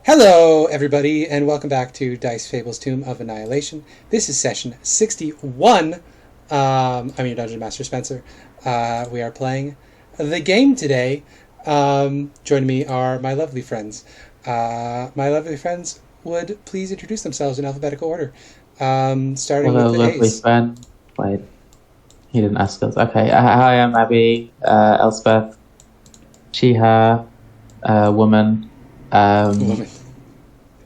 Hello, everybody, and welcome back to Dice Fables Tomb of Annihilation. This is session 61. I'm your Dungeon Master, Spencer. We are playing the game today. Joining me are my lovely friends. My lovely friends would please introduce themselves in alphabetical order. Starting Hello, with the lovely A's. Sven. Wait, he didn't ask us. Okay, hi, I'm Abby, Elspeth, she, her, woman. Woman.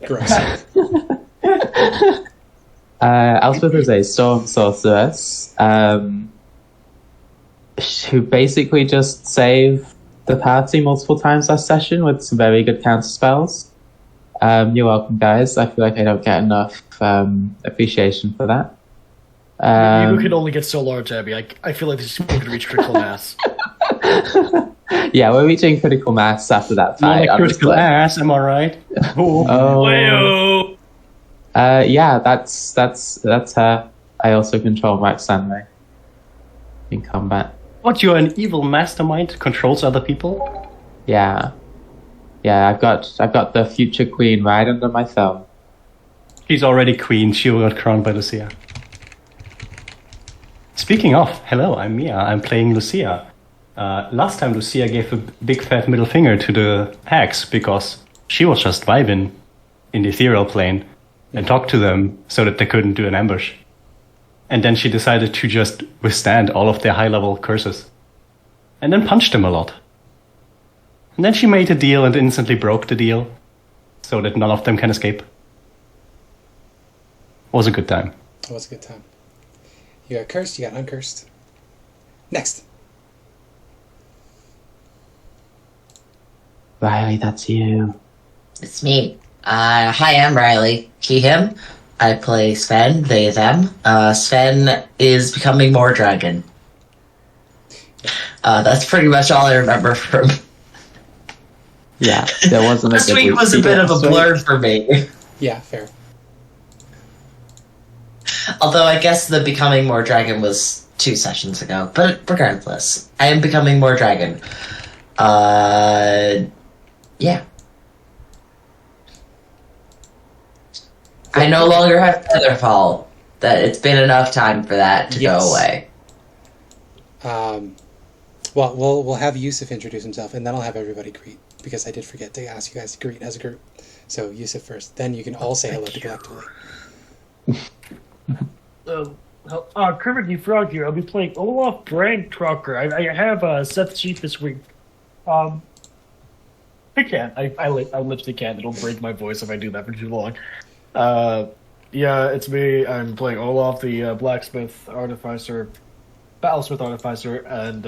Gross. Elspeth is a storm sorceress who basically just saved the party multiple times last session with some very good counter spells. You're welcome, guys. I feel like I don't get enough appreciation for that. You could only get so large, Abby. I feel like this is going to reach critical mass. Yeah, we're reaching critical mass after that fight. More like critical ass, am I right? Oh. Yeah, that's her. I also control Max Stanley in combat. What, you're an evil mastermind controls other people? Yeah, I've got the future queen right under my thumb. She's already queen. She got crowned by Lucia. Speaking of, hello, I'm Mia. I'm playing Lucia. Last time Lucia gave a big fat middle finger to the hags because she was just vibing in the ethereal plane and talked to them so that they couldn't do an ambush. And then she decided to just withstand all of their high-level curses. And then punched them a lot. And then she made a deal and instantly broke the deal so that none of them can escape. Was a good time. It was a good time. You got cursed, you got uncursed. Next. Riley, that's you. It's me. Hi, I'm Riley. He, him. I play Sven, they, them. Sven is becoming more dragon. That's pretty much all I remember from... Yeah, there wasn't a This good week was a bit of a last week. blur for me. Yeah, fair. Although I guess the becoming more dragon was 2 sessions ago. But regardless, I am becoming more dragon. Yeah. I no longer have Featherfall. That it's been enough time for that to go away. Well, we'll have Yusuf introduce himself, and then I'll have everybody greet, because I did forget to ask you guys to greet as a group. So Yusuf first, then you can all say hello collectively. Kermit the Frog here. I'll be playing Olaf Brandtrokk. I have Seth's sheet this week. I can't. I literally can't. It'll break my voice if I do that for too long. Yeah, it's me. I'm playing Olaf, the blacksmith artificer, battlesmith artificer, and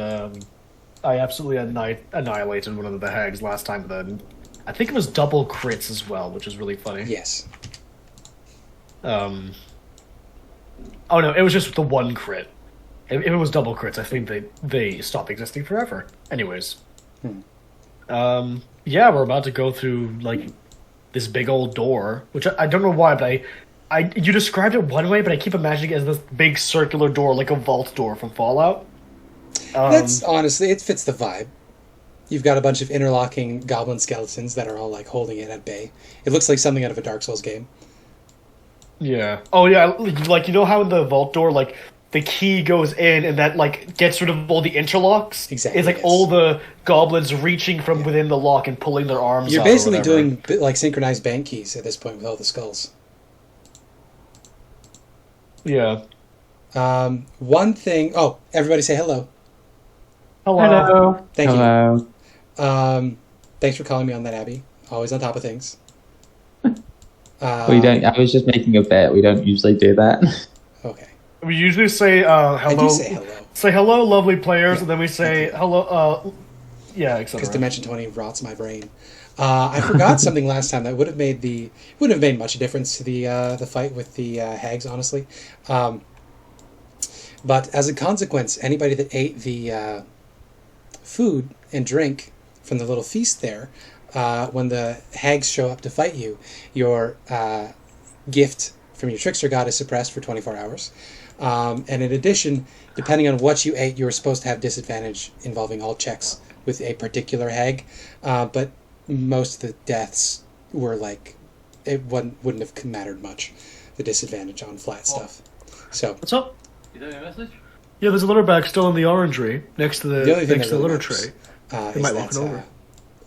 I absolutely annihilated one of the hags last time. Then I think it was double crits as well, which is really funny. Yes. Oh no, it was just the one crit. If it was double crits, I think they stop existing forever. Anyways. Yeah, we're about to go through, like, this big old door, which I don't know why, but you described it one way, but I keep imagining it as this big circular door, like a vault door from Fallout. That's, honestly, it fits the vibe. You've got a bunch of interlocking goblin skeletons that are all, like, holding it at bay. It looks like something out of a Dark Souls game. Yeah. Oh, yeah, like, you know how in the vault door, like, the key goes in and that, like, gets rid of all the interlocks? Exactly, It's like yes. all the goblins reaching from within the lock and pulling their arms You're out or basically whatever. doing, like, synchronized bank keys at this point with all the skulls. Yeah. One thing... Oh, everybody say hello. Hello. Thank Hello. you. Thanks for calling me on that, Abby. Always on top of things. We don't. I was just making a bet. We don't usually do that. Okay. We usually say hello. I do say hello. Say hello, lovely players, and then we say hello. Yeah, etc. Because Dimension 20 rots my brain. I forgot something last time that would have made much difference to the fight with the hags, honestly. But as a consequence, anybody that ate the food and drink from the little feast there, when the hags show up to fight you, your gift from your trickster god is suppressed for 24 hours. And in addition, depending on what you ate, you were supposed to have disadvantage involving all checks with a particular hag. But most of the deaths were like, it wouldn't have mattered much, the disadvantage on flat stuff. So What's up? You got a message? Yeah, there's a litter bag still in the orangery next to the the only thing next to that the really litter matters, tray. is might walk that it over.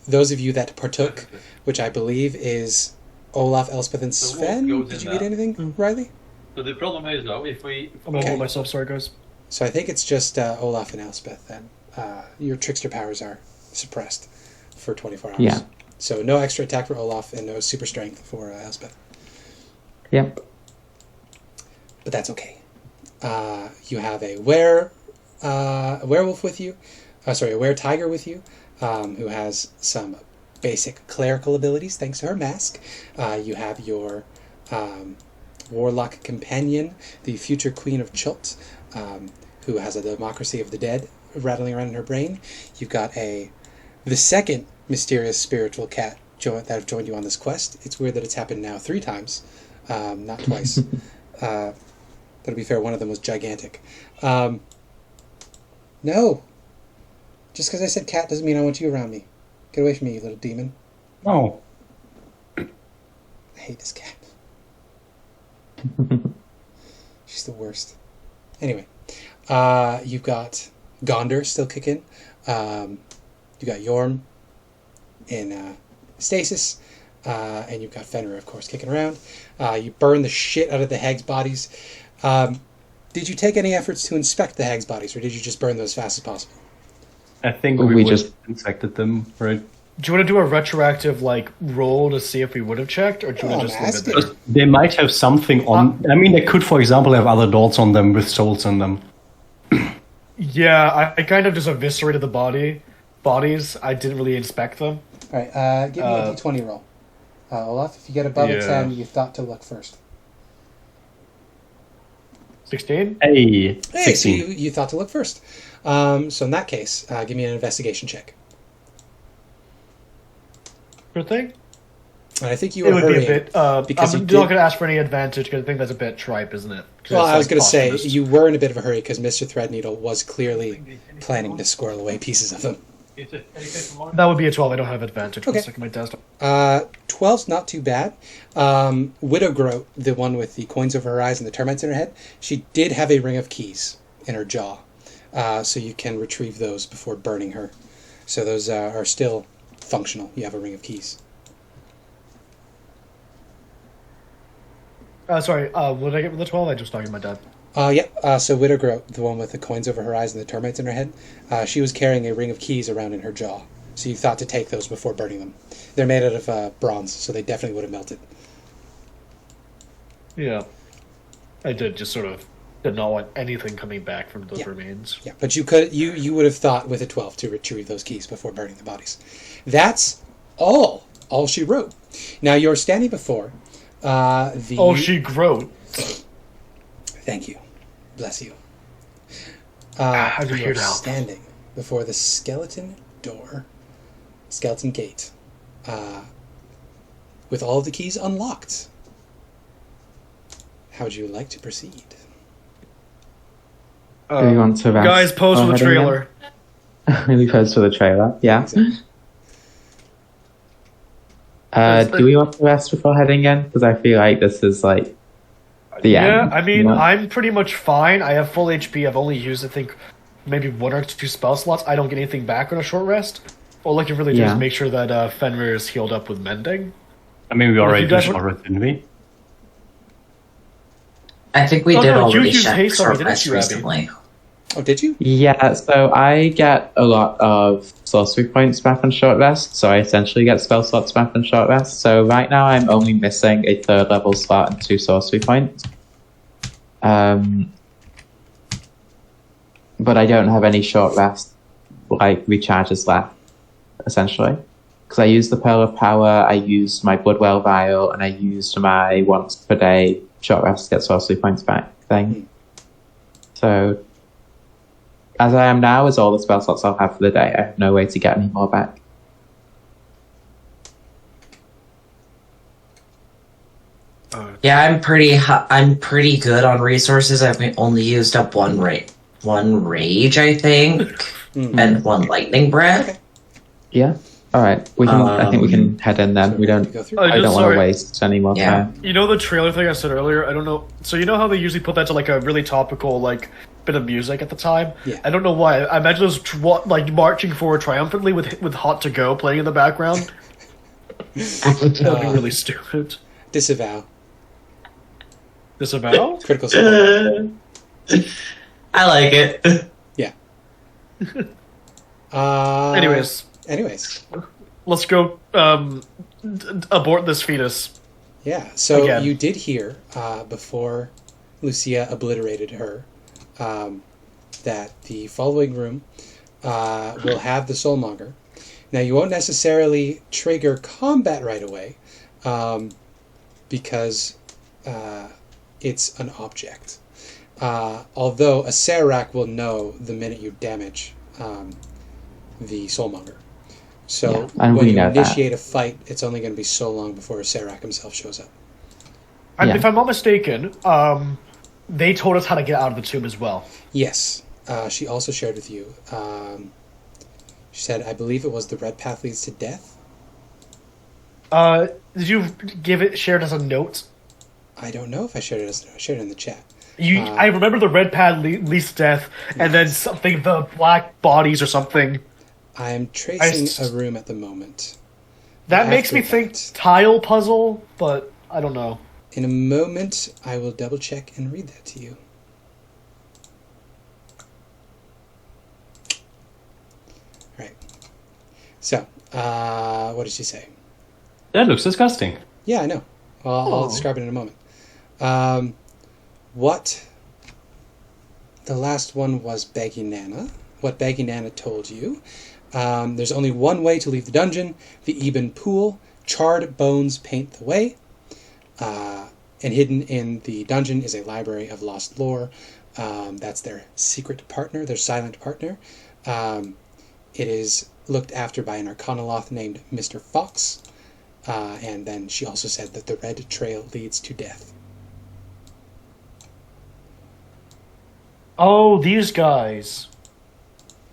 those of you that partook, which I believe is Olaf, Elspeth, and The wolf Sven. goes Did in you eat that. anything, Riley? So the problem is though, if we I'm gonna Okay. hold myself. Sorry, guys. So I think it's just Olaf and Elspeth then. Your trickster powers are suppressed for 24 hours. Yeah. So no extra attack for Olaf and no super strength for Elspeth. Yep. But that's okay. You have a werewolf with you. A were-tiger with you, who has some basic clerical abilities thanks to her mask. You have your warlock companion, the future Queen of Chult, who has a Democracy of the Dead rattling around in her brain. You've got the second mysterious spiritual cat that have joined you on this quest. It's weird that it's happened now 3 times, not twice. But to be fair, one of them was gigantic. No! Just because I said cat doesn't mean I want you around me. Get away from me, you little demon. Oh. I hate this cat. She's the worst. Anyway, you've got Gondor still kicking. You got Yorm in stasis. And you've got Fenrir, of course, kicking around. You burn the shit out of the hags' bodies. Did you take any efforts to inspect the hags' bodies, or did you just burn them as fast as possible? I think We we just- just infected them, right? Do you want to do a retroactive roll to see if we would have checked, or do you want to just leave it asking. there? They might have something on. I mean, they could, for example, have other dots on them with souls in them. Yeah, I kind of just eviscerated the bodies. I didn't really inspect them. Alright, give me a d20 roll. Olaf, if you get above a Yeah. 10, you thought to look first. 16? Hey, Hey, 16. so you thought to look first. So in that case, give me an investigation check. Sure thing. And I think you It were would be a hurrying. bit. because I'm you not did- going to ask for any advantage because I think that's a bit tripe, isn't it? 'Cause Well, it's, I was going to say, posthumous. you were in a bit of a hurry because Mr. Threadneedle was clearly planning to squirrel away pieces of them. That would be a 12. I don't have advantage. Okay. One second, my desk. 12's not too bad. Widowgroat, the one with the coins over her eyes and the termites in her head, she did have a ring of keys in her jaw. So you can retrieve those before burning her. So those are still functional. You have a ring of keys. Sorry, what did I get with the 12? I just talking to my dad. So Widowgroat, the one with the coins over her eyes and the termites in her head, she was carrying a ring of keys around in her jaw. So you thought to take those before burning them. They're made out of bronze, so they definitely would have melted. Yeah. I did not want anything coming back from those Yeah. remains. Yeah, but you would have thought with a 12 to retrieve those keys before burning the bodies. That's all she wrote. Now you're standing before the... Oh, she wrote. Thank you. Bless you. I'm here You're to help. standing before the skeleton gate, with all of the keys unlocked. How would you like to proceed? Do we want to rest? Guys, pose for the heading trailer. in? Really pose for the trailer, yeah. Exactly. Do we want to rest before heading in? Because I feel like this is like the end. Yeah, I mean, you know? I'm pretty much fine. I have full HP. I've only used, I think, maybe 1 or 2 spell slots. I don't get anything back on a short rest. All I can really do Yeah. is make sure that Fenrir is healed up with mending. I mean, we already you guys did want- already, didn't we? I think we Oh, did no, you already used check haste on me, short didn't rest you, Abby? recently. Oh, did you? Yeah, so I get a lot of sorcery points back on short rest, so I essentially get spell slots back on short rest. So right now I'm only missing a 3rd level slot and 2 sorcery points. But I don't have any short rest, recharges left, essentially. Because I used the Pearl of Power, I used my Bloodwell Vial, and I used my once per day short rest to get sorcery points back thing. So, as I am now, is all the spell slots I'll have for the day. I have no way to get any more back. Yeah, I'm pretty good on resources. I've only used up one rage, I think, and 1 lightning breath. Okay. Yeah. All right, we can. I think we can head in then. We don't. Go through. I don't want sorry. to waste any more Yeah. time. You know the trailer thing I said earlier? I don't know. So you know how they usually put that to like a really topical like bit of music at the time? Yeah. I don't know why. I imagine those like marching forward triumphantly with "Hot to Go" playing in the background. That would be really stupid. Disavow. Disavow? Critical Soul. I like it. Yeah. Anyways. Let's go abort this fetus. Yeah, so Again. you did hear before Lucia obliterated her that the following room will have the Soulmonger. Now, you won't necessarily trigger combat right away because it's an object. Although a Serac will know the minute you damage the Soulmonger. So Yeah, and when we you know that. initiate a fight, it's only going to be so long before a Serac himself shows up. And Yeah. if I'm not mistaken, they told us how to get out of the tomb as well. Yes. She also shared with you. She said, I believe it was the red path leads to death. Did you share it as a note? I don't know if I shared it. I shared it in the chat. I remember the red pad leads to death, and then something, the black bodies or something. I'm tracing a room at the moment. That makes After me think that, tile puzzle, but I don't know. in a moment, I will double check and read that to you. Right. So, what did she say? That looks disgusting. Yeah, I know. Well, I'll describe it in a moment. What the last one was Baggy Nana. What Baggy Nana told you. There's only one way to leave the dungeon. The Eben Pool. Charred bones paint the way. And hidden in the dungeon is a library of lost lore. That's their secret partner, their silent partner. It is looked after by an Arcanoloth named Mr. Fox. And then she also said that the red trail leads to death. Oh, these guys.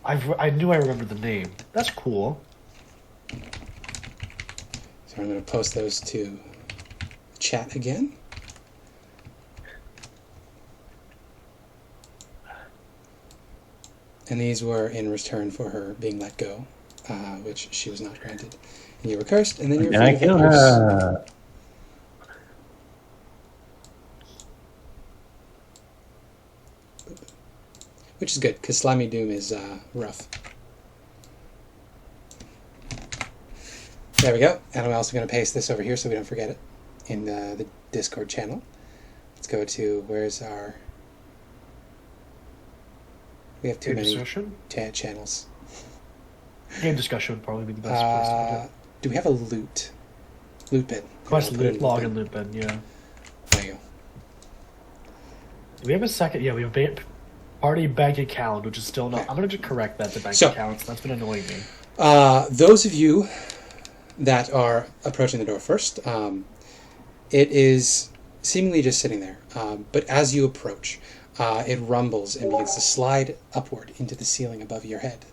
I knew I remembered the name. That's cool. So I'm going to post those to chat again. And these were in return for her being let go, which she was not granted. And you were cursed, and then you were Can I free to kill hit yours. her? Which is good, because Slimy Doom is rough. There we go. And I'm also going to paste this over here so we don't forget it in the Discord channel. Let's go to, where's our... We have too Game many discussion? channels. Game discussion would probably be the best place to do it. Do we have a loot? Loot bin. Quest I'll put it in log the and bin. loop in, yeah. There you go. Do we have a second? Yeah, we have party bank account, which is still not... I'm going to just correct that to bank So- accounts. That's been annoying me. Those of you that are approaching the door first, it is seemingly just sitting there. But as you approach, it rumbles and begins to slide upward into the ceiling above your head.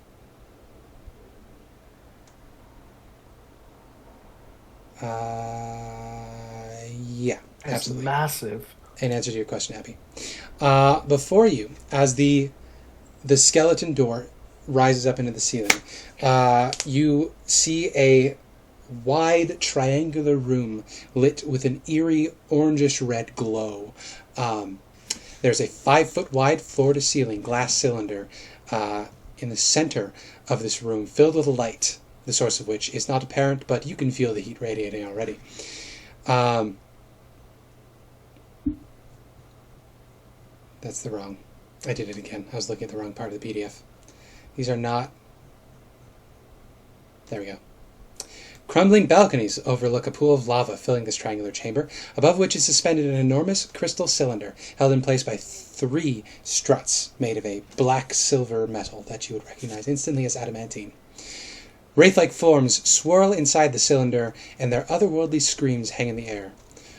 Yeah, It's absolutely. massive. In answer to your question, Abby. Before you, as the skeleton door rises up into the ceiling, you see a wide triangular room lit with an eerie orangish red glow. There's a 5-foot wide floor-to-ceiling glass cylinder in the center of this room, filled with light, the source of which is not apparent, but you can feel the heat radiating already. That's the wrong... I did it again. I was looking at the wrong part of the PDF. These are not... There we go. Crumbling balconies overlook a pool of lava filling this triangular chamber, above which is suspended an enormous crystal cylinder held in place by 3 struts made of a black-silver metal that you would recognize instantly as adamantine. Wraith-like forms swirl inside the cylinder, and their otherworldly screams hang in the air.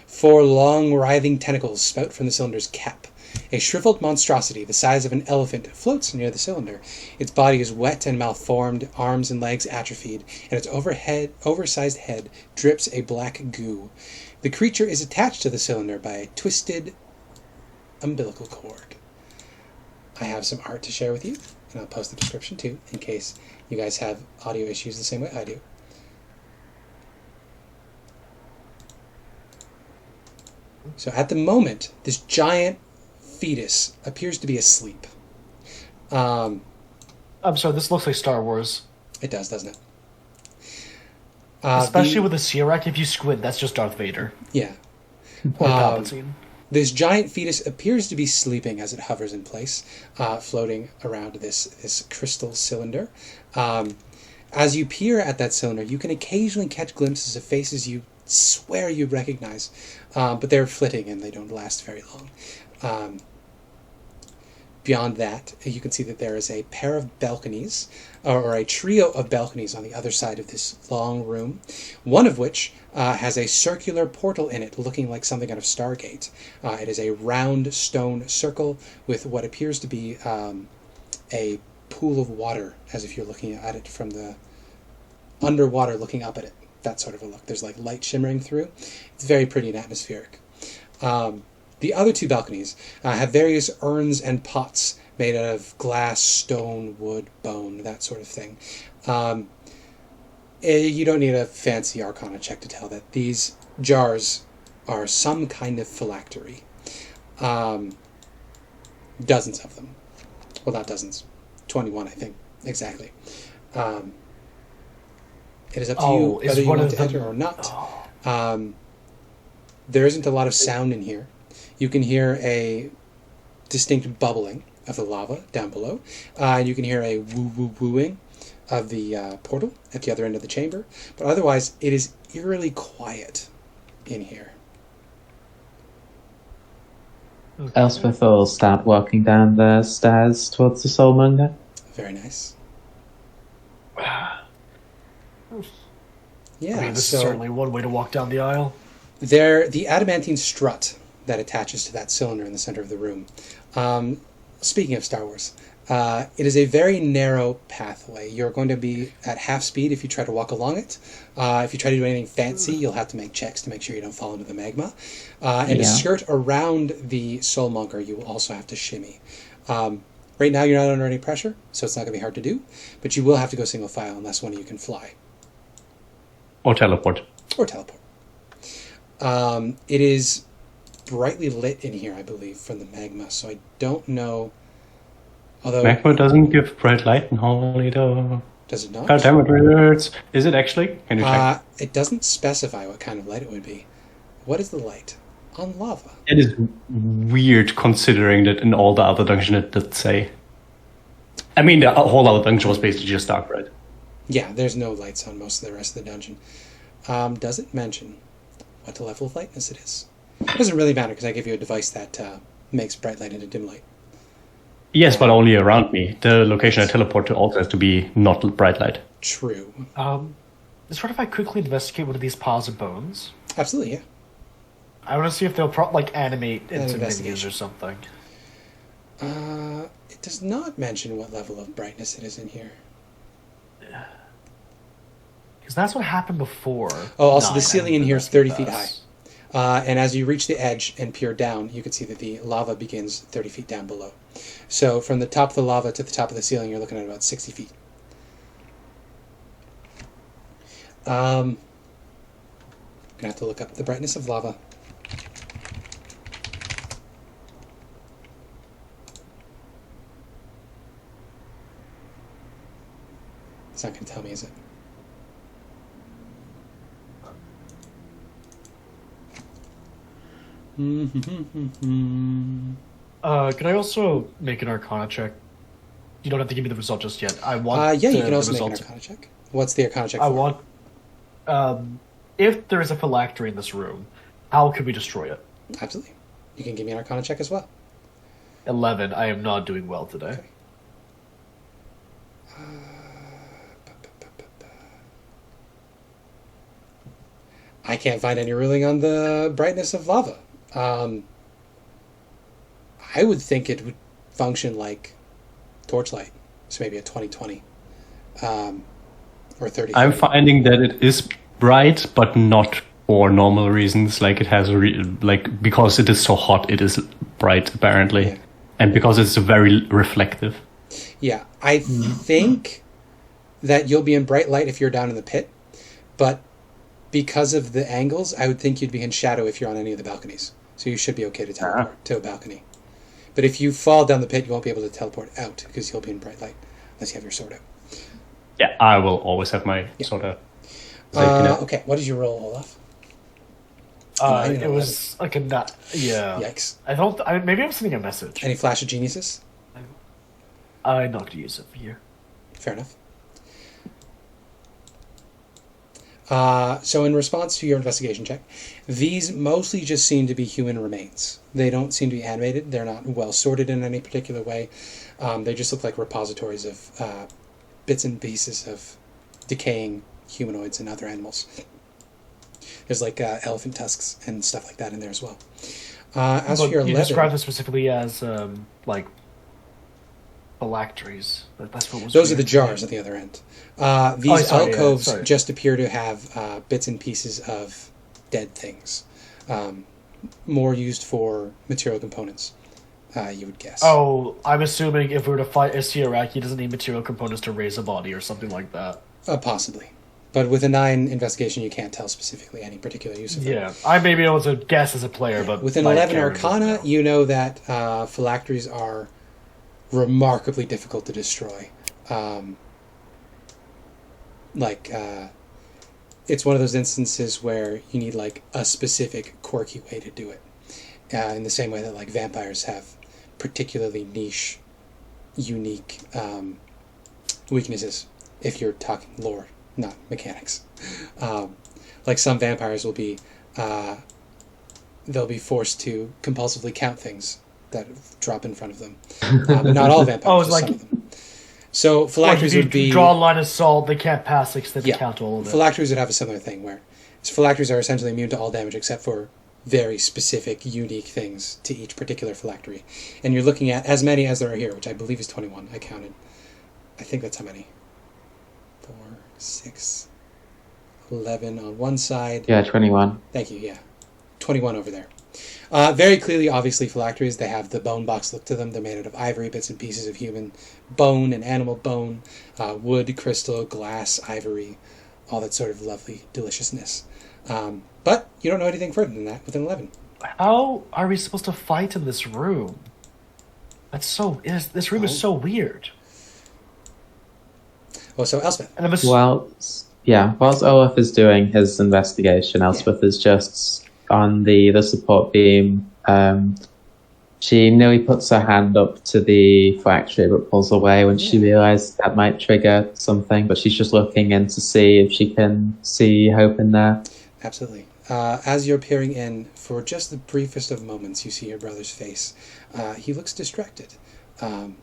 4 long, writhing tentacles spout from the cylinder's cap, A shriveled monstrosity the size of an elephant floats near the cylinder. Its body is wet and malformed, arms and legs atrophied, and its oversized head drips a black goo. The creature is attached to the cylinder by a twisted umbilical cord. I have some art to share with you, and I'll post the description too, in case you guys have audio issues the same way I do. So at the moment, this giant fetus appears to be asleep. I'm sorry, this looks like Star Wars. It does, doesn't it? Especially with the Sirak, if you squint, that's just Darth Vader. Yeah. Or Palpatine. This giant fetus appears to be sleeping as it hovers in place, floating around this crystal cylinder. As you peer at that cylinder, you can occasionally catch glimpses of faces you swear you recognize, but they're flitting and they don't last very long. Beyond that, you can see that there is a pair of balconies, or a trio of balconies on the other side of this long room, one of which has a circular portal in it looking like something out of Stargate. It is a round stone circle with what appears to be a pool of water, as if you're looking at it from the underwater looking up at it. That sort of a look. There's like light shimmering through. It's very pretty and atmospheric. The other two balconies have various urns and pots made out of glass, stone, wood, bone, that sort of thing. You don't need a fancy Arcana check to tell that these jars are some kind of phylactery. Dozens of them. Well, not dozens. 21, I think. Exactly. It is up to you whether you want to enter or not. There isn't a lot of sound in here. You can hear a distinct bubbling of the lava down below. And you can hear a woo-woo-wooing of the portal at the other end of the chamber. But otherwise, it is eerily quiet in here. Elspeth will start walking down the stairs towards the soulmonger. Very nice. I mean, this is certainly one way to walk down the aisle. The adamantine strut that attaches to that cylinder in the center of the room. Speaking of Star Wars, it is a very narrow pathway. You're going to be at half speed if you try to walk along it. If you try to do anything fancy, you'll have to make checks to make sure you don't fall into the magma. And to skirt around the soulmonger, you will also have to shimmy. Right now, you're not under any pressure, so it's not going to be hard to do. But you will have to go single file unless one of you can fly. Or teleport. It is brightly lit in here, I believe, from the magma, so I don't know. Although Magma doesn't give bright light in Holy though. Does it not? God damn it, hurts. Is it actually? Can you check? It doesn't specify what kind of light it would be. What is the light? On lava. It is weird considering that in all the other dungeon it did say. I mean, the whole other dungeon was basically just dark red. Yeah, there's no lights on most of the rest of the dungeon. Does it mention what the level of lightness it is? It doesn't really matter because I give you a device that makes bright light into dim light. Yes, but only around me. The location I teleport to also has to be not bright light. True. Is what if I quickly investigate one of these piles of bones? Absolutely, yeah. I want to see if they'll animate into investigation minions or something. It does not mention what level of brightness it is in here. Because that's what happened before. Oh, also the ceiling in here is 30 feet high. And as you reach the edge and peer down, you can see that the lava begins 30 feet down below. So from the top of the lava to the top of the ceiling, you're looking at about 60 feet. I'm going to have to look up the brightness of lava. It's not going to tell me, is it? Can I also make an Arcana check? You don't have to give me the result just yet. I want. Yeah, you can also make an Arcana check. What's the Arcana check? I want. If there is a phylactery in this room, how can we destroy it? Absolutely. You can give me an Arcana check as well. 11. I am not doing well today. Okay. I can't find any ruling on the brightness of lava. I would think it would function like torchlight, so maybe a 20/20 or 30. I'm finding that it is bright, but not for normal reasons. Like it has because it is so hot, it is bright apparently, Yeah. and because it's very reflective. Yeah, I think that you'll be in bright light if you're down in the pit, but because of the angles, I would think you'd be in shadow if you're on any of the balconies. So you should be okay to teleport to a balcony. But if you fall down the pit, you won't be able to teleport out because you'll be in bright light unless you have your sword out. Yeah, I will always have my sort of safety net. Okay, what did you roll, Olaf? It was like a nut. Yeah. Yikes. Maybe I'm sending a message. Any flash of geniuses? I'm not gonna use it for you. Fair enough. So in response to your investigation check, these mostly just seem to be human remains. They don't seem to be animated. They're not well sorted in any particular way. They just look like repositories of bits and pieces of decaying humanoids and other animals. There's like elephant tusks and stuff like that in there as well. As for your you leather, described them specifically as like phylacteries. That's what was. those are weird. the jars at the other end. These alcoves sorry. just appear to have bits and pieces of dead things, more used for material components, you would guess. Oh, I'm assuming if we were to fight a Siarak, he doesn't need material components to raise a body or something like that. Possibly. But with a 9 investigation, you can't tell specifically any particular use of them. Yeah, I may be able to guess as a player, but With an my 11 character Arcana, doesn't know. you know that phylacteries are remarkably difficult to destroy. It's one of those instances where you need like a specific quirky way to do it. In the same way that like vampires have particularly niche, unique weaknesses, if you're talking lore, not mechanics. Like some vampires will be, they'll be forced to compulsively count things that drop in front of them. But not all vampires, it's just some of them. So Like phylacteries if would you be... draw a line of salt, they can't pass 6, they count all of it. Phylacteries would have a similar thing where phylacteries are essentially immune to all damage except for very specific, unique things to each particular phylactery. And you're looking at as many as there are here, which I believe is 21. I counted. I think that's how many. 4, 6, 11 on one side. Yeah, 21. Thank you, yeah. 21 over there. Very clearly, obviously, phylacteries, they have the bone box look to them. They're made out of ivory, bits and pieces of human bone and animal bone, wood, crystal, glass, ivory, all that sort of lovely deliciousness. But you don't know anything further than that with an 11. How are we supposed to fight in this room? This room is so weird. Oh, so Elspeth. And Whilst Olaf is doing his investigation, Elspeth is just on the support beam. She nearly puts her hand up to the factory but pulls away when she realizes that might trigger something, but she's just looking in to see if she can see hope in there. Absolutely. As you're peering in, for just the briefest of moments, you see your brother's face. He looks distracted, and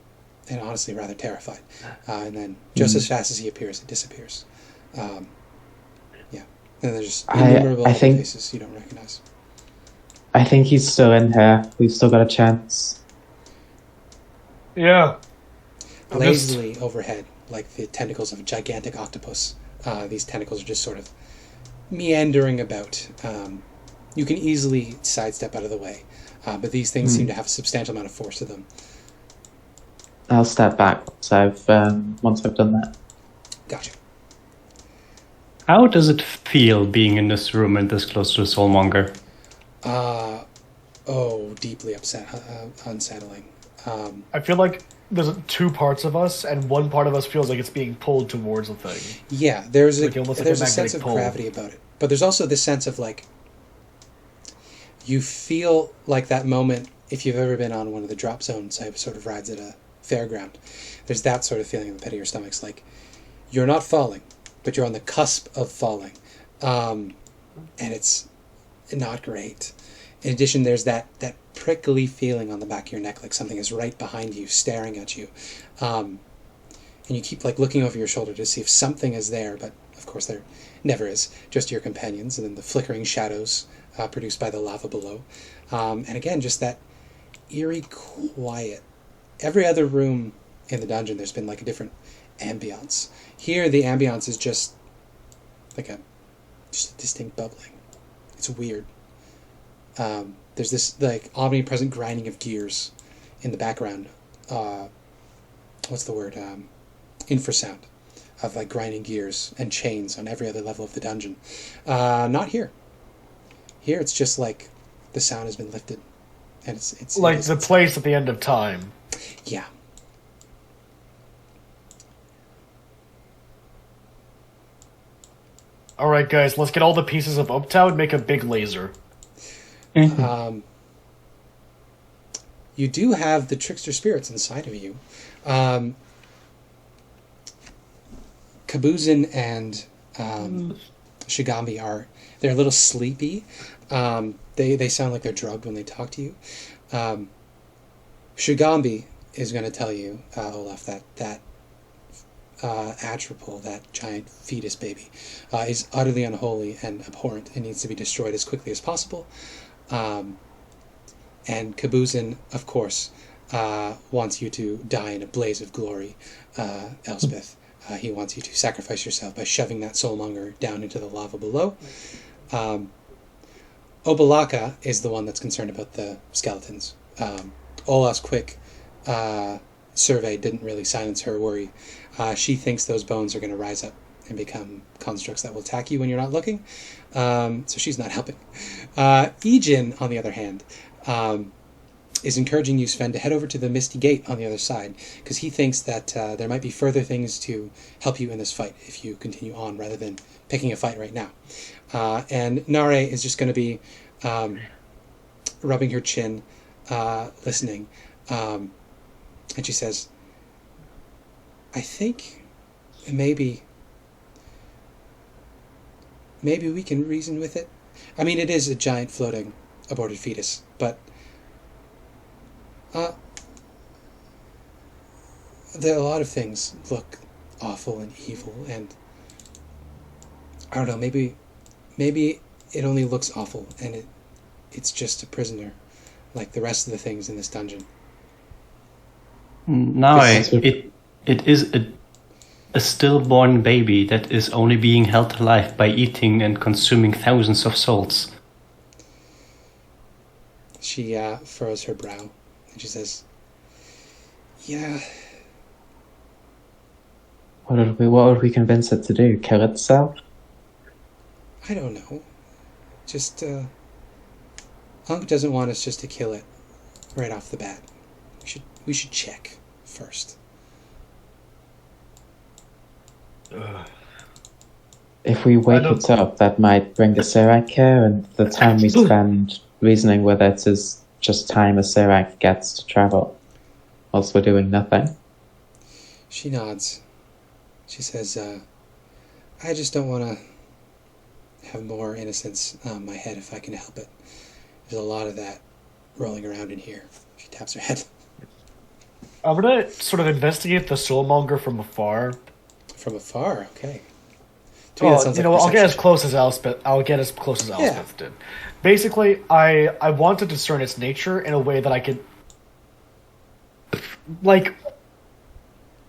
honestly rather terrified. And then, just as fast as he appears, it disappears. And there's just innumerable faces you don't recognize. I think he's still in here. We've still got a chance. Yeah. Lazily overhead, like the tentacles of a gigantic octopus, these tentacles are just sort of meandering about. You can easily sidestep out of the way, but these things seem to have a substantial amount of force to them. I'll step back once I've done that. Gotcha. How does it feel being in this room and this close to the Soulmonger? Deeply unsettling. I feel like there's 2 parts of us, and one part of us feels like it's being pulled towards a thing. Yeah, there's Like almost like there's a a sense of magnetic pull. gravity about it, but there's also this sense of like you feel like that moment if you've ever been on one of the drop zone type sort of rides at a fairground. There's that sort of feeling in the pit of your stomachs, like you're not falling, but you're on the cusp of falling, and it's not great. In addition, there's that prickly feeling on the back of your neck, like something is right behind you, staring at you, and you keep like looking over your shoulder to see if something is there, but of course there never is. Just your companions, and then the flickering shadows produced by the lava below, and again, just that eerie quiet. Every other room in the dungeon, there's been like a different ambiance. Here, the ambiance is just like just a distinct bubbling. It's weird. There's this like omnipresent grinding of gears in the background. What's the word? Infrasound of like grinding gears and chains on every other level of the dungeon. Not here. Here, it's just like the sound has been lifted, and it's like the place at the end of time. Yeah. All right, guys, let's get all the pieces of Uptown and make a big laser. You do have the trickster spirits inside of you. Kabuzin and Shigambi they're a little sleepy. They sound like they're drugged when they talk to you. Shigambi is going to tell you, Olaf, that Atropol, that giant fetus baby, is utterly unholy and abhorrent and needs to be destroyed as quickly as possible. And Kabuzin, of course, wants you to die in a blaze of glory, Elspeth. He wants you to sacrifice yourself by shoving that soulmonger down into the lava below. Obalaka is the one that's concerned about the skeletons. Olaf's quick survey didn't really silence her worry. She thinks those bones are going to rise up and become constructs that will attack you when you're not looking. So she's not helping. Ejin, on the other hand, is encouraging you, Sven, to head over to the Misty Gate on the other side, because he thinks that there might be further things to help you in this fight if you continue on rather than picking a fight right now. And Nare is just going to be rubbing her chin, listening. And she says, I think maybe we can reason with it. I mean, it is a giant floating aborted fetus, but a lot of things look awful and evil, and I don't know, maybe it only looks awful, and it's just a prisoner, like the rest of the things in this dungeon. No, it is a stillborn baby that is only being held alive by eating and consuming thousands of souls. She furrows her brow, and she says, yeah. What would we convince it to do? Kill itself? I don't know. Just, Unc doesn't want us just to kill it right off the bat. We should check first. If we wake it up, that might bring the Sirak here, and the time we spend reasoning with it is just time a Sirak gets to travel. Whilst we're doing nothing. She nods. She says, I just don't want to have more innocence on my head if I can help it. There's a lot of that rolling around in here. She taps her head. I'm gonna sort of investigate the soulmonger from afar. From afar, okay. I'll get as close as Elspeth. Did. Basically, I want to discern its nature in a way that I could, like,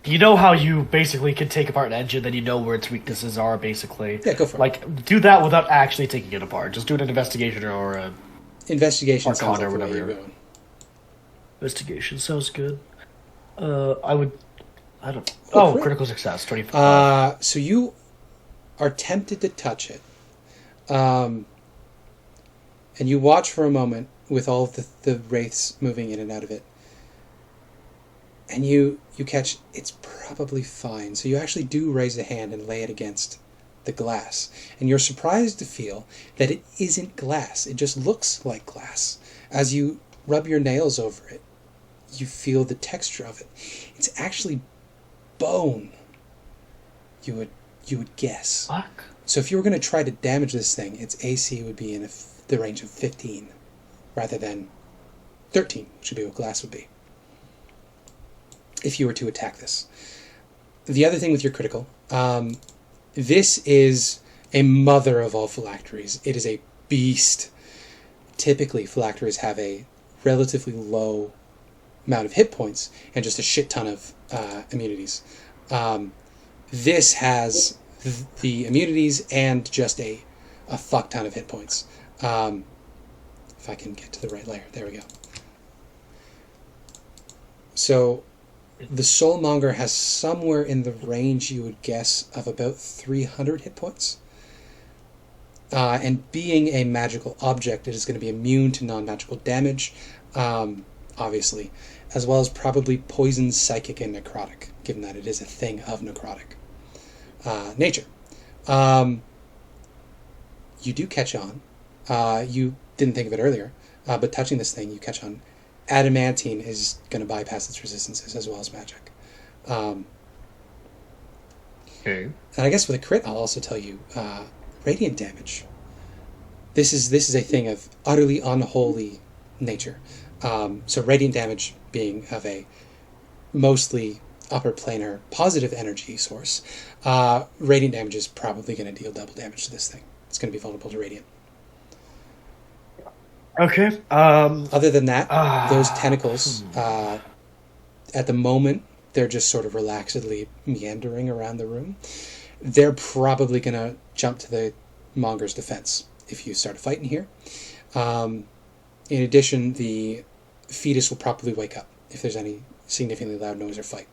you know how you basically can take apart an engine, then you know where its weaknesses are. Basically, yeah, go for it. Like, do that without actually taking it apart. Just do an investigation or a investigation sounds like or whatever. the way you're going. Investigation sounds good. I don't. Oh, critical success, 25. So you are tempted to touch it, and you watch for a moment with all of the wraiths moving in and out of it, and you catch it's probably fine. So you actually do raise a hand and lay it against the glass, and you're surprised to feel that it isn't glass. It just looks like glass. As you rub your nails over it, you feel the texture of it. It's actually bone. You would guess. Fuck. So if you were going to try to damage this thing, its AC would be in the range of 15 rather than 13, which would be what glass would be if you were to attack this. The other thing with your critical, this is a mother of all phylacteries. It is a beast. Typically, phylacteries have a relatively low amount of hit points and just a shit ton of immunities. This has the immunities and just a fuck ton of hit points. If I can get to the right layer. There we go. So the Soulmonger has somewhere in the range, you would guess, of about 300 hit points. And being a magical object, it is going to be immune to non-magical damage, obviously, as well as probably poison, psychic, and necrotic, given that it is a thing of necrotic nature. You do catch on. You didn't think of it earlier, but touching this thing, you catch on. Adamantine is going to bypass its resistances as well as magic. Okay. And I guess with a crit, I'll also tell you radiant damage. This is a thing of utterly unholy nature. So radiant damage being of a mostly upper planar positive energy source, radiant damage is probably going to deal double damage to this thing. It's going to be vulnerable to radiant. Okay. Other than that, those tentacles, at the moment, they're just sort of relaxedly meandering around the room. They're probably going to jump to the Monger's defense if you start fighting here. In addition, the fetus will probably wake up if there's any significantly loud noise or fight.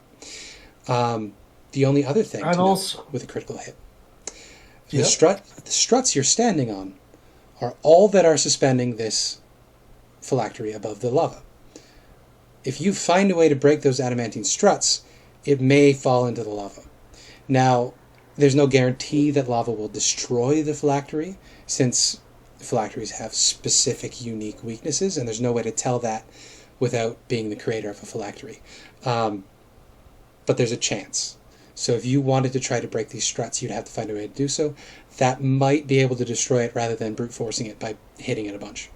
The only other thing to note with a critical hit, the struts you're standing on are all that are suspending this phylactery above the lava. If you find a way to break those adamantine struts, it may fall into the lava. Now, there's no guarantee that lava will destroy the phylactery, since phylacteries have specific, unique weaknesses, and there's no way to tell that without being the creator of a phylactery. But there's a chance. So if you wanted to try to break these struts, you'd have to find a way to do so. That might be able to destroy it rather than brute forcing it by hitting it a bunch.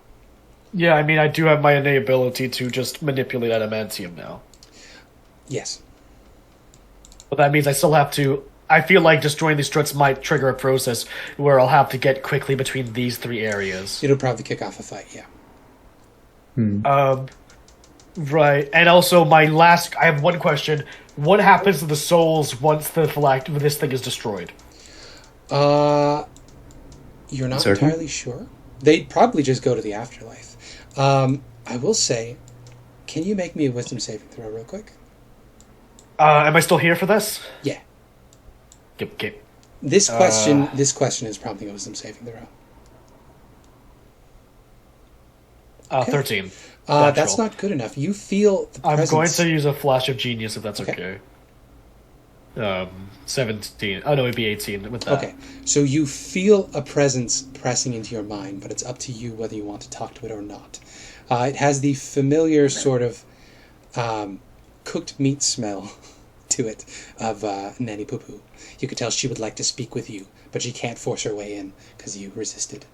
Yeah, I mean, I do have my innate ability to just manipulate adamantium now. Yes. But that means I still have to... I feel like destroying these struts might trigger a process where I'll have to get quickly between these three areas. It'll probably kick off a fight, yeah. Right. And also, I have one question. What happens to the souls once this thing is destroyed? You're not Certain? entirely sure. They'd probably just go to the afterlife. I will say, can you make me a wisdom saving throw real quick? Am I still here for this? Yeah. Okay. This question is prompting a wisdom saving throw. 13. That's not good enough. You feel the presence... I'm going to use a flash of genius if that's okay. 17. Oh no, it'd be 18 with that. Okay, so you feel a presence pressing into your mind, but it's up to you whether you want to talk to it or not. It has the familiar sort of cooked meat smell to it of Nanny Poo Poo. You could tell she would like to speak with you, but she can't force her way in because you resisted.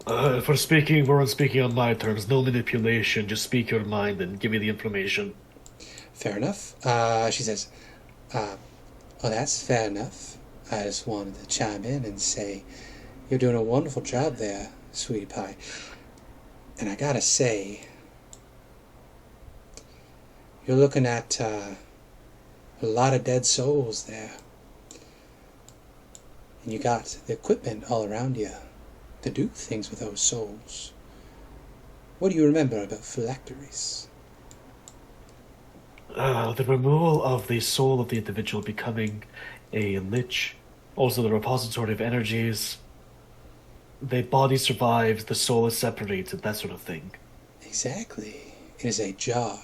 If we're speaking on my terms, no manipulation, just speak your mind and give me the information. Fair enough. She says, well, that's fair enough. I just wanted to chime in and say, you're doing a wonderful job there, sweetie pie. And I gotta say, you're looking at a lot of dead souls there. And you got the equipment all around you to do things with those souls. What do you remember about phylacteries? The removal of the soul of the individual becoming a lich, also the repository of energies. The body survives, the soul is separated, that sort of thing. Exactly. It is a jar,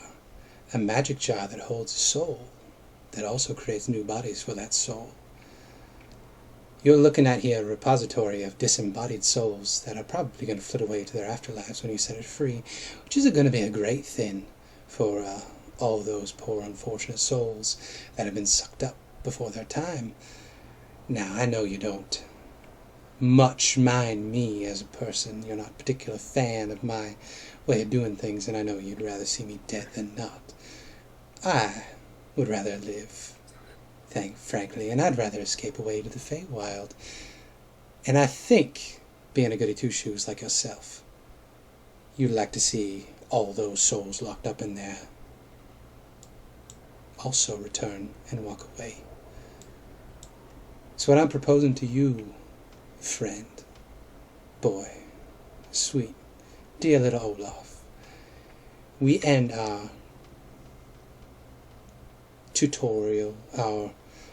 a magic jar that holds a soul, that also creates new bodies for that soul. You're looking at here a repository of disembodied souls that are probably going to flit away to their afterlives when you set it free, which is going to be a great thing for all those poor unfortunate souls that have been sucked up before their time. Now, I know you don't much mind me as a person. You're not a particular fan of my way of doing things, and I know you'd rather see me dead than not. I would rather live, frankly, and I'd rather escape away to the Feywild. And I think, being a goody two-shoes like yourself, you'd like to see all those souls locked up in there also return and walk away. So what I'm proposing to you, friend, boy, sweet, dear little Olaf, we end our tutorial,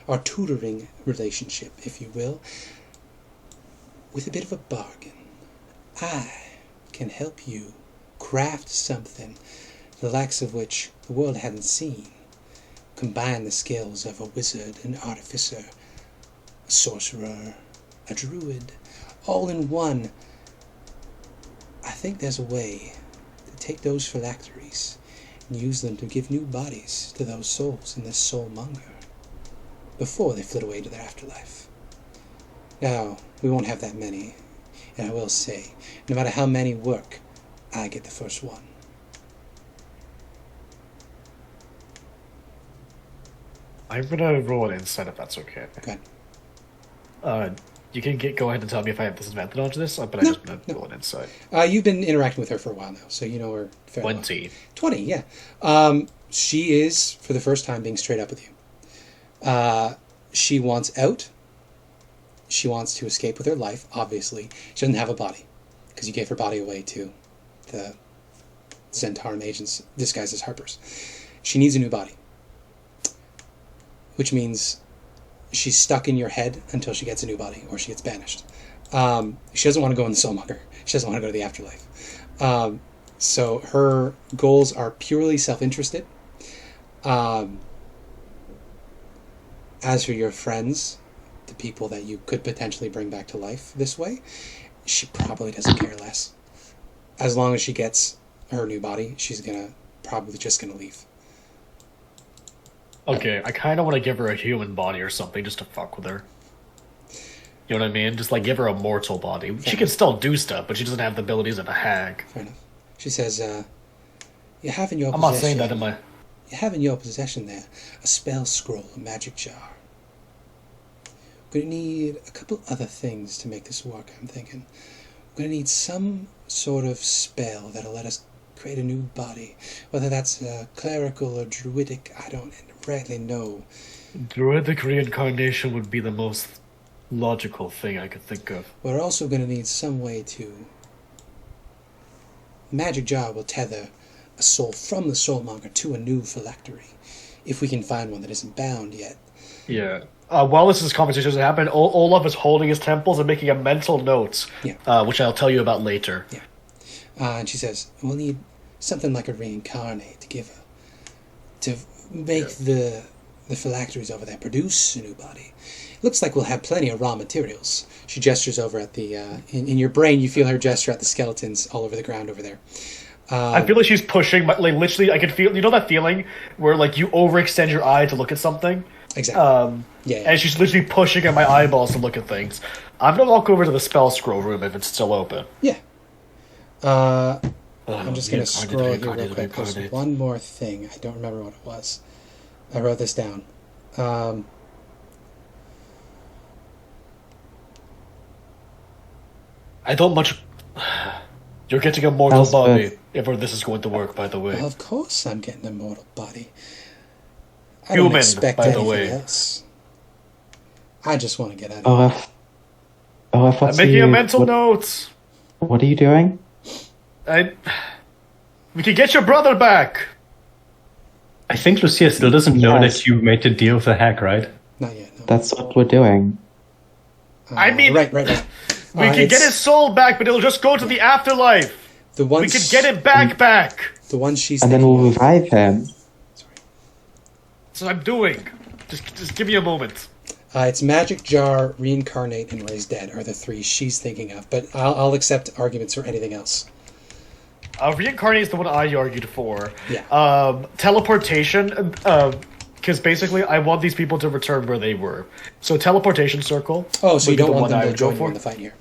our tutoring relationship, if you will, with a bit of a bargain. I can help you craft something the likes of which the world hadn't seen. Combine the skills of a wizard, an artificer, a sorcerer, a druid, all in one. I think there's a way to take those phylacteries and use them to give new bodies to those souls in this soulmonger before they flit away to their afterlife. Now, we won't have that many, and I will say, no matter how many work, I get the first one. I'm gonna roll an insight if that's okay. Okay. You can go ahead and tell me if I have disadvantage on this, but I'm just gonna roll an insight. You've been interacting with her for a while now, so you know her fairly well. 20. 20, yeah. She is, for the first time, being straight up with you. She wants out. She wants to escape with her life, obviously. She doesn't have a body, because you gave her body away to the Zentarum agents disguised as Harpers. She needs a new body, which means she's stuck in your head until she gets a new body, or she gets banished. She doesn't want to go in the soulmonger. She doesn't want to go to the afterlife. So her goals are purely self-interested. As for your friends, the people that you could potentially bring back to life this way, she probably doesn't care less. As long as she gets her new body, she's probably just gonna leave. Okay, I kind of want to give her a human body or something just to fuck with her. You know what I mean? Just like give her a mortal body. She can still do stuff, but she doesn't have the abilities of a hag. Fair enough. She says, you have in your I'm possession... not saying that in my... You have in your possession there a spell scroll, a magic jar. We're going to need a couple other things to make this work, I'm thinking. We're going to need some sort of spell that'll let us create a new body. Whether that's clerical or druidic, I don't rightly know. Druidic reincarnation would be the most logical thing I could think of. We're also going to need some way to... Magic jar will tether a soul from the soulmonger to a new phylactery, if we can find one that isn't bound yet. Yeah. While this conversation is happening, Olaf is holding his temples and making a mental note, which I'll tell you about later. Yeah. And she says, we'll need something like a reincarnate to make the phylacteries over there produce a new body. Looks like we'll have plenty of raw materials. She gestures over at the... in your brain, you feel her gesture at the skeletons all over the ground over there. I feel like she's pushing, like literally, I can feel... You know that feeling where like you overextend your eye to look at something? Exactly. Yeah. And she's literally pushing at my eyeballs to look at things. I'm gonna walk over to the spell scroll room if it's still open. Yeah. I'm just gonna scroll here real quick. There's one more thing. I don't remember what it was. I wrote this down. I don't much... You're getting a mortal body, if this is going to work, by the way. Well, of course I'm getting a mortal body. I Human, don't expect by the anything way. else. I just want to get out of here. Olaf, I'm making a mental note. What are you doing? We can get your brother back. I think Lucia still doesn't know Yes. that you made the deal with the hack, right? Not yet, no. That's what we're doing. I mean... Right. We can get his soul back, but it'll just go to the afterlife. The one We can get it back. The one she's And then thinking we'll of- revive him. That's what I'm doing. Just give me a moment. It's magic jar, reincarnate, and raise dead are the three she's thinking of. But I'll accept arguments for anything else. Reincarnate is the one I argued for. Yeah. Teleportation, because basically I want these people to return where they were. So teleportation circle. Oh, so you would be don't the want one I them to would go join you in the fight here?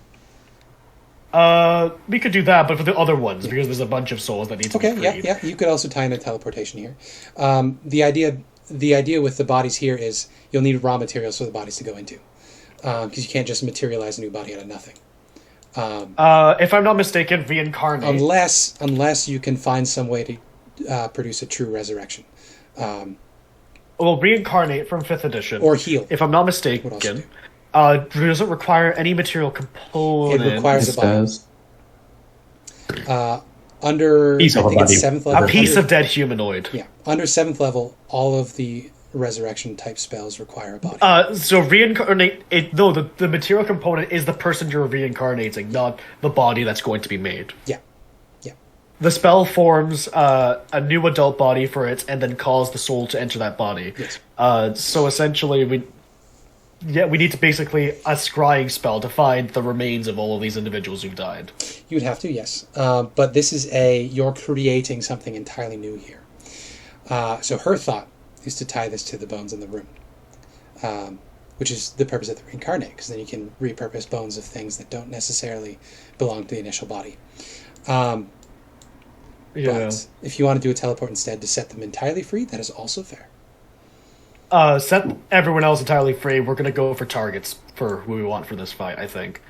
We could do that, but for the other ones, because there's a bunch of souls that need to be Okay, freed. yeah. You could also tie in a teleportation here. The idea with the bodies here is you'll need raw materials for the bodies to go into, because you can't just materialize a new body out of nothing. If I'm not mistaken, reincarnate. Unless you can find some way to produce a true resurrection. Well, reincarnate from 5th edition. Or heal. If I'm not What else do mistaken, you does it require any material component? It requires This a body. does. Under Piece of I a think it's body. 7th level. A piece of dead humanoid. Yeah, under 7th level, all of the resurrection type spells require a body. So reincarnate. The material component is the person you're reincarnating, not the body that's going to be made. Yeah. The spell forms a new adult body for it, and then calls the soul to enter that body. Yes. So essentially, we need to basically a scrying spell to find the remains of all of these individuals who've died. You would have to, yes. But this is you're creating something entirely new here. So her thought is to tie this to the bones in the room, which is the purpose of the reincarnate, because then you can repurpose bones of things that don't necessarily belong to the initial body. But if you want to do a teleport instead to set them entirely free, that is also fair. Set everyone else entirely free. We're going to go for targets for who we want for this fight, I think.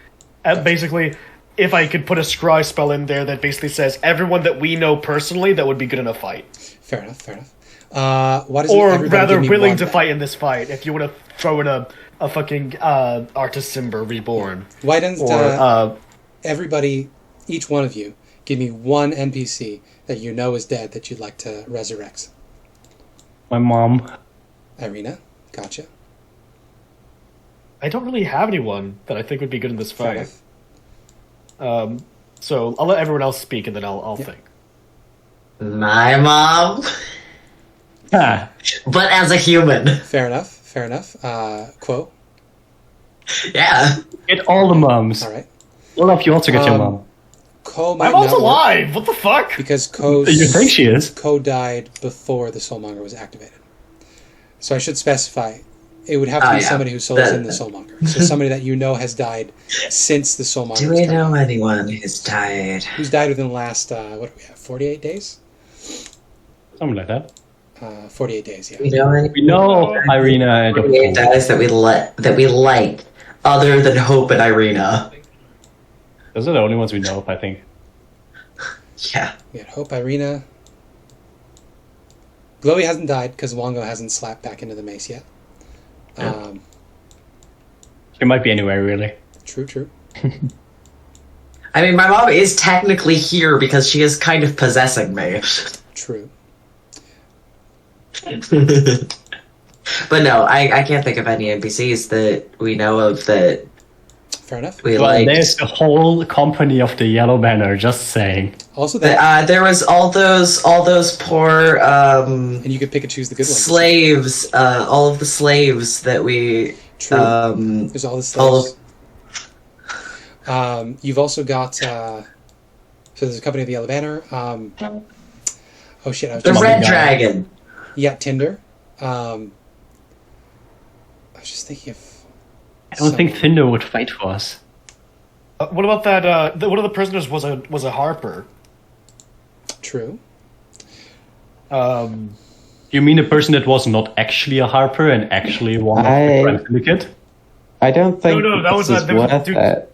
Basically, if I could put a scry spell in there that basically says everyone that we know personally, that would be good in a fight. Fair enough. Why doesn't Or everybody rather, give me willing one to then? fight in this fight. If you want to throw in a fucking Artificer Reborn. Why doesn't Or, everybody, each one of you, give me one NPC that you know is dead that you'd like to resurrect? My mom. Irina, gotcha. I don't really have anyone that I think would be good in this Fair fight. enough. So I'll let everyone else speak, and then I'll think. My mom, Ah, but as a human. Fair enough. Quo, Yeah. get all the moms. all right. Olaf, you also get your Um, mom. Ko My might mom's not work alive! What the fuck? because Ko You think she is? died before the Soulmonger was activated. So I should specify, it would have to Oh, be yeah. somebody whose soul is in the Soulmonger. So somebody that you know has died since the Soulmonger Do was we coming. know anyone who's died? Who's died within the last, what do we have, 48 days? Something like that. 48 days, yeah. We know anyone? We know Irina and 48 dies that we like, other than Hope and Irina. Those are the only ones we know of, I think. Yeah. We had Hope, Irina. Glowy hasn't died because Wongo hasn't slapped back into the mace yet. She might be anywhere, really. True. I mean, my mom is technically here because she is kind of possessing me. True. But no, I can't think of any NPCs that we know of that Fair enough. we Well, like. there's the whole company of the Yellow Banner, just saying. Also, that, There was all those poor and you could pick and choose the good ones. slaves, all of the slaves that we True. There's all the all slaves. You've also got, so there's a company of the Yellow Banner. Oh shit, I was the just Red guy. Dragon. Yeah, Tinder. I was just thinking of. I don't think Thinder would fight for us. What about that? One of the prisoners was a Harper. True. You mean a person that was not actually a Harper and actually one of the I- Crime Syndicate? I don't think No, that was this is there was a worth dude- it.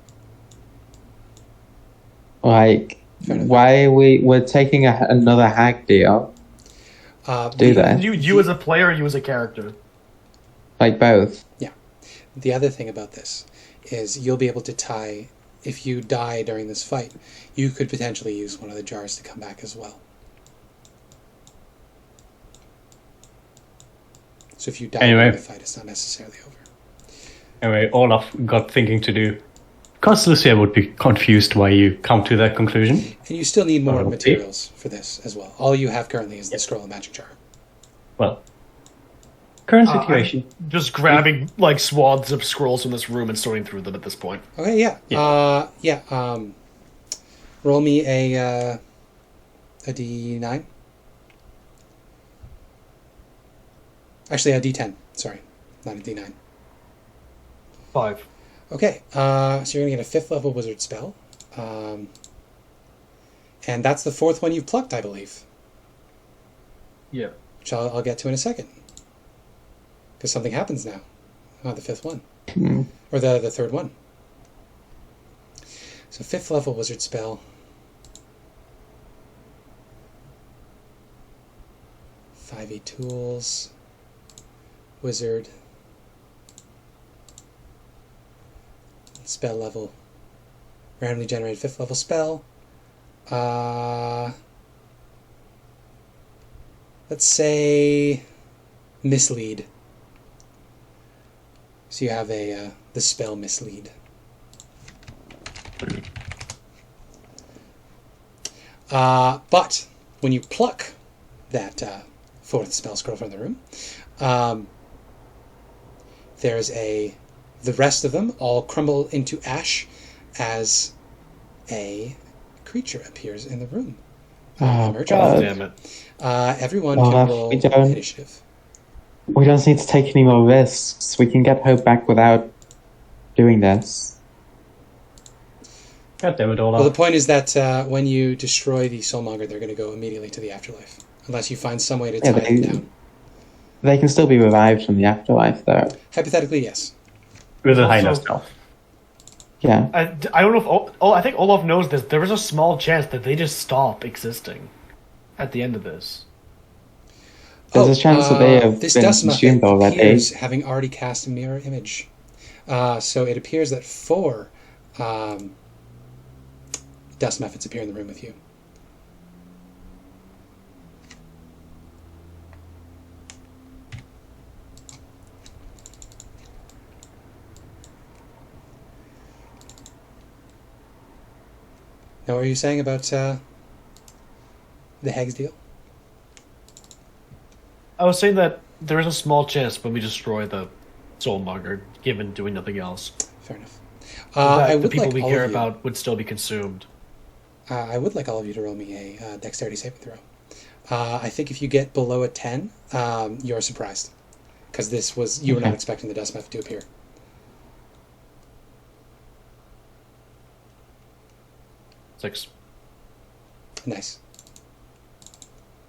Like, Fair enough. why we're taking another hack deal? Do that. You as a player, you as a character. Like both. The other thing about this is you'll be able to tie, if you die during this fight, you could potentially use one of the jars to come back as well. So if you die Anyway. during the fight, it's not necessarily over. Anyway, Olaf got thinking to do. Because Lucia would be confused why you come to that conclusion. And you still need more Okay. materials for this as well. All you have currently is the scroll of magic jar. Well, current situation. I'm just grabbing like swaths of scrolls from this room and sorting through them at this point. Okay, yeah. Roll me a D9. Actually, a D10. Sorry, not a D9. 5. Okay, so you're going to get a 5th level wizard spell. And that's the 4th one you've plucked, I believe. Yeah. Which I'll get to in a second. Because something happens now. Oh, the 5th one. Or the 3rd one. So 5th level wizard spell. 5e tools. Wizard. Spell level. Randomly generated 5th level spell. Let's say mislead. So you have the spell mislead. But when you pluck that 4th spell scroll from the room, there's the rest of them all crumble into ash as a creature appears in the room. Oh, God damn it. Everyone Olaf, can roll we don't- initiative. We don't need to take any more risks. We can get Hope back without doing this. God damn it, Well, the Olaf. point is that when you destroy the soulmonger, they're going to go immediately to the afterlife, unless you find some way to tie Yeah, them down. They can still be revived from the afterlife, though. Hypothetically, yes. With a high Also- enough stealth. Yeah. I don't know if I think Olaf knows this. There is a small chance that they just stop existing at the end of this. There's a chance that they have this been dust consumed muffin already. appears having already cast a mirror image. So it appears that 4 dust muffins appear in the room with you. Now, what were you saying about the Hegs deal? I was saying that there is a small chance when we destroy the soulmonger, given doing nothing else, Fair enough. that I the would people like we all care of you, about would still be consumed. I would like all of you to roll me a dexterity saving throw. I think if you get below a 10, you're surprised, because you were not Okay. expecting the dust muffin to appear. Six. Nice.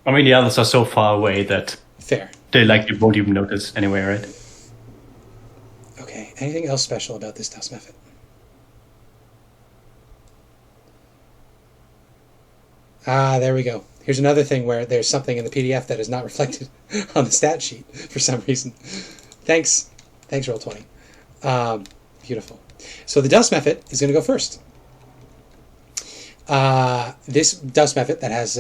I mean, the others are so far away that Fair. they likely won't even notice anyway, right? Okay. Anything else special about this dust muffin? There we go. Here's another thing where there's something in the PDF that is not reflected on the stat sheet for some reason. Thanks, Roll20. Beautiful. So the dust method is going to go first. This dust method that has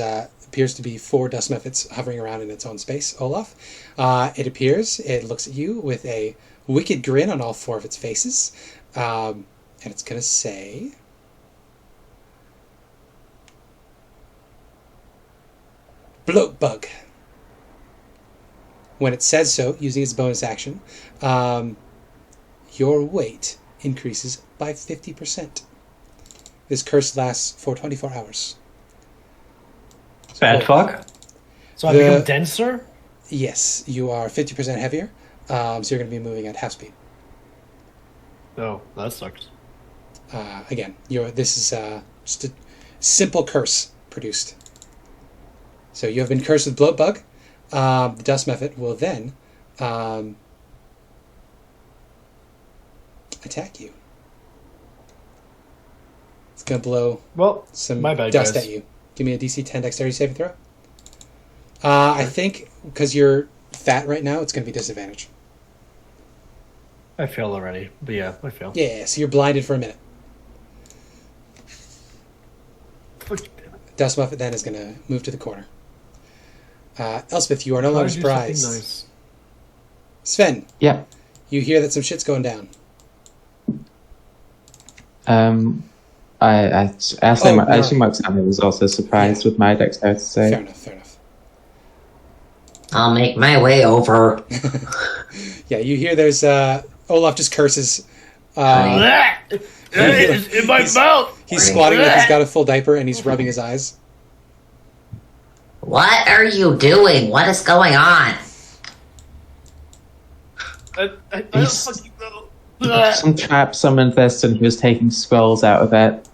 appears to be 4 dust methods hovering around in its own space, Olaf. It looks at you with a wicked grin on all 4 of its faces, and it's going to say, bloat bug. When it says so, using its bonus action, your weight increases by 50%. This curse lasts for 24 hours. Bad fuck. So I The- become denser? Yes, you are 50% heavier, so you're going to be moving at half speed. Oh, that sucks. Again, this is just a simple curse produced. So you have been cursed with bloat bug. The dust method will then attack you. It's going to blow Well, some my bad, dust guys. at you. Give me a DC 10 dexterity saving throw. I think because you're fat right now, it's going to be disadvantage. I failed already. But yeah, I failed. Yeah, so you're blinded for a minute. Dust Muffet then is going to move to the corner. Elspeth, you are no longer Try to do something surprised. nice. Sven, Yeah. you hear that some shit's going down. I assume Alexander was also surprised with my dexterity Fair save. enough, fair enough. I'll make my way over. Yeah, you hear there's Olaf just curses. It's in my mouth! He's squatting like he's got a full diaper and he's rubbing his eyes. What are you doing? What is going on? I don't He's- fucking know. Some trap summoned this and he was taking scrolls out of it.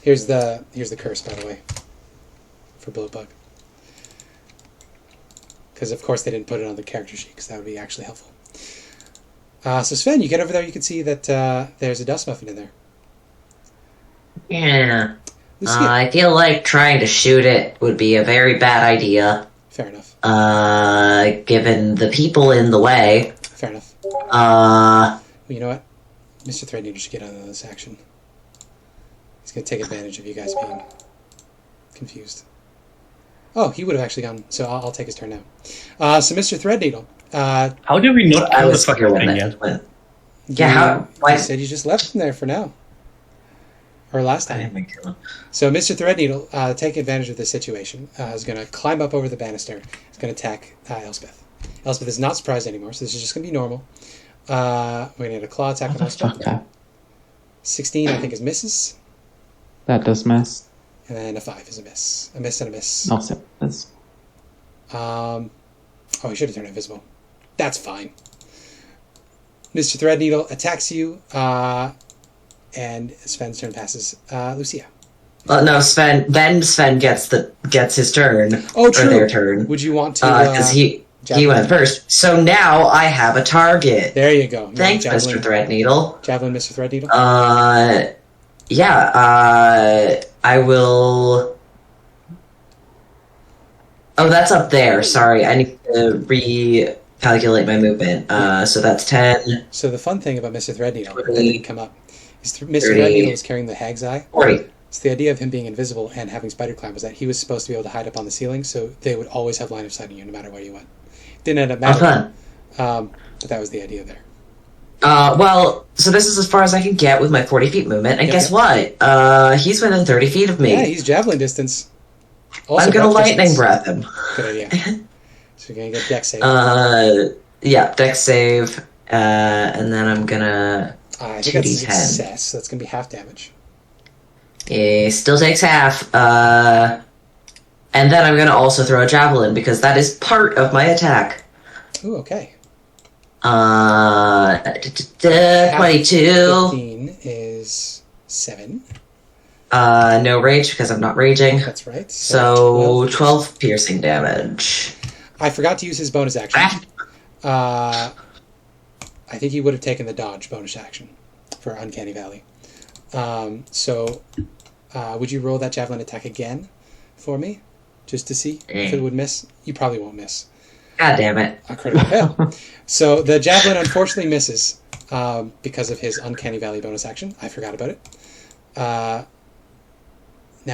Here's the curse, by the way, for Bloatbug. Because of course they didn't put it on the character sheet, because that would be actually helpful. So Sven, you get over there, you can see that there's a dust muffin in there. Yeah. Lucia. I feel like trying to shoot it would be a very bad idea. Fair enough. Given the people in the way. Fair enough. Uh, Well, you know what? Mr. Threadneedle should get on this action. He's going to take advantage of you guys being confused. Oh, he would have actually gone, so I'll take his turn now. So Mr. Threadneedle, How did we not I kill the was here fucking when thing that yet? went. Yeah, how? Why? you said you just left him there for now. Or last I time. didn't kill him. So Mr. Threadneedle, taking advantage of this situation, is going to climb up over the banister. He's going to attack Elspeth. Elspeth is not surprised anymore, so this is just going to be normal. We're going to get a claw attack on Elspeth. Okay. 16, I think, is misses. That does miss. And then a 5 is a miss. A miss and a miss. Also, that's Oh, he should have turned invisible. That's fine. Mr. Threadneedle attacks you, and Sven's turn passes Lucia. Well, no, Sven gets his turn. Oh, true. Or their turn. Would you want to... Because he went first. So now I have a target. There you go. You Thanks, want Mr. Threadneedle. Javelin, Mr. Threadneedle? Yeah, I will... Oh, that's up there. Sorry, I need to recalculate my movement. So that's 10, So the fun thing about Mr. Threadneedle that 20, didn't come up is Mr. 30. Threadneedle was carrying the Hag's Eye. 40. So the idea of him being invisible and having spider climb was that he was supposed to be able to hide up on the ceiling, so they would always have line of sight on you no matter where you went. Didn't end up Oh, mattering, fun. but that was the idea there. Well, so this is as far as I can get with my 40 feet movement, and Yep, guess yep. what? He's within 30 feet of me. Yeah, he's javelin distance. Also I'm gonna breath lightning distance. breath him. Good idea. So you're gonna get dex save. Yeah, dex save, and then I'm gonna... I think that's a 2d10. success, so that's gonna be half damage. He still takes half, and then I'm gonna also throw a javelin, because that is part of my attack. Ooh, okay. 22. 15 is 7. No rage, because I'm not raging. That's right. So 12 piercing damage. I forgot to use his bonus action. I think he would have taken the dodge bonus action for Uncanny Valley. Would you roll that javelin attack again for me? Just to see if it would miss? You probably won't miss. God damn it. A critical fail. So the javelin unfortunately misses because of his Uncanny Valley bonus action. I forgot about it. Now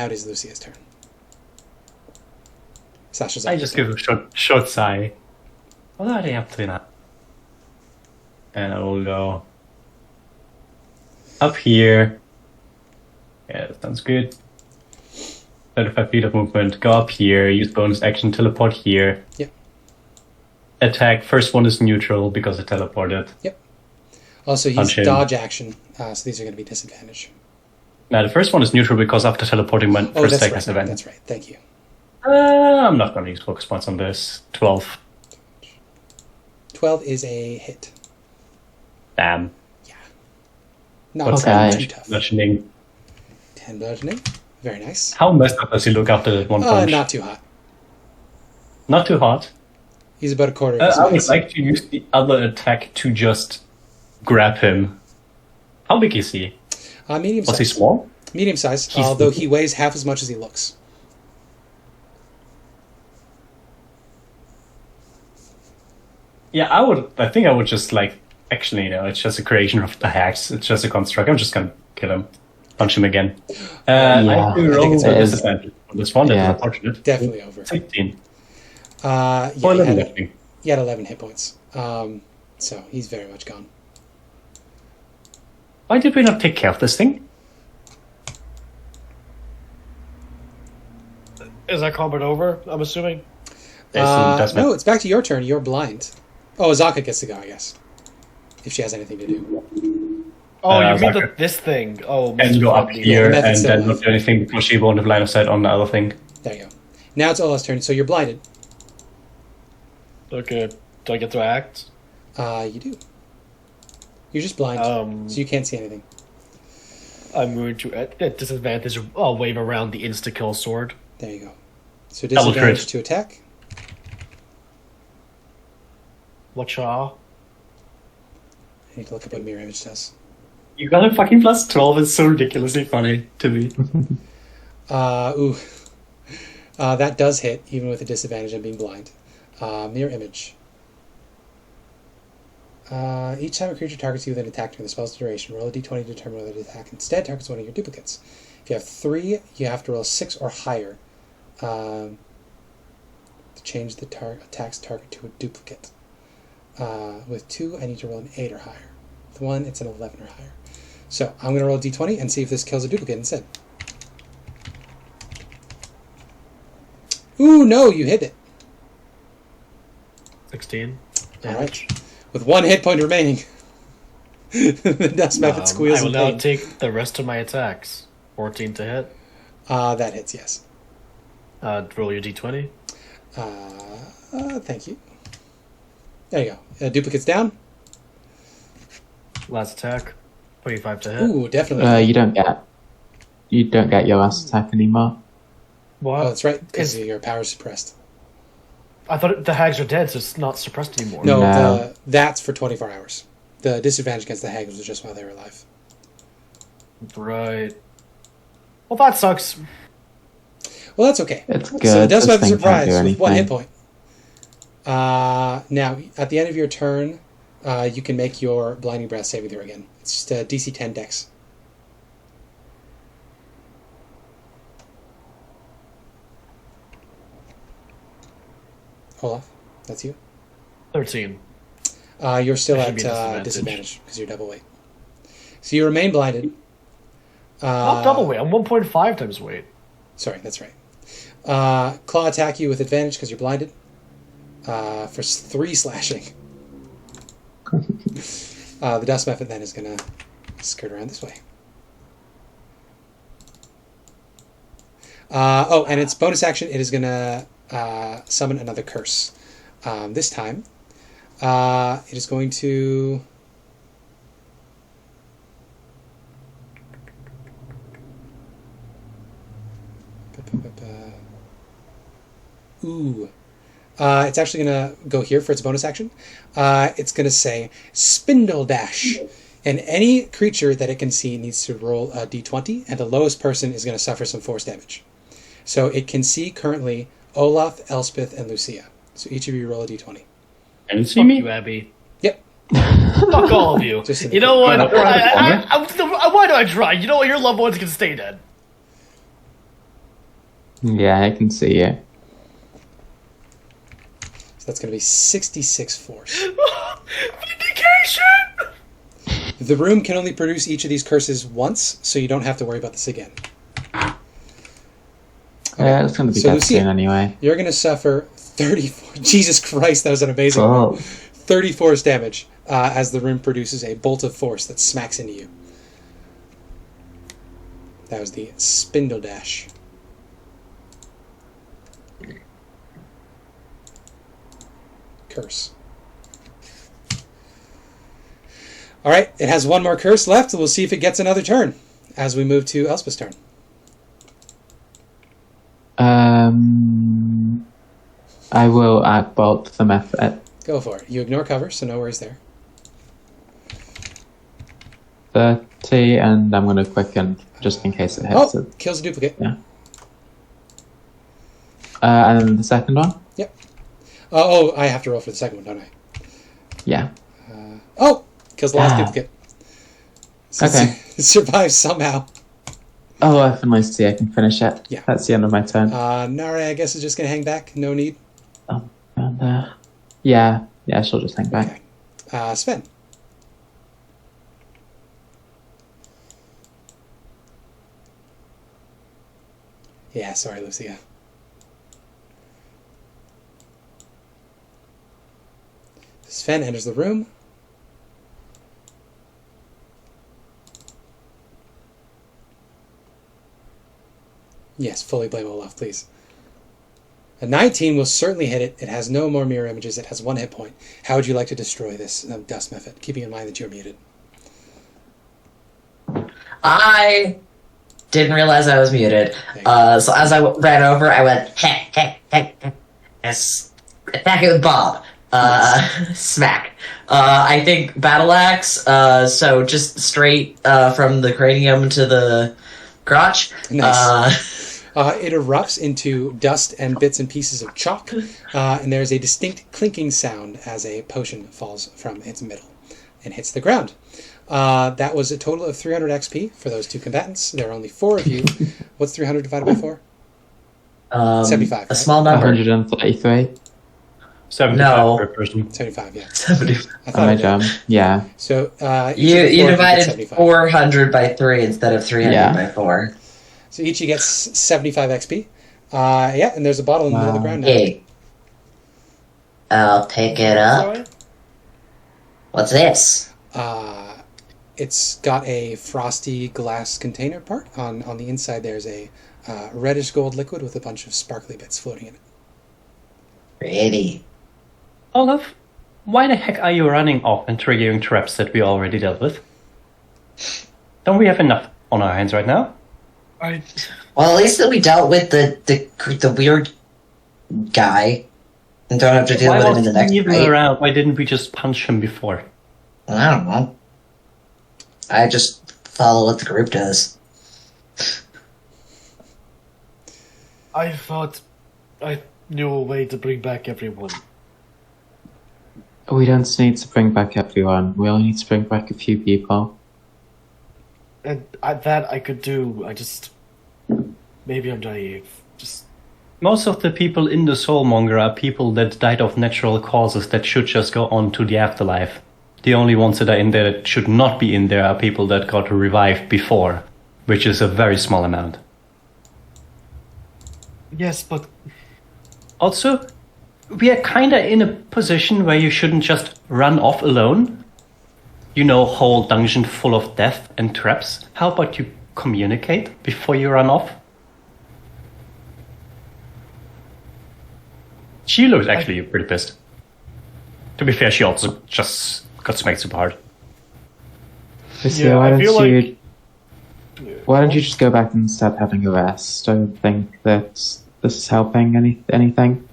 it is Lucia's turn. Sasha's up. I just give a short sigh. What are they up to now? And I will go up here. Yeah, that sounds good. 35 feet of movement. Go up here. Use bonus action. Teleport here. Yep. Attack. First one is neutral because it teleported. Yep. Also, use Punch him. dodge action, so these are going to be disadvantage. Now the first one is neutral because after teleporting my Oh, first that's attack right. has advantage. That's right. Thank you. I'm not going to use focus points on this. 12. 12 is a hit. Damn. Not What's too Okay. tough. Bludgeoning. 10 bludgeoning. Very nice. How messed up does he look after that one punch? Not too hot. Not too hot. He's about a quarter of his I would mass. like to use the other attack to just grab him. How big is he? Medium Was size. he small? Medium size, He's- although he weighs half as much as he looks. Yeah, I think I would just actually, it's just a creation of the hacks. It's just a construct. I'm just gonna kill him. Punch him again. I have to I think roll it's with over. disadvantage on this one. That's Yeah. unfortunate. Definitely over. 16. Yeah, Or he 11, had, I think. he had 11 hit points. So he's very much gone. Why did we not take care of this thing? Is that combat over? I'm assuming. No, it's back to your turn. You're blind. Oh, Azaka gets to go, I guess. If she has anything to do. Oh, you mean Zaka. this thing? Oh, And Mr. go up Funny. here method and still then alive. not do anything because she won't have line of sight on the other thing. There you go. Now it's Olaf's turn, so you're blinded. Okay. Do I get to act? You do. You're just blind, so you can't see anything. I'm going to at disadvantage. I'll wave around the insta-kill sword. There you go. So Double disadvantage crit. to attack. Watcha. I need to look up what mirror image does. You got a fucking plus 12. It's so ridiculously funny to me. Ooh. That does hit, even with a disadvantage and being blind. Mirror image. Each time a creature targets you with an attack during the spell's duration, roll a d20 to determine whether the attack instead targets one of your duplicates. If you have 3, you have to roll 6 or higher to change the attack's target to a duplicate. With 2, I need to roll an 8 or higher. With 1, it's an 11 or higher. So I'm going to roll a d20 and see if this kills a duplicate instead. Ooh, no, you hit it. 16 All damage. right. With 1 hit point remaining. The dust method squeals I will in now pain. take the rest of my attacks. 14 to hit. That hits, yes. Roll your d20. Thank you. There you go. Duplicate's down. Last attack. 25 to hit. Ooh, definitely. You don't get your last attack anymore. What? Oh, that's right, because your power's suppressed. I thought the hags are dead, so it's not suppressed anymore. No, No. that's for 24 hours. The disadvantage against the hags was just while they were alive. Right. Well, that sucks. Well, that's okay. It's good. So the dust This method thing can't do surprise with 1 hit anything. point. Now, at the end of your turn, you can make your blinding breath saving throw again. It's just a DC 10 dex. Olaf, that's you. 13. You're still That at should be a disadvantage. disadvantage because you're double weight. So you remain blinded. Not double weight. I'm 1.5 times weight. Sorry, that's right. Claw attack you with advantage because you're blinded. For 3 slashing. The dust method then is going to skirt around this way. And its bonus action, it is going to summon another curse. This time, it is going to... Ooh. It's actually going to go here for its bonus action. It's going to say Spindle Dash. And any creature that it can see needs to roll a d20, and the lowest person is going to suffer some force damage. So it can see currently Olaf, Elspeth, and Lucia. So each of you roll a d20. Can you see Fuck me? you, Abby. Yep. Fuck all of you. Just in the You know what? corner. Why do I try? You know what? Your loved ones can stay dead. Yeah, I can see you. So that's going to be 66 force. Vindication! The room can only produce each of these curses once, so you don't have to worry about this again. Yeah, it's going to be So dead Lucia, soon anyway. You're going to suffer 34... Jesus Christ, that was an amazing Oh. one. 30 force damage as the room produces a bolt of force that smacks into you. That was the Spindle Dash. Curse. Alright, it has one more curse left, and we'll see if it gets another turn as we move to Elspeth's turn. I will act bolt the method. Go for it. You ignore cover, so no worries there. 30, and I'm going to quicken just in case it hits Oh, it. kills a duplicate. Yeah. And then the second one? Yep. Oh, I have to roll for the second one, don't I? Yeah. Oh! Kills the last Ah. duplicate. So Okay. it survives somehow. Oh, I can see I can finish it. Yeah. That's the end of my turn. Nare, I guess, is just going to hang back. No need. And, yeah, she'll just hang back. Okay. Sven. Yeah, sorry, Lucia. Sven enters the room. Yes, fully blame Olaf, please. A 19 will certainly hit it. It has no more mirror images. It has 1 hit point. How would you like to destroy this dust method, keeping in mind that you're muted? I didn't realize I was muted. So as I ran over, I went, hey, yes, attack it with Bob. Smack. I think battle axe. So just straight from the cranium to the crotch. Nice. It erupts into dust and bits and pieces of chalk, and there's a distinct clinking sound as a potion falls from its middle and hits the ground. That was a total of 300 XP for those two combatants. There are only 4 of you. What's 300 divided by 4? 75. A right? small number. 133. 75 No. per person. 75, yeah. 70. I thought I did. Yeah. So You divided 75. 400 by 3 instead of 300 Yeah. by 4. So each you gets 75 XP. Yeah, and there's a bottle in the middle of the ground now. Hey. I'll pick it up. Sorry? What's this? It's got a frosty glass container part. On the inside there's a reddish gold liquid with a bunch of sparkly bits floating in it. Pretty. Olaf, why the heck are you running off and triggering traps that we already dealt with? Don't we have enough on our hands right now? Well, at least that we dealt with the weird guy and don't have to deal Why with him in was the next he even fight. around? Why didn't we just punch him before? I don't know. I just follow what the group does. I thought I knew a way to bring back everyone. We don't need to bring back everyone. We only need to bring back a few people. And that I could do. I just... Maybe I'm naive. Just... Most of the people in the Soulmonger are people that died of natural causes that should just go on to the afterlife. The only ones that are in there that should not be in there are people that got revived before, which is a very small amount. Yes, but... Also, we are kinda in a position where you shouldn't just run off alone. You know, whole dungeon full of death and traps. How about you communicate before you run off? She looks actually pretty pissed. To be fair, she also just got smacked super hard. Lucia, Yeah, why I don't feel you... like... Why don't you just go back and start having a rest? I don't think that this is helping anything.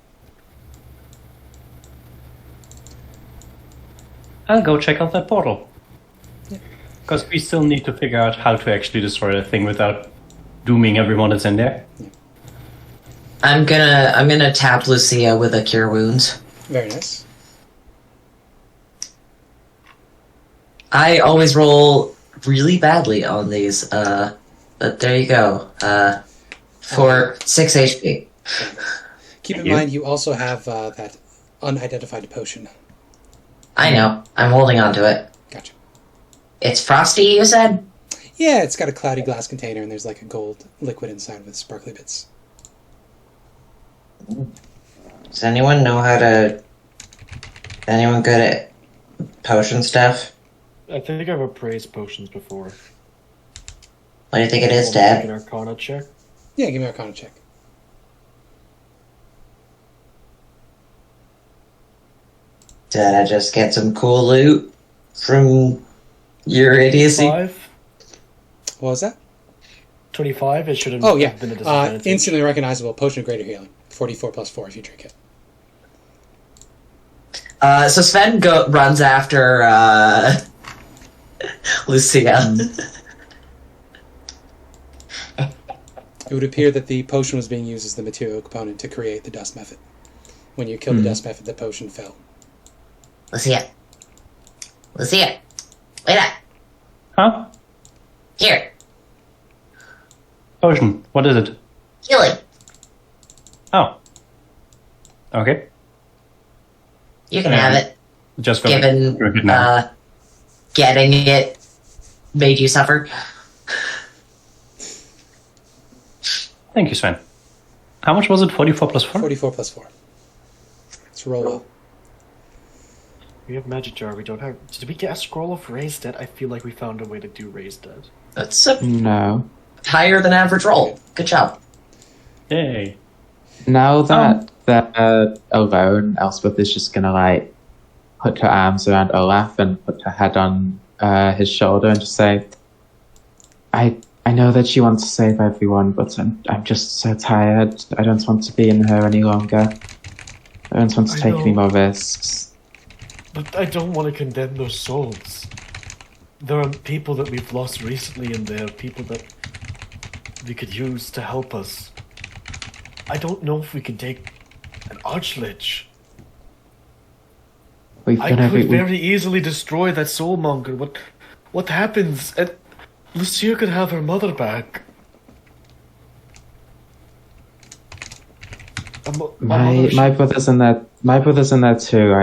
I'll go check out that portal. Because we still need to figure out how to actually destroy that thing without dooming everyone that's in there. I'm gonna tap Lucia with a cure wounds. Very nice. I always roll really badly on these, but there you go. For 6 HP. Keep in you. mind you also have that unidentified potion. I know. I'm holding on to it. Gotcha. It's frosty, you said? Yeah, it's got a cloudy glass container and there's like a gold liquid inside with sparkly bits. Does anyone know how to... Anyone good at potion stuff? I think I've appraised potions before. What do you think it is, Make Dad? an Arcana check. Yeah, give me an Arcana check. Did I just get some cool loot from your idiocy? 5? What was that? 25? It should have Oh, yeah. been a disadvantage. Instantly recognizable potion of greater healing. 44 plus 4 if you drink it. So Sven runs after Lucia. It would appear that the potion was being used as the material component to create the dust method. When you killed the dust method, the potion fell. Lucia. Lucia. Wait up. Huh? Here. Potion. What is it? Healing. Oh. Okay. You can have it. Just go Given drink it now. getting it made you suffer. Thank you, Sven. How much was it? 44 plus 4? 44 plus 4. Let's roll well. We have magic jar. We don't have... Did we get a scroll of raised dead? I feel like we found a way to do raised dead. That's a No. higher than average roll. Good job. Yay. Now that alone, Elspeth is just gonna like put her arms around Olaf and put her head on his shoulder and just say, I know that she wants to save everyone, but I'm just so tired. I don't want to be in her any longer. I don't want to I take any know. more risks. But I don't want to condemn those souls. There are people that we've lost recently, and there are people that we could use to help us. I don't know if we can take an Archlich. We've I done could every... very easily destroy that soulmonger. What happens? And Lucia could have her mother back. My brother's in there. My brother's in there too.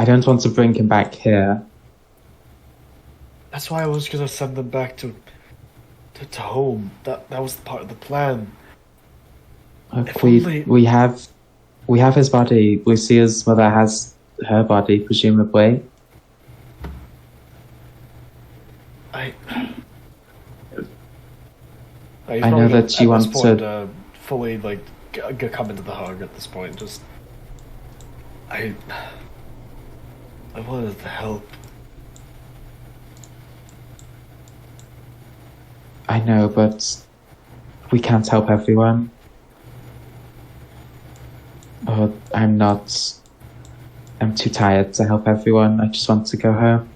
I don't want to bring him back here. That's why I was gonna send them back to home. That was part of the plan. If only- We have his body. Lucia's mother has her body, presumably. I know that you want to fully like come into the hug at this point. Just I wanted to help. I know, but we can't help everyone. Oh, I'm too tired to help everyone. I just want to go home.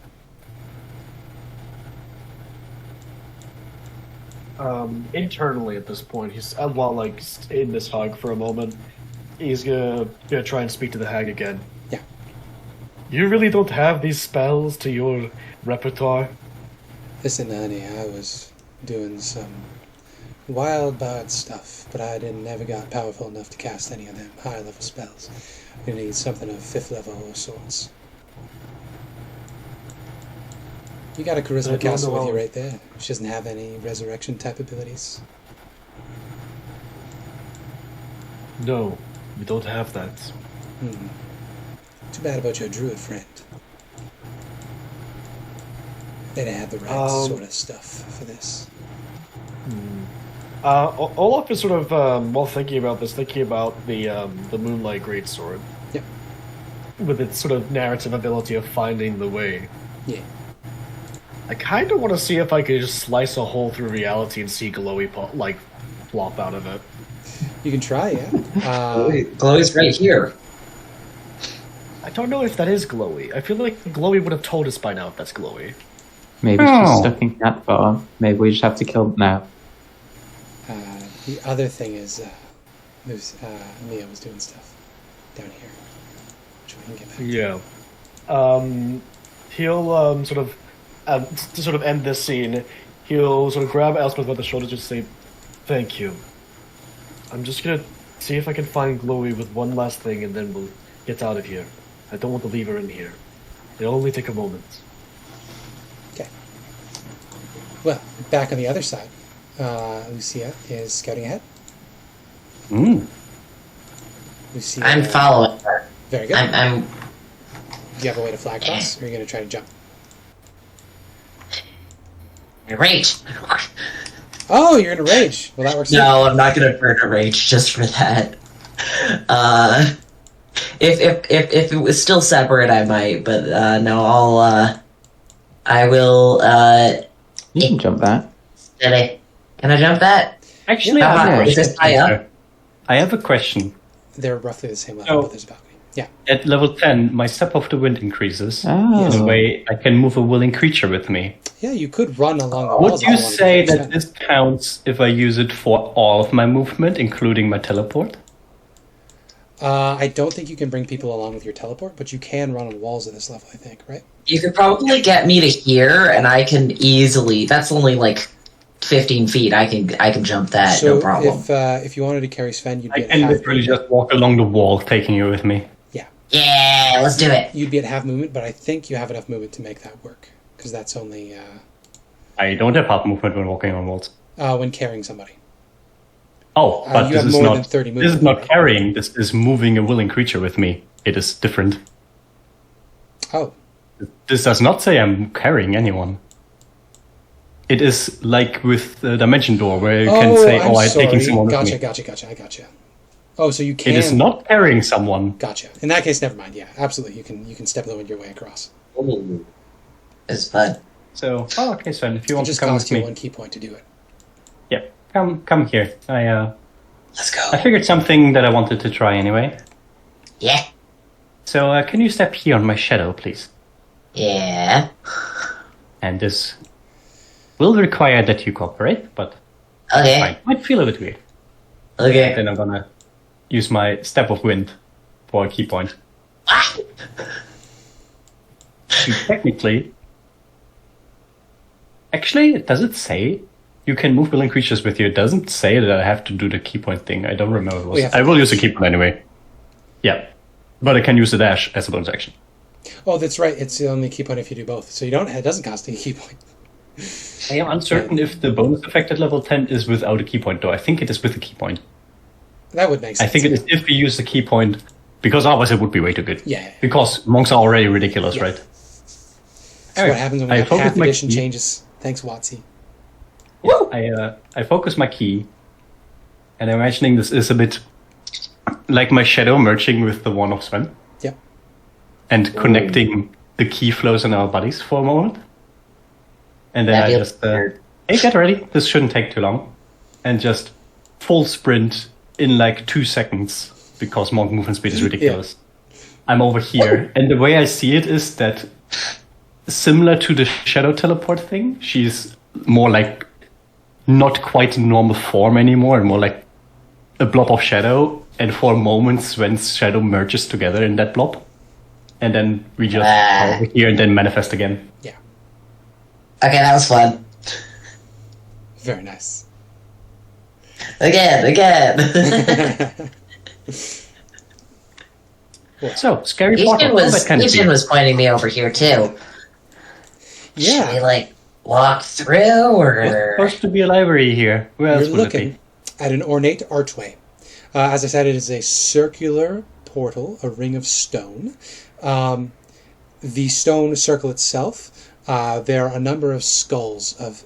Internally at this point, he's while like in this hug for a moment, he's gonna try and speak to the hag again. Yeah. You really don't have these spells to your repertoire? Listen, honey, I was doing some wild bard stuff, but I never got powerful enough to cast any of them high-level spells. We need something of 5th level or sorts. You got a charisma caster with you right there. She doesn't have any resurrection type abilities. No, we don't have that. Too bad about your druid friend. They didn't have the right sort of stuff for this. Olaf is sort of while thinking about this, thinking about the Moonlight Greatsword. Yep. With its sort of narrative ability of finding the way. Yeah. I kind of want to see if I could just slice a hole through reality and see glowy flop out of it. You can try, yeah. Chloe's right here. I don't know if that is glowy. I feel like glowy would have told us by now if that's glowy. Maybe she's stuck in cat form. Maybe we just have to kill it now. The other thing is, Mia was doing stuff down here, which we can get back to. Yeah. He'll sort of to sort of end this scene. He'll sort of grab Elspeth by the shoulder, just say, "Thank you. I'm just gonna see if I can find Glowy with one last thing, and then we'll get out of here. I don't want to leave her in here. It'll only take a moment." Okay. Well, back on the other side, Lucia is scouting ahead. Lucia, I'm following her. Very good. I'm Do you have a way to flag cross, or are you going to try to jump? rage. Oh, you're in a rage. Well, that works. No, I'm not gonna burn a rage just for that. If it was still separate, I might, but no, I will. You can jump that. Can I jump that? Actually, Is this high up? I have a question. They're roughly the same level, Oh. but there's a balcony. Yeah. At level 10, my Step of the Wind increases. Oh. In a way, I can move a willing creature with me. Yeah, you could run along the Would walls. you if wanted to say get that Sven. this counts if I use it for all of my movement, including my teleport? I don't think you can bring people along with your teleport, but you can run on walls at this level, I think, right? You could probably get me to here, and I can easily. That's only like 15 feet. I can jump that, So no problem. if you wanted to carry Sven, you'd I be at can half literally movement. just walk along the wall, taking you with me. Yeah, let's do it. You'd be at half movement, but I think you have enough movement to make that work, because that's only I don't have half movement when walking on walls. when carrying somebody. Oh, but you have this is more not. than 30 This is movement, not right? carrying. This is moving a willing creature with me. It is different. Oh, This does not say I'm carrying anyone. It is like with the Dimension Door, where you can say, I'm "Oh, I'm sorry. taking someone with me." Gotcha. I gotcha. Oh, so you can. It is not carrying someone. Gotcha. In that case, never mind. Yeah, absolutely. You can step the wind your way across. Ooh. It's fun. So, okay, Sven, if you It want to just come costs with you me, one key point to do it. yeah, come here. Let's go. I figured something that I wanted to try anyway. Yeah. So, can you step here on my shadow, please? Yeah. And this will require that you cooperate, but Okay. fine. Might feel a bit weird. Okay. Then I'm gonna use my Step of Wind for a key point. Ah! Technically... Actually, does it say you can move willing creatures with you? It doesn't say that I have to do the key point thing. I don't remember what it was. I will use a key point anyway. Yeah. But I can use the dash as a bonus action. Oh, that's right. It's the only key point if you do both. So it doesn't cost a key point. I am uncertain if the bonus effect at level 10 is without a key point, though. I think it is with a key point. That would make sense. I think it is if we use the key point, because otherwise it would be way too good. Yeah. Because monks are already ridiculous, right? That's what happens when we have half edition changes. Thanks, Watsy. Yeah, I focus my key, and I'm imagining this is a bit like my shadow merging with the one of Sven. Yep. And connecting the key flows in our bodies for a moment. And then I just, hey, get ready. This shouldn't take too long. And just full sprint in like 2 seconds, because monk movement speed is ridiculous. Yeah. I'm over here, and the way I see it is that, similar to the shadow teleport thing, she's more like not quite normal form anymore, and more like a blob of shadow, and for moments when shadow merges together in that blob. And then we just come over here and then manifest again. Yeah. Okay, that was fun. Very nice. Again. So, scary portal. Lucian was pointing me over here, too. Yeah. Should we, walk through, or...? It's supposed to be a library here. Where else You're would it looking be? at an ornate archway. As I said, it is a circular portal, a ring of stone. The stone circle itself, there are a number of skulls of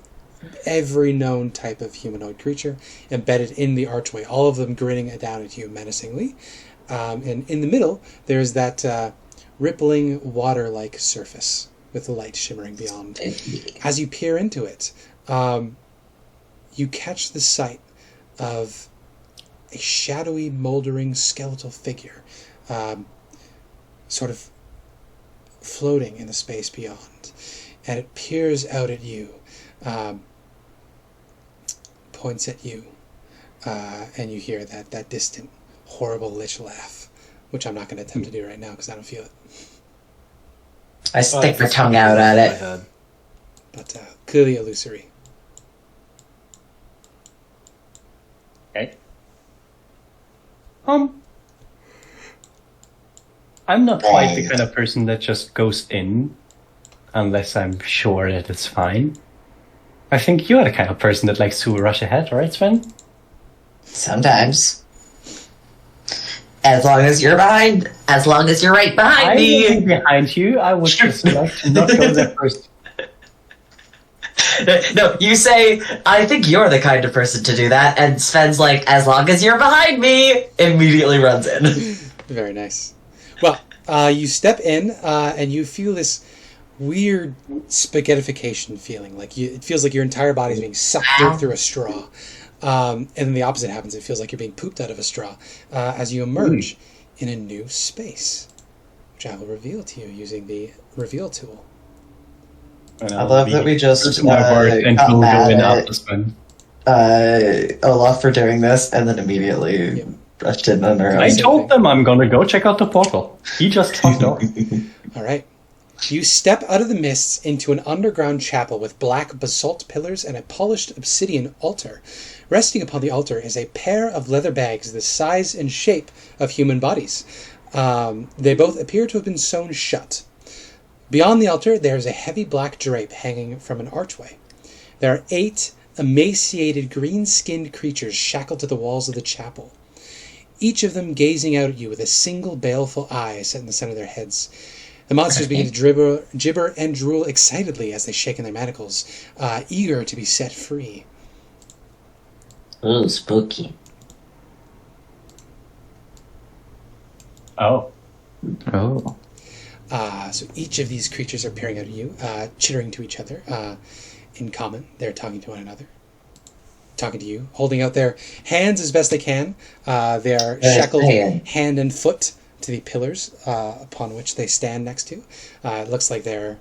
every known type of humanoid creature embedded in the archway, all of them grinning down at you menacingly. And in the middle, there's that rippling water-like surface with the light shimmering beyond. As you peer into it, you catch the sight of a shadowy, moldering skeletal figure, sort of floating in the space beyond. And it peers out at you, points at you, and you hear that distant, horrible lich laugh, which I'm not going to attempt to do right now because I don't feel it. I stick my tongue out at it. But clearly illusory. Okay. I'm not quite the kind of person that just goes in unless I'm sure that it's fine. I think you're the kind of person that likes to rush ahead, right, Sven? Sometimes. As long as you're right behind me. I'm behind you. I would just like to not go there first. No, you say, I think you're the kind of person to do that, and Sven's like, as long as you're behind me, immediately runs in. Very nice. Well, you step in, and you feel this weird spaghettification feeling. It feels like your entire body is being sucked in through a straw. And then the opposite happens. It feels like you're being pooped out of a straw as you emerge in a new space, which I will reveal to you using the reveal tool. I love that we just got mad at Olaf for doing this, and then immediately rushed in on our own. I told them I'm gonna go check out the portal. He just fucked off. All right. You step out of the mists into an underground chapel with black basalt pillars and a polished obsidian altar. Resting upon the altar is a pair of leather bags the size and shape of human bodies. They both appear to have been sewn shut. Beyond the altar, there is a heavy black drape hanging from an archway. There are 8 emaciated, green-skinned creatures shackled to the walls of the chapel, each of them gazing out at you with a single baleful eye set in the center of their heads. The monsters begin to gibber and drool excitedly as they shake in their manacles, eager to be set free. Ooh, spooky. Oh. So each of these creatures are peering out at you, chittering to each other. In common, they're talking to one another. Talking to you, holding out their hands as best they can. They are shackled hand and foot to the pillars upon which they stand next to. It looks like they're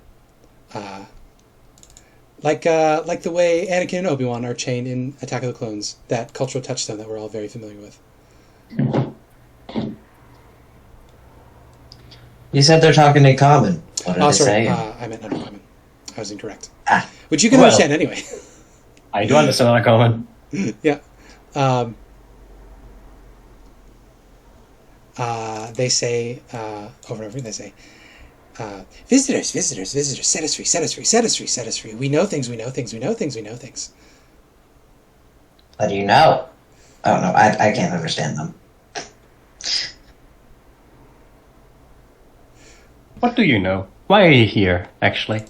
like the way Anakin and Obi-Wan are chained in Attack of the Clones, that cultural touchstone that we're all very familiar with. You said they're talking in common. What did they say? I meant uncommon. I was incorrect. Which you can understand anyway. I do understand uncommon. Yeah. They say, over and over, they say, visitors, visitors, visitors, set us free, set us free, set us free, set us free. We know things, we know things, we know things, we know things. What do you know? Oh, no, I can't understand them. What do you know? Why are you here, actually?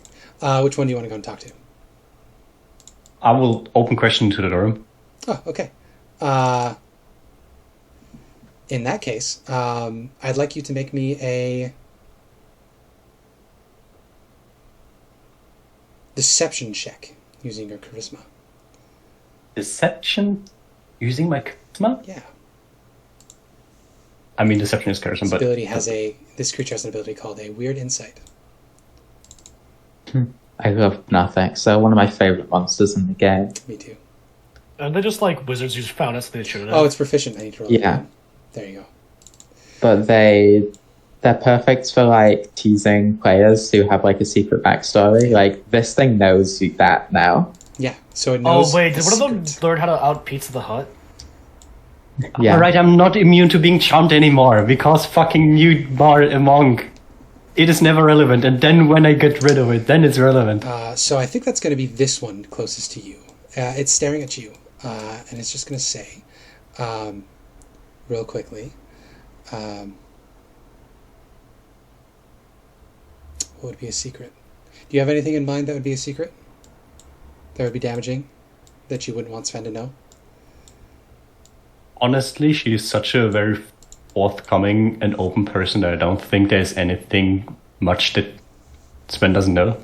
Which one do you want to go and talk to? I will open question to the room. Oh, okay. In that case, I'd like you to make me a deception check using your charisma. Deception? Using my charisma? Yeah. I mean, deception is charisma, but... This creature has an ability called a weird insight. I love Narthex. They're one of my favorite monsters in the game. Me too. And they're just like wizards who found us. They should have. Oh, it's proficient. I need to roll. Yeah. There you go. But they're perfect for like teasing players who have like a secret backstory. Like this thing knows that now. Yeah. So it knows. Oh wait, did one of them learn how to out Pizza the Hut? Yeah. Alright, I'm not immune to being charmed anymore, because fucking mute bar a monk. It is never relevant, and then when I get rid of it, then it's relevant. So I think that's going to be this one closest to you. It's staring at you, and it's just going to say, real quickly, what would be a secret? Do you have anything in mind that would be a secret? That would be damaging? That you wouldn't want Sven to know? Honestly, she is such a very forthcoming and open person that I don't think there's anything much that Sven doesn't know.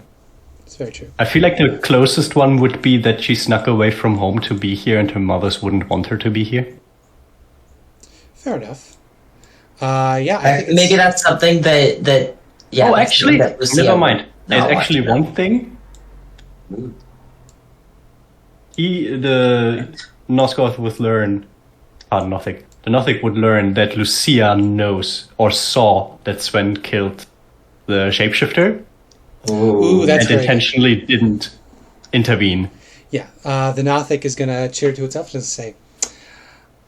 It's very true. I feel like the closest one would be that she snuck away from home to be here and her mothers wouldn't want her to be here. Fair enough. Yeah, I think maybe that's something that yeah. Oh, actually, never mind. There's actually one thing. The Nosgoth would learn... nothing. The Nothic would learn that Lucia knows or saw that Sven killed the shapeshifter. Ooh, that's and intentionally didn't intervene. Yeah, the Nothic is going to cheer to itself and say,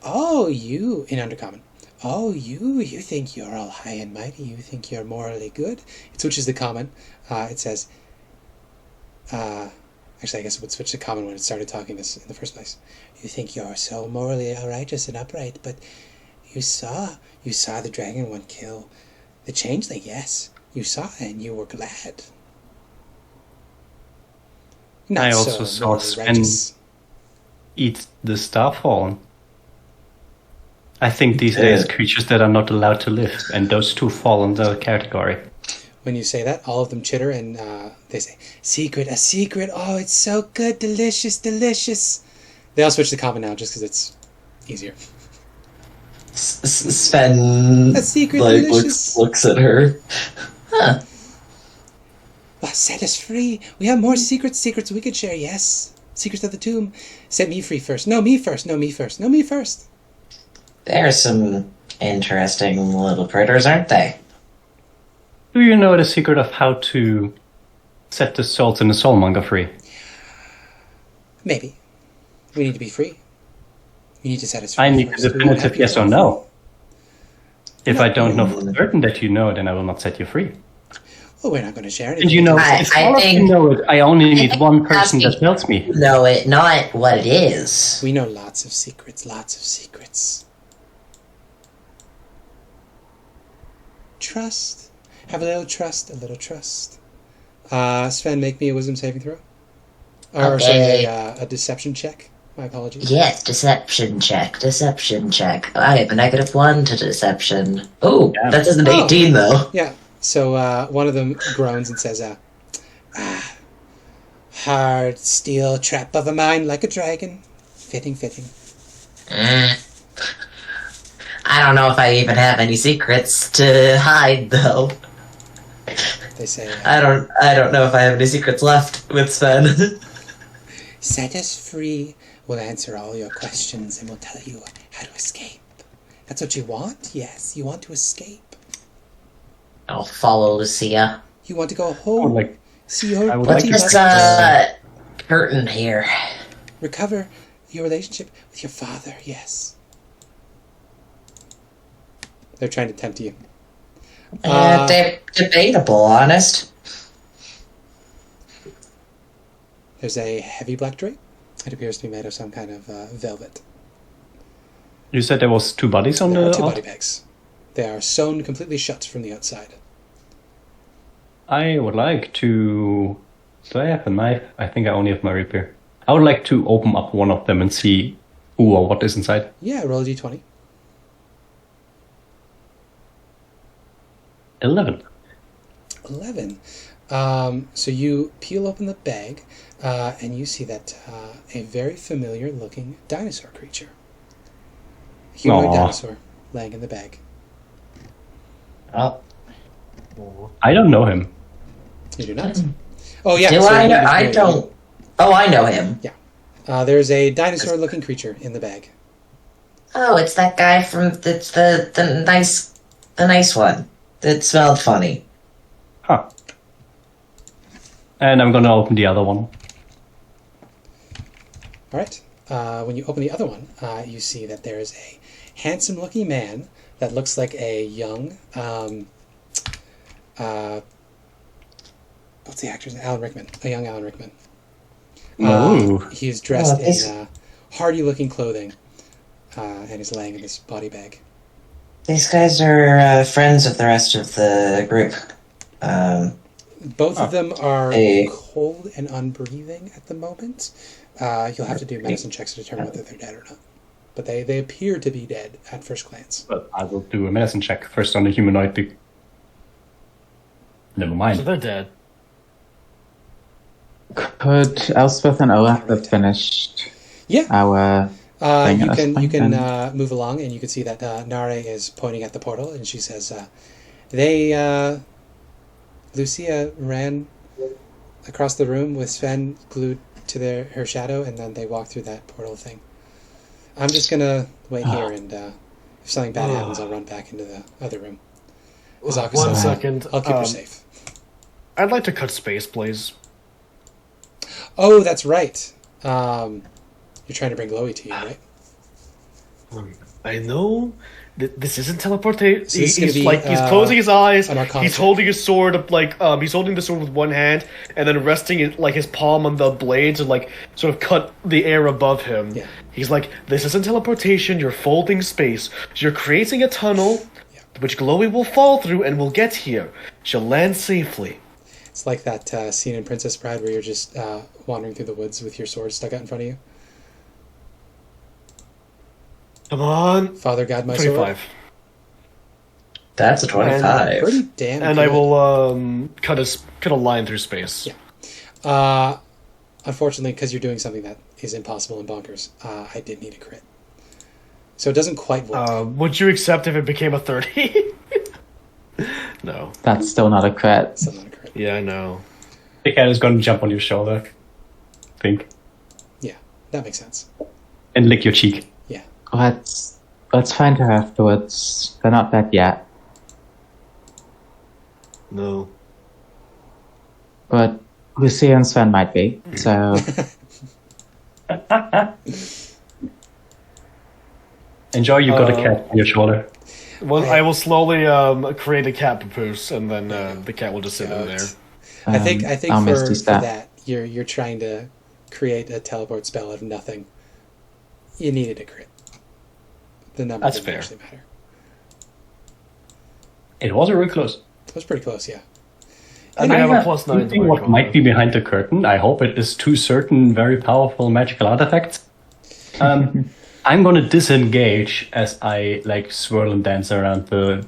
"Oh, you," in Undercommon, "Oh, you think you're all high and mighty, you think you're morally good." It switches to Common. It says, actually, I guess it would switch to Common when it started talking this in the first place. "You think you're so morally righteous and upright, but you saw the dragon one kill the changeling, yes. You saw it and you were glad." Not I also so saw morally Sven righteous. eat the starfallen. I think these days creatures that are not allowed to live, and those two fall in the category. When you say that, all of them chitter and they say, "Secret, a secret, oh, it's so good, delicious, delicious." They all switch to Common now just because it's easier. Sven A secret, like delicious. looks at her. Huh. Well, set us free. We have more secrets we could share, yes. Secrets of the tomb. Set me free first. No, me first. No, me first. No, me first. There's some interesting little critters, aren't they? Do you know the secret of how to set the souls in the soulmonger free? Maybe. We need to be free. You need to set us free. I need a first. We won't have definitive yes people or no. If No. I don't know for certain that you know, then I will not set you free. Well, we're not going to share anything. And you know, I if all of think- you know it, I only need think one person asking- that tells me. No, it not what it is. We know lots of secrets. Lots of secrets. Trust. Have a little trust. A little trust. Sven, make me a wisdom saving throw. Or Okay. sorry, a deception check. My apologies. Yes, deception check, deception check. I have a -1 to deception. Oh, Yeah. that does an 18 though. Yeah. So one of them groans and says, "Hard steel trap of a mind like a dragon. Fitting, fitting." I don't know if I even have any secrets to hide, though. They say, I don't know if I have any secrets left with Sven. set us free. We'll answer all your questions and we'll tell you how to escape. That's what you want? Yes, you want to escape. I'll follow Lucia. You want to go home? See your What's this curtain here? Recover your relationship with your father, yes. They're trying to tempt you. Debatable, honest. There's a heavy black drape. It appears to be made of some kind of velvet. You said there was 2 bodies on There the... are 2 body bags. They are sewn completely shut from the outside. I would like to... Do I have a knife? I think I only have my rapier. I would like to open up one of them and see who or what is inside. Yeah, roll a d20. 11. 11. So you peel open the bag, and you see that a very familiar looking dinosaur creature. A humanoid dinosaur laying in the bag. Oh. I don't know him. You do not? Oh, yeah. Do I know? I don't... Oh, I know him. Yeah. There's a dinosaur looking creature in the bag. Oh, it's that guy from... It's the nice one. It smelled funny. Huh. And I'm gonna open the other one. Alright. When you open the other one, you see that there is a handsome looking man that looks like a young... what's the actor's name? Alan Rickman. A young Alan Rickman. He's dressed in hardy looking clothing, and he's laying in this body bag. These guys are friends of the rest of the group. Both of them are cold and unbreathing at the moment. You'll have to do medicine checks to determine whether they're dead or not. But they appear to be dead at first glance. But I will do a medicine check first on the humanoid. Never mind. So they're dead. Could Elspeth and Olaf have finished our thing you at this can point, then? move along, and you can see that Nare is pointing at the portal, and she says, Lucia ran across the room with Sven glued to her shadow, and then they walked through that portal thing. I'm just going to wait here, and if something bad happens, I'll run back into the other room. One second. I'll keep her safe. I'd like to cut space, please. Oh, that's right. You're trying to bring Glowy to you, right? I know. This isn't teleportation. So He's closing his eyes. He's holding his sword up, he's holding the sword with one hand, and then resting his palm on the blades and sort of cut the air above him. Yeah. He's like, this isn't teleportation. You're folding space. You're creating a tunnel, which Glowy will fall through and will get here. She'll land safely. It's like that scene in Princess Bride where you're just wandering through the woods with your sword stuck out in front of you. Come on. Father God, my 25. sword. That's a 25. Pretty damn And good. I will cut a line through space. Yeah. Unfortunately, because you're doing something that is impossible and bonkers, I did need a crit. So it doesn't quite work. Would you accept if it became a 30? No. That's still not a crit. Still not a crit. Yeah, I know. The cat is gonna jump on your shoulder. I think. Yeah, that makes sense. And lick your cheek. Yeah. Let's find her afterwards. They're not dead yet. No. But Lucia and Sven might be, so... Enjoy, you got a cat on your shoulder. Well, I will slowly create a cat papoose, and then the cat will just sit in there. I think I'll for step. that, you're trying to create a teleport spell out of nothing. You needed a crit. The number That's didn't fair. actually matter. It was really close. It was pretty close, yeah. I have a +9 to thinking my what combat. might be behind the curtain. I hope it is 2 certain very powerful magical artifacts. I'm gonna disengage as I swirl and dance around the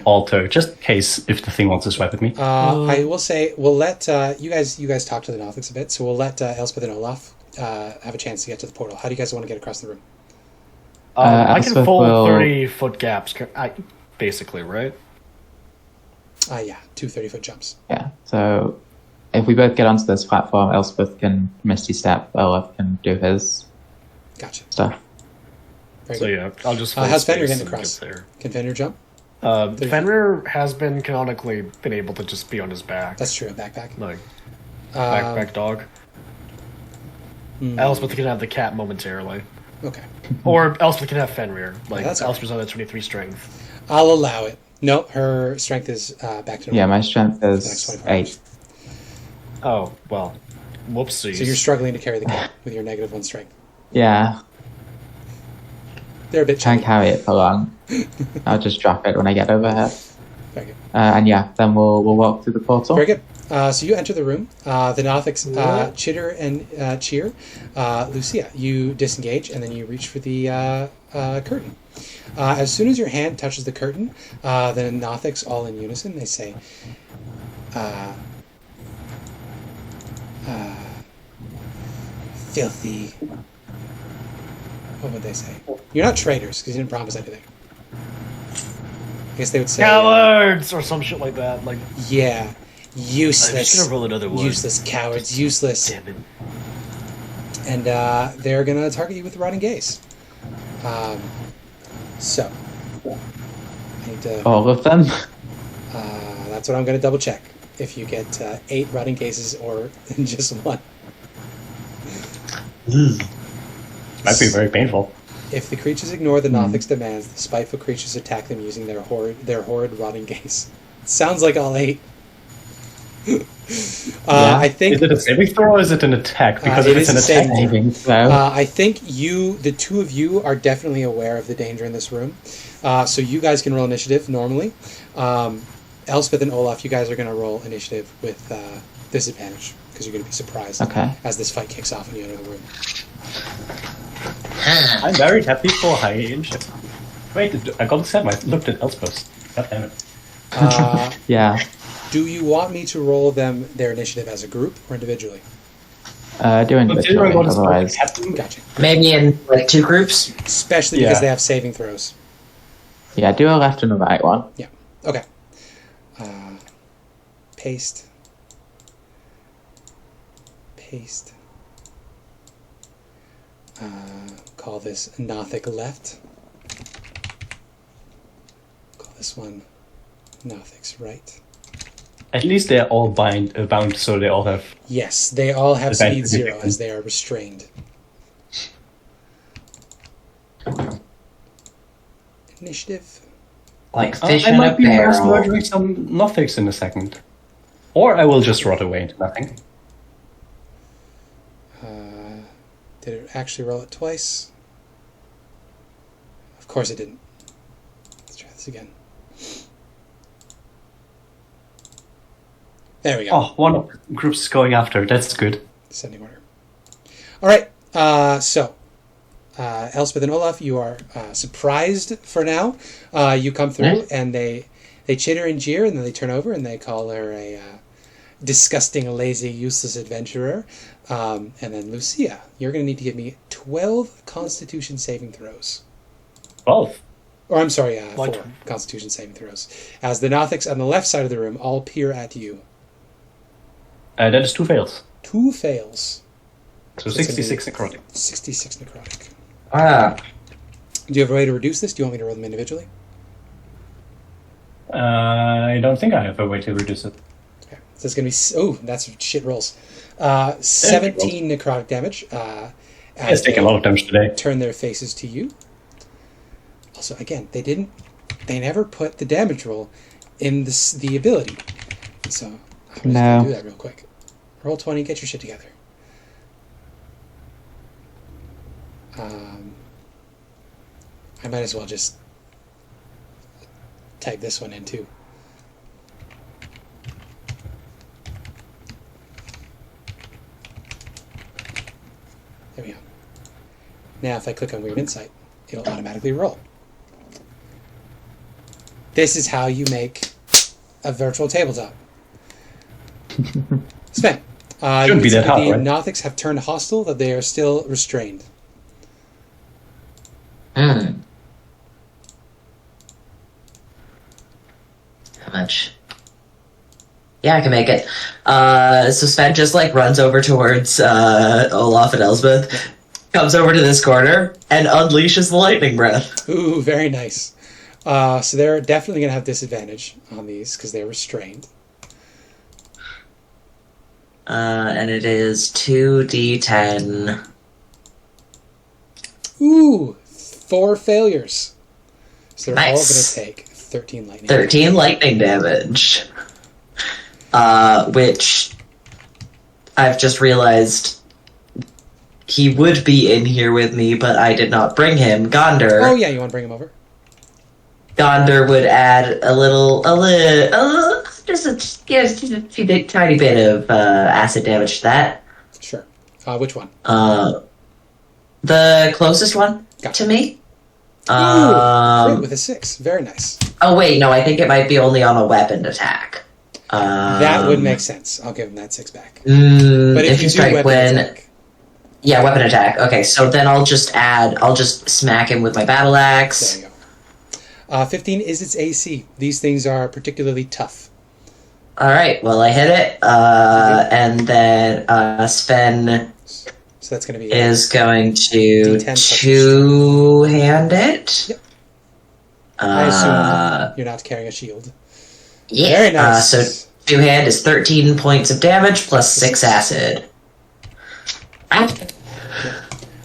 altar, just in case if the thing wants to swipe at me. I will say we'll let you guys talk to the Nothics a bit, so we'll let Elspeth and Olaf have a chance to get to the portal. How do you guys want to get across the room? I can Elspeth fold will- 30-foot gaps, basically, right? Yeah, 2 30-foot jumps. Yeah, so if we both get onto this platform, Elspeth can Misty Step, Olaf can do his Gotcha. stuff. Very So good. yeah, I'll just. How's Fenrir space getting and across? get there. Can Fenrir jump? Fenrir has been canonically been able to just be on his back, That's true, a backpack. like Um, backpack dog. Elspeth can have the cat momentarily, Okay. or Elspeth can have Fenrir. Like that's Elspeth's on a 23 strength. I'll allow it. No, her strength is back to normal. Yeah, my strength for the next is 24 hours. 8. Oh well, whoopsies. So you're struggling to carry the cat with your -1 strength. Yeah, They're a bit can't chunky. carry it for long. I'll just drop it when I get over here. Very good. And yeah, then we'll walk through the portal. Very good. So you enter the room. The Nothics chitter and cheer. Lucia, you disengage and then you reach for the curtain. As soon as your hand touches the curtain, the Nothics all in unison, they say, filthy. What would they say? You're not traitors because you didn't promise anything. I guess they would say, cowards or some shit like that. Like yeah, I'm just useless, gonna roll another one. useless cowards, useless. Damn it. And they're gonna target you with the rotting gaze. So I need to. All of them. That's what I'm gonna double check. If you get 8 rotting gazes or just 1. Might be very painful. If the creatures ignore the Nothics' demands, the spiteful creatures attack them using their horrid rotting gaze. Sounds like all 8. I think. Is it a saving throw or is it an attack? Because it if it's is an a attack, saving So, I think the two of you are definitely aware of the danger in this room. So you guys can roll initiative normally. Elspeth and Olaf, you guys are going to roll initiative with disadvantage because you're going to be surprised Okay. as this fight kicks off and you enter the room. I'm very happy for high initiative. Wait, I got sad. I looked at Elspeth. God damn it. yeah. Do you want me to roll them their initiative as a group or individually? Do individually, Considering what is otherwise. happening, Gotcha. Maybe in like 2 groups. Especially Yeah. because they have saving throws. Yeah, do a left and a right one. Yeah. Okay. Paste. Paste. Call this Nothic left. Call this one Nothic's right. at least they're all bound, so they all have. Yes, they all have speed Advantage 0 again. as they are restrained. Initiative. Like fish I in a might be mass barrel. murdering some Nothics in a second. Or I will just rot away into nothing. Did it actually roll it twice? Of course it didn't. Let's try this again. There we go. Oh, one of the groups is going after. That's good. Descending order. All right. So, Elspeth and Olaf, you are surprised for now. You come through, and they chitter and jeer, and then they turn over, and they call her a disgusting, lazy, useless adventurer. And then Lucia, you're going to need to give me 12 Constitution saving throws. 12. Or I'm sorry, 4 Like- Constitution saving throws. As the Nothics on the left side of the room all peer at you. That is 2 fails. 2 fails. So 66 necrotic. 66 necrotic. Ah, Do you have a way to reduce this? Do you want me to roll them individually? I don't think I have a way to reduce it. Okay. So it's going to be... Oh, that's shit rolls. 17 necrotic damage. It's taking a lot of damage today. Turn their faces to you. Also, again, they never put the damage roll in the ability. So I'm just going to do that real quick. Roll 20, get your shit together. I might as well just type this one in too. There we go. Now if I click on Weird Insight, it'll automatically roll. This is how you make a virtual tabletop. Sven, Shouldn't be that hard, the right? Nothics have turned hostile, that they are still restrained. hmm. How much? Yeah, I can make it. So Sven just like runs over towards Olaf and Elspeth, comes over to this corner, and unleashes the lightning breath. Ooh, very nice. So they're definitely going to have disadvantage on these because they're restrained. And it is 2d10. Ooh, 4 failures. So they're all going Nice. to take 13 lightning. 13 lightning damage. Which I've just realized he would be in here with me, but I did not bring him. Gondor. Oh yeah, you want to bring him over? Gondor would add just a tiny bit of acid damage to that. Sure. Which one? The closest one Gotcha. to me. Ooh, with a 6. Very nice. Oh wait, no, I think it might be only on a weapon attack. That would make sense. I'll give him that 6 back. But If you do strike weapon when, attack, yeah, weapon attack. Okay, so then I'll just smack him with my battle axe. there you go. 15 is its AC. These things are particularly tough. All right, well I hit it, and then Sven So that's going to be is going to D10 plus two-hand it. Yep. I assume you're not carrying a shield. Yeah. Very nice. So two-hand is 13 points of damage plus 6 acid.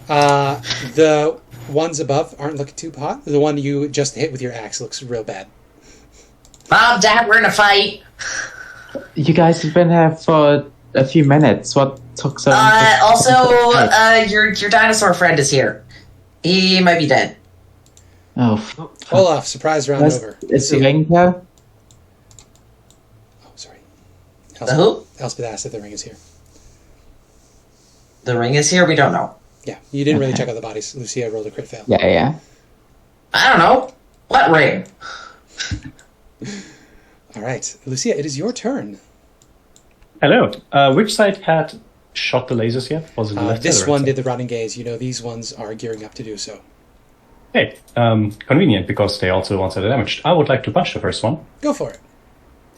The ones above aren't looking too hot. The one you just hit with your axe looks real bad. Mom, Dad, we're in a fight. You guys have been here for a few minutes. What took so long? Your dinosaur friend is here. He might be dead. Oh, Olaf, surprise round over. Is the ring here? Oh, sorry. The who? Elspeth asked if the ring is here. The ring is here? We don't know. Yeah, you didn't really Okay. check out the bodies. Lucia rolled a crit fail. Yeah. I don't know. What ring? All right, Lucia, it is your turn. Hello. Which side had shot the lasers yet? Was it the left This side or one right did the rotting gaze. You know, these ones are gearing up to do so. side? Hey, convenient because they also one-sided damaged. I would like to punch the first one Go for it.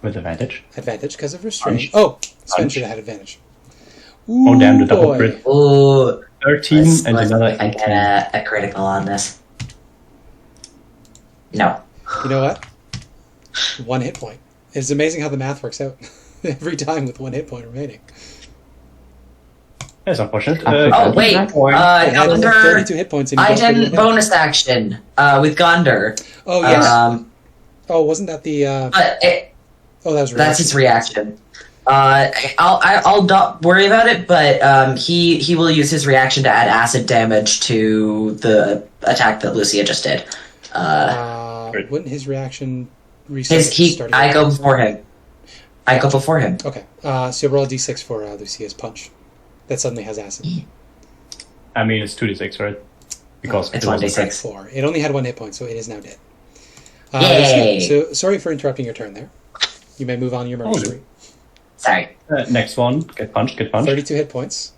with advantage. Advantage because of restraint. Punch. Oh, Sven Punch. should have had advantage. Oh damn, the double boy. crit. Ooh. 13 Let's and another I 18. get a critical on this. No. You know what? 1 hit point. It's amazing how the math works out every time with 1 hit point remaining. That's unfortunate. Oh, wait. You had 32 Gondor. hit points. And you I don't put it didn't in. bonus action with Gondor. Oh yes. Oh, Wasn't that the? but that was. that's his reaction. I'll not worry about it, but he will use his reaction to add acid damage to the attack that Lucia just did. Wouldn't his reaction reset? I go before him. Okay. So roll a d6 for Lucia's punch. That suddenly has acid. I mean, it's 2d6, right? Because It's it was 1d6. 4. It only had 1 hit point, so it is now dead. Yay! So sorry for interrupting your turn there. You may move on to your murder spree. Sorry. Next one, get punched. 32 hit points.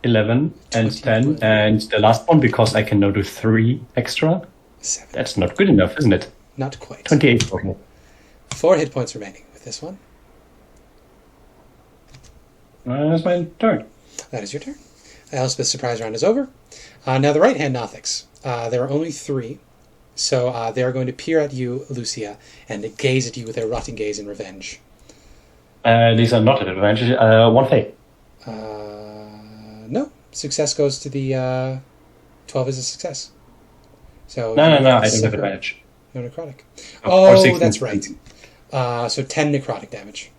11 and 10, and the last one, because I can now do 3 extra. 7. That's not good enough, isn't it? Not quite. 28 total. 4 hit points remaining with this one. That's my turn. That is your turn. Elspeth's surprise round is over. Now the right hand Nothics. There are only 3. So they are going to peer at you, Lucia, and gaze at you with their rotting gaze in revenge. These are not an advantage. 1 fate. No. Success goes to the 12 is a success. So No, I don't have advantage. No necrotic. Or Oh, 16. that's right. So 10 necrotic damage.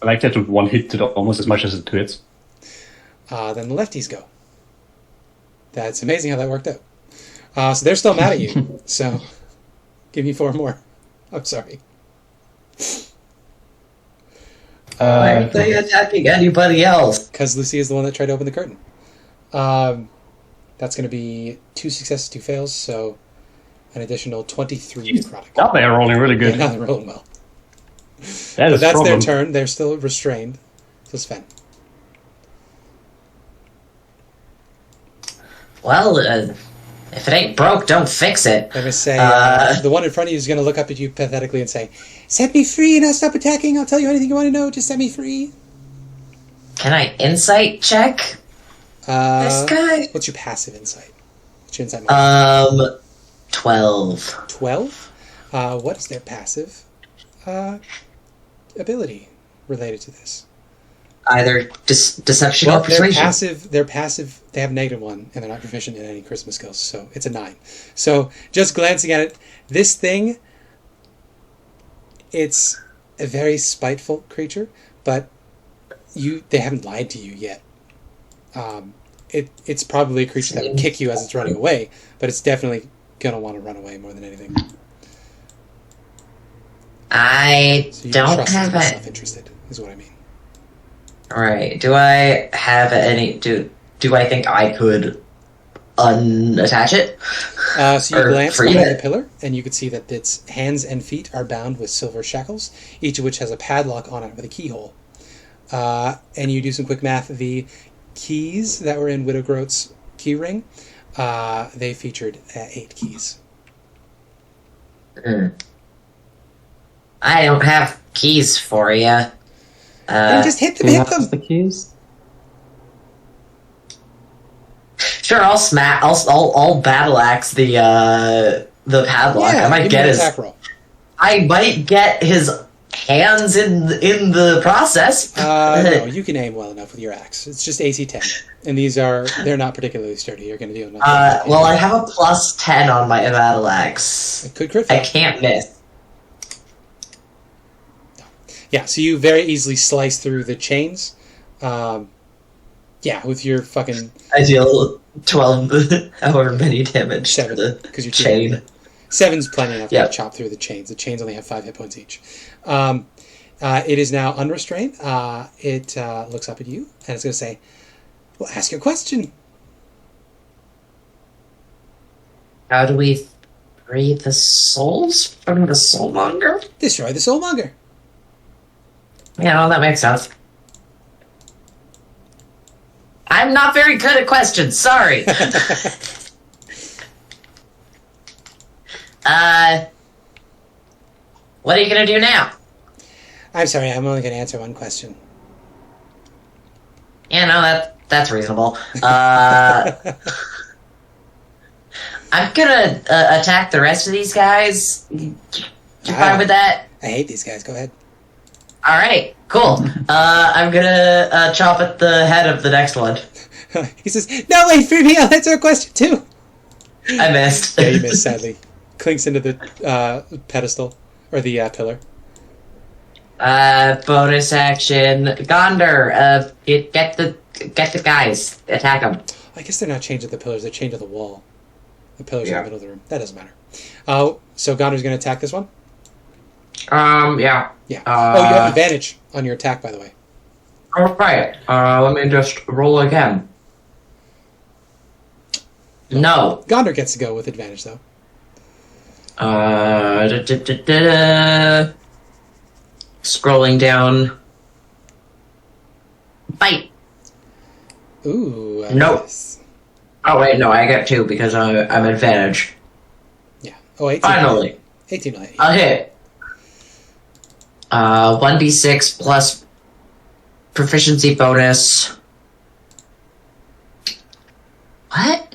I like that with 1 hit did almost as much as it 2 hits. Then the lefties go. That's amazing how that worked out. So they're still mad at you. So give me 4 more. I'm sorry. Why aren't they attacking anybody else? Because Lucy is the one that tried to open the curtain. That's going to be 2 successes, 2 fails, so an additional 23 necrotic. Now they're rolling really good. Yeah, now they're rolling well. That But is that's their problem. turn. They're still restrained. So Sven. Well, if it ain't broke, don't fix it. Let me say, the one in front of you is going to look up at you pathetically and say, "Set me free and I'll stop attacking. I'll tell you anything you want to know. Just set me free." Can I insight check this guy? What's your passive insight? What's your insight modifier? 12. 12? What is their passive ability related to this? Either deception or persuasion. They're passive, they have -1, and they're not proficient in any charisma skills, so it's a 9. So, just glancing at it, this thing, it's a very spiteful creature, but they haven't lied to you yet. It's probably a creature that would kick you as it's running away, but it's definitely going to want to run away more than anything. I so don't have it. Self-interested, is what I mean. Right. Do I have any... Do I think I could unattach it? So you glance behind the pillar, and you can see that its hands and feet are bound with silver shackles, each of which has a padlock on it with a keyhole. And you do some quick math. The keys that were in Widow Groat's key ring, they featured 8 keys. I don't have keys for you. Then just hit them. The keys. Sure, I'll battle axe the padlock. Yeah, I might get his attack roll. I might get his hands in the process. No, you can aim well enough with your axe. It's just AC 10, and they're not particularly sturdy. You're going to deal with nothing. Well, I have a +10 on my battle axe. It could crit. I can't miss. Yeah, so you very easily slice through the chains. With your fucking... I deal 12 however many damage 7, to the because you're chain. 7's plenty enough to chop through the chains. The chains only have 5 hit points each. It is now unrestrained. It looks up at you, and it's going to say, "Well, ask your question." How do we free the souls from the soulmonger? Destroy the soulmonger. Yeah, well, that makes sense. I'm not very good at questions, sorry. What are you gonna do now? I'm sorry, I'm only going to answer one question. Yeah, no, that's reasonable. I'm gonna attack the rest of these guys. You fine with that? I hate these guys, go ahead. Alright, cool. I'm gonna chop at the head of the next one. He says, "No, wait for me, I'll answer a question too." I missed. Yeah, you missed, sadly. Clinks into the pedestal, or the pillar. Bonus action. Gondor, get the guys. Attack them. I guess they're not chained to the pillars, they're chained to the wall. The pillars in the middle of the room. That doesn't matter. So Gondor's going to attack this one? Yeah. Yeah. You have advantage on your attack, by the way. Alright, let me just roll again. No. Gondor gets to go with advantage, though. Scrolling down. Bite. Ooh. Nope. Nice. Oh wait, no, I get 2 because I'm advantage. Yeah. Oh, 18. Finally. 18 will hit. A hit. 1d6 plus proficiency bonus. What?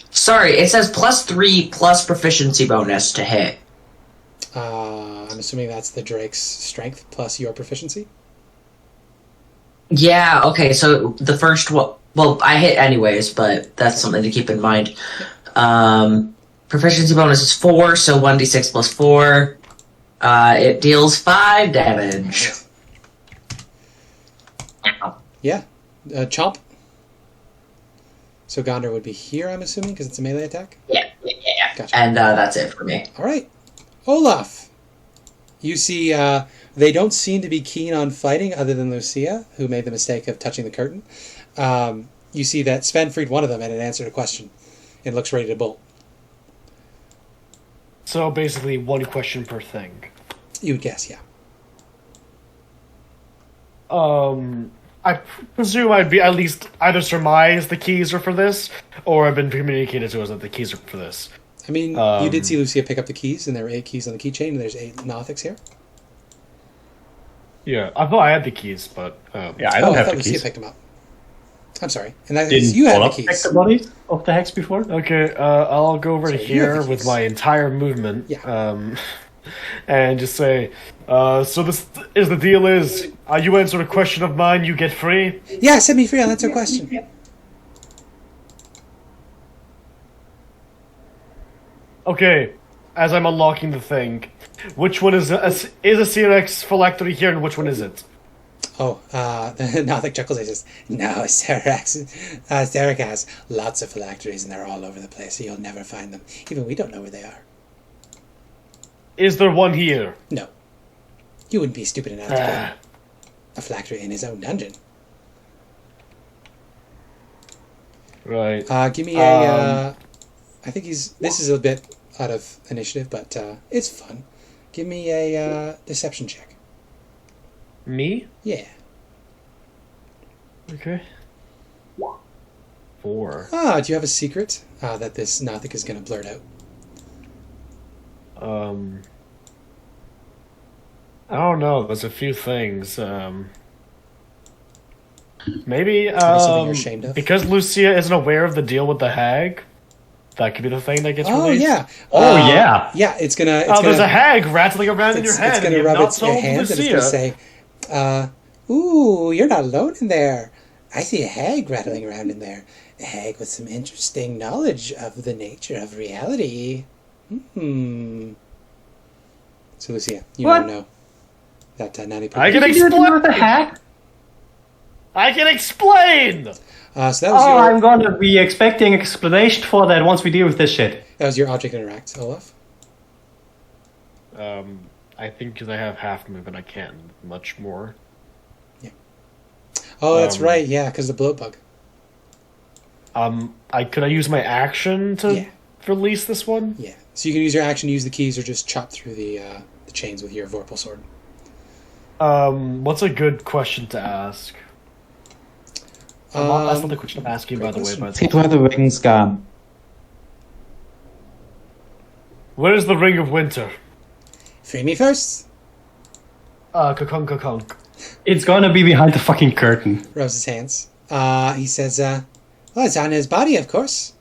Sorry, it says +3 plus proficiency bonus to hit. I'm assuming that's the Drake's strength plus your proficiency? Yeah, okay, so the first one... Well, I hit anyways, but that's something to keep in mind. Proficiency bonus is 4, so 1d6 plus 4. It deals 5 damage. Yeah. Chomp. So Gondor would be here, I'm assuming, because it's a melee attack? Yeah. Gotcha. And that's it for me. Alright. Olaf. You see, they don't seem to be keen on fighting other than Lucia, who made the mistake of touching the curtain. You see that Sven freed one of them and it answered a question. It looks ready to bolt. So basically, one question per thing. You would guess, yeah. I'm I presume I'd be at least either surmise the keys are for this, or I've been communicated to us that the keys are for this. I mean, you did see Lucia pick up the keys, and there were 8 keys on the keychain, and there's 8 Nothics here. Yeah, I thought I had the keys, but... Yeah, I don't have the Lucia keys. picked them up. I'm sorry. And that Didn't you have the Olaf keys. check the bodies of the hex before? Okay, I'll go over to So you here have the with keys. my entire movement. Yeah. And just say, so this is the deal is, you answer a question of mine, you get free. Yeah, set me free. I'll answer a question. Okay, as I'm unlocking the thing, which one is a CRX phylactery here, and which one is it? Oh, the Nothic chuckles. He says, "No, Sarek has lots of phylacteries, and they're all over the place. So you'll never find them. Even we don't know where they are. Is there one here? No, you wouldn't be stupid enough to put a phylactery in his own dungeon. Right. Give me a. I think this is a bit out of initiative, but it's fun. Give me a deception check. Me? Yeah. Okay. 4. Do you have a secret that this Nothic is going to blurt out? I don't know. There's a few things. Maybe something you're ashamed of? because Lucia isn't aware of the deal with the hag. That could be the thing that gets Oh released. yeah. Yeah. Yeah, it's gonna. There's a hag rattling around in your head. It's gonna and rub you've its not your told hand and it's Lucia. gonna say, "Ooh, you're not alone in there. I see a hag rattling around in there. A hag with some interesting knowledge of the nature of reality." So Lucia, you What? don't know that Nanny. I can explain. the hack? I can explain. So that was I'm gonna be expecting explanation for that once we deal with this shit. your object interact, Olaf. I think because I have half movement, I can't much more. Oh, that's right. Yeah, because the bloat bug. Could I use my action to Yeah. release this one? Yeah. So you can use your action, use the keys, or just chop through the chains with your Vorpal sword. What's a good question to ask? That's not the question I'm asking, by the way. But See where the ring's gone. where is the Ring of Winter? Free me first. Kakunk. It's gonna be behind the fucking curtain. Rubs his hands. He says, well, it's on his body, of course.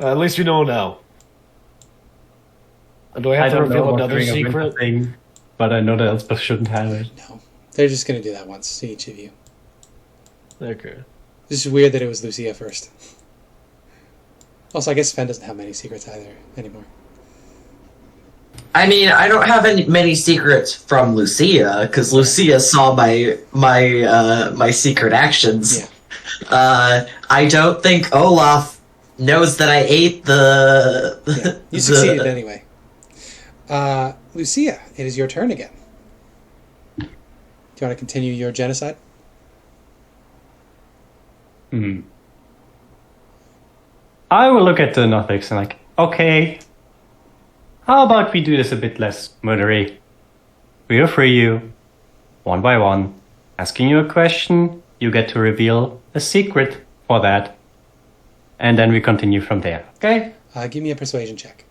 At least you know now. Do I have to reveal another secret? Thing, but I know that Elspeth shouldn't have it. No. They're just going to do that once to each of you. Okay. This is weird that it was Lucia first. Also, I guess Sven doesn't have many secrets either anymore. I mean, I don't have many secrets from Lucia because Lucia saw my secret actions. Yeah. I don't think Olaf knows that I ate the. Yeah. You succeeded anyway. Lucia, it is your turn again. Do you want to continue your genocide? I will look at the Nothics and okay, how about we do this a bit less murdery? We'll free you, one by one, asking you a question, you get to reveal a secret for that, and then we continue from there, okay? Give me a persuasion check.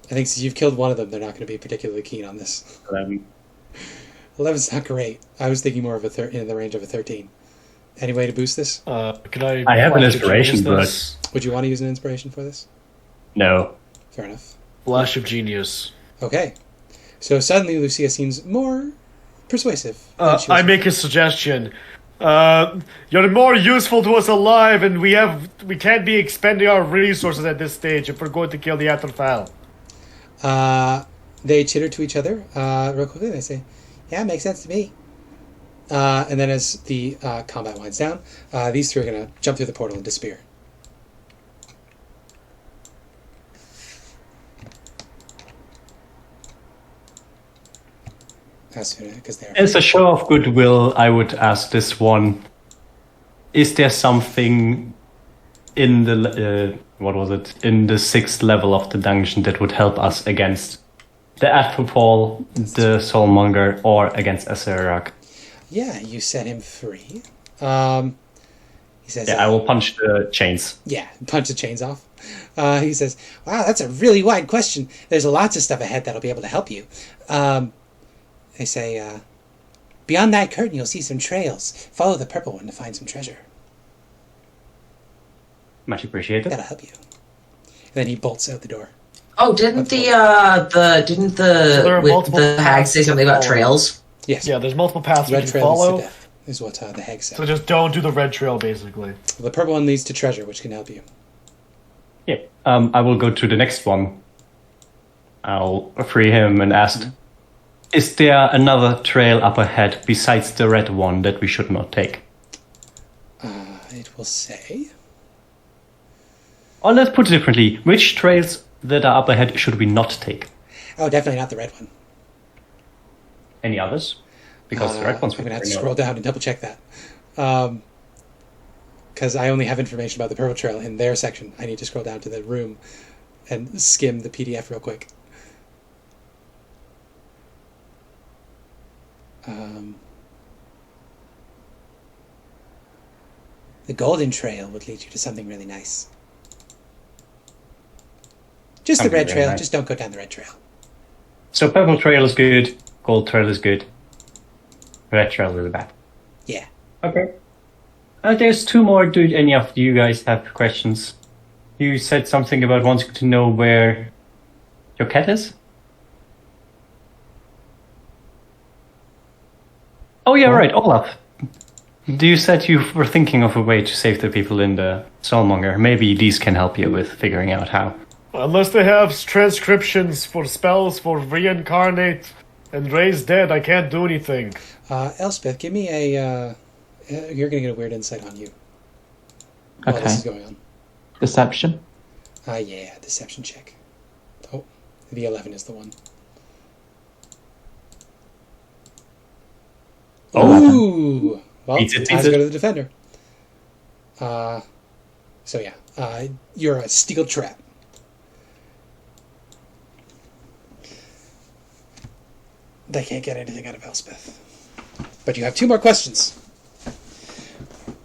I think since you've killed one of them, they're not going to be particularly keen on this. 11's not great. I was thinking more of in the range of a 13. Any way to boost this? Could I? I have an inspiration, but Would you want to use an inspiration for this? no. Fair enough. Flash of genius. Okay. So suddenly Lucia seems more persuasive. than she was I make a suggestion. You're more useful to us alive, and we can't be expending our resources at this stage if we're going to kill the Atherfal. They chitter to each other real quickly. They say, "Yeah, it makes sense to me." And then as the combat winds down, these three are going to jump through the portal and disappear. As a show of goodwill, I would ask this one: is there something in the in the 6th level of the dungeon that would help us against the Athropol, the Soulmonger, or against Aserak? Yeah, you set him free. He says, I will punch the chains. Yeah, punch the chains off. He says, wow, that's a really wide question. There's lots of stuff ahead that'll be able to help you. They say, beyond that curtain, you'll see some trails. Follow the purple one to find some treasure. Much appreciated. That'll help you. And then he bolts out the door. Oh, didn't the hag say something about trails? Yes. Yeah, there's multiple paths red you can trail follow. leads to death, is what the hag said. So just don't do the red trail, basically. The purple one leads to treasure, which can help you. Yep. I will go to the next one. I'll free him and ask, is there another trail up ahead besides the red one that we should not take? It will say... Or let's put it differently. Which trails that are up ahead should we not take? Oh, definitely not the red one. Any others? Because the red ones... I'm going to have to scroll down and double check that. Because I only have information about the purple trail in their section. I need to scroll down to the room and skim the PDF real quick. The golden trail would lead you to something really nice. Just the red trail. Nice. Just don't go down the red trail. So purple trail is good. Gold trail is good. Red trail is bad. Yeah. Okay. There's two more. Do any of you guys have questions? You said something about wanting to know where your cat is? Oh yeah, right, Olaf. You said you were thinking of a way to save the people in the Soulmonger. Maybe these can help you with figuring out how. Unless they have transcriptions for spells for reincarnate and raise dead, I can't do anything. Elspeth, give me a... you're going to get a weird insight on you. While this is going on. Deception? Yeah, deception check. Oh, the 11 is the one. Ooh! Well, I have to go to the defender. So yeah, you're a steel trap. They can't get anything out of Elspeth. But you have two more questions.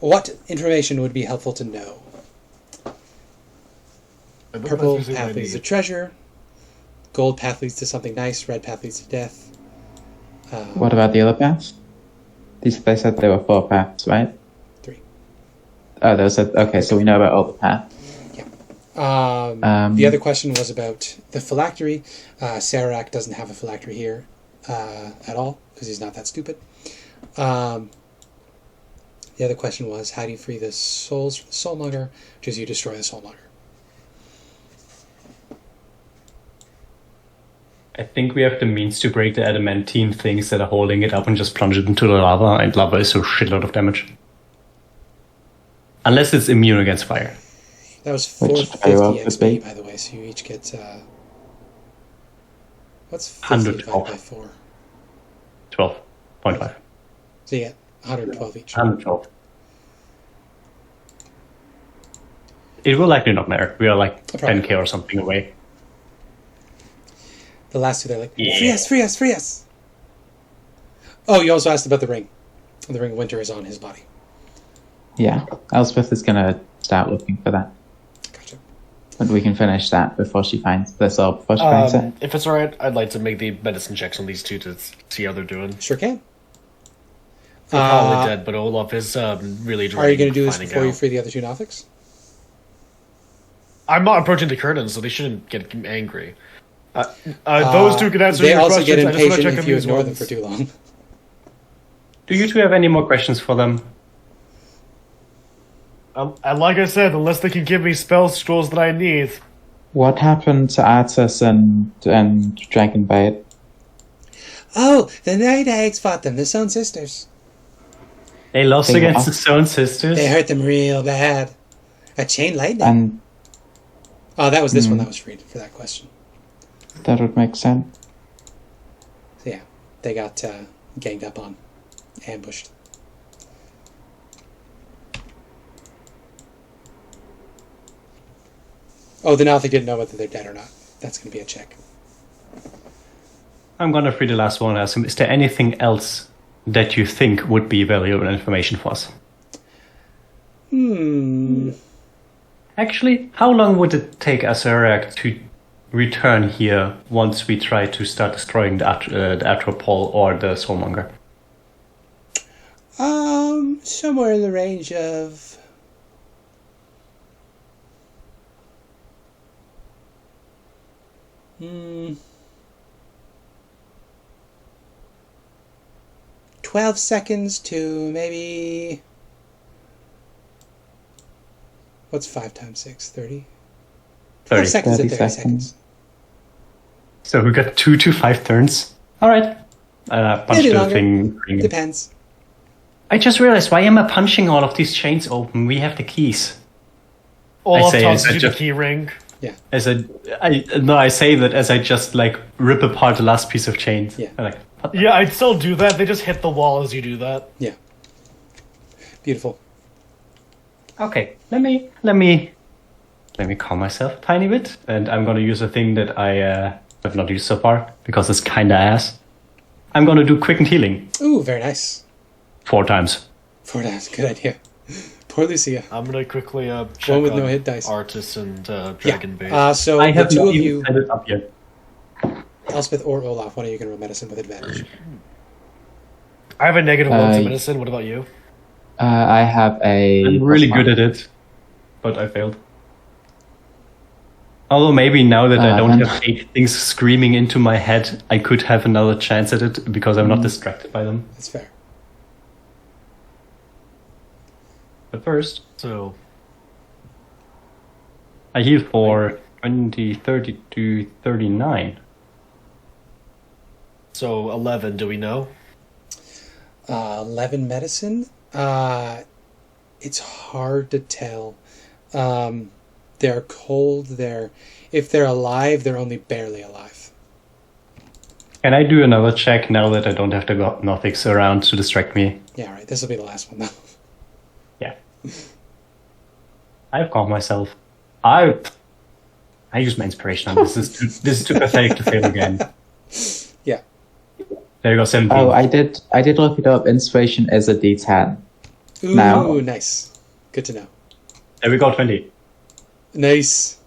What information would be helpful to know? Purple path leads to treasure. Gold path leads to something nice. Red path leads to death. What about the other paths? They said there were 4 paths, right? 3. Oh, they said, okay, so we know about all the paths. Yeah. The other question was about the phylactery. Sararak doesn't have a phylactery here at all, because he's not that stupid. The other question was, how do you free the souls from the Soulmonger? Which is you destroy the Soulmonger. I think we have the means to break the adamantine things that are holding it up and just plunge it into the lava, and lava is a shitload of damage. Unless it's immune against fire. That was 450 XP, by the way, so you each get... what's 50 divided by 4? 12.5. So you get 112 each. 112. It will likely not matter. We are like 10k or something away. The last two, they're like, free us, free us, free us! Oh, you also asked about the ring. The ring of winter is on his body. Yeah, Elspeth is going to start looking for that. Gotcha. But we can finish that before she finds this orb, before she finds it. If it's alright, I'd like to make the medicine checks on these two to see how they're doing. Sure can. They're probably dead, but Olaf is really Are you going to do this before you free the other two Nothics? I'm not approaching the curtains, so they shouldn't get angry. Those two can answer your questions. They also get impatient if you ignore them for too long. Do you two have any more questions for them? And like I said, unless they can give me spell scrolls that I need. What happened to Artis and Dragonbait? Oh, the Night Hags fought them, the Stone Sisters. They lost against the Stone Sisters? They hurt them real bad. A chain lightning. Oh, that was this one that was freed for that question. That would make sense. So yeah, they got ganged up on. Ambushed. Oh, the Nothic didn't know whether they're dead or not. That's going to be a check. I'm going to free the last one. Ask him, is there anything else that you think would be valuable information for us? Actually, how long would it take Asurag to return here once we try to start destroying the Atropol or the Soulmonger? Somewhere in the range of 12 seconds to maybe... What's 5 times 6? 30? 30 seconds 30 to 30 seconds. seconds. So we got 2 to 5 turns. Alright. Punch Maybe the longer. thing. Depends. I just realized, why am I punching all of these chains open? We have the keys. Olaf say tosses as I you the just- key ring. I say that as I just like rip apart the last piece of chain. Yeah. I'm like, what the- Yeah, I'd still do that. They just hit the wall as you do that. Yeah. Beautiful. Okay, let me calm myself a tiny bit, and I'm gonna use a thing that I have not used so far because it's kinda ass. I'm gonna do quickened healing Ooh, very nice. 4 times. 4 times. Good idea. Poor Lucia. I'm gonna quickly check One with on no hit dice. Artis and Dragon Bait. So I the have two not of even you, set it up yet. Elspeth or Olaf, one of you can roll medicine with advantage. I have a negative 1 to Uh, medicine. What about you? I have a... I'm really good at it, but I failed. Although maybe now that I don't have 8 things screaming into my head, I could have another chance at it because I'm not distracted by them. That's fair. But first, So, I heal for 20, 30 to 39. so 11, do we know? 11 medicine. It's hard to tell. They're cold. If they're alive, they're only barely alive. Can I do another check now that I don't have the Gothics around to distract me? Yeah, right. This will be the last one, though. Yeah. I've calmed myself. I use my inspiration on this. This is too pathetic to fail again. Yeah. There you go, 17. Oh, I did look it up. Inspiration is a D10. Ooh, Now. nice. Good to know. There we go, 20. Nice.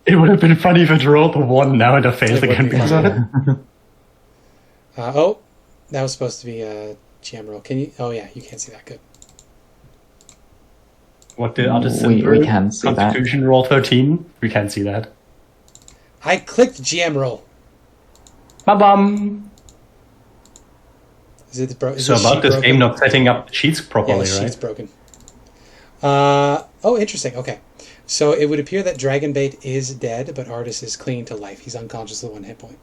It would have been funny if it rolled a 1 now and I failed It would again be because of it. That was supposed to be a GM roll. Can you? Oh, yeah, you can't see that. Good. What did Artisan We can see that. Constitution roll 13? We can't see that. I clicked GM roll. Ba-bum! Is it broken? So about this game not setting up sheets Yeah, properly, the sheet's right? broken. Interesting. Okay. So it would appear that Dragonbait is dead, but Artis is clinging to life. He's unconscious with 1 hit point.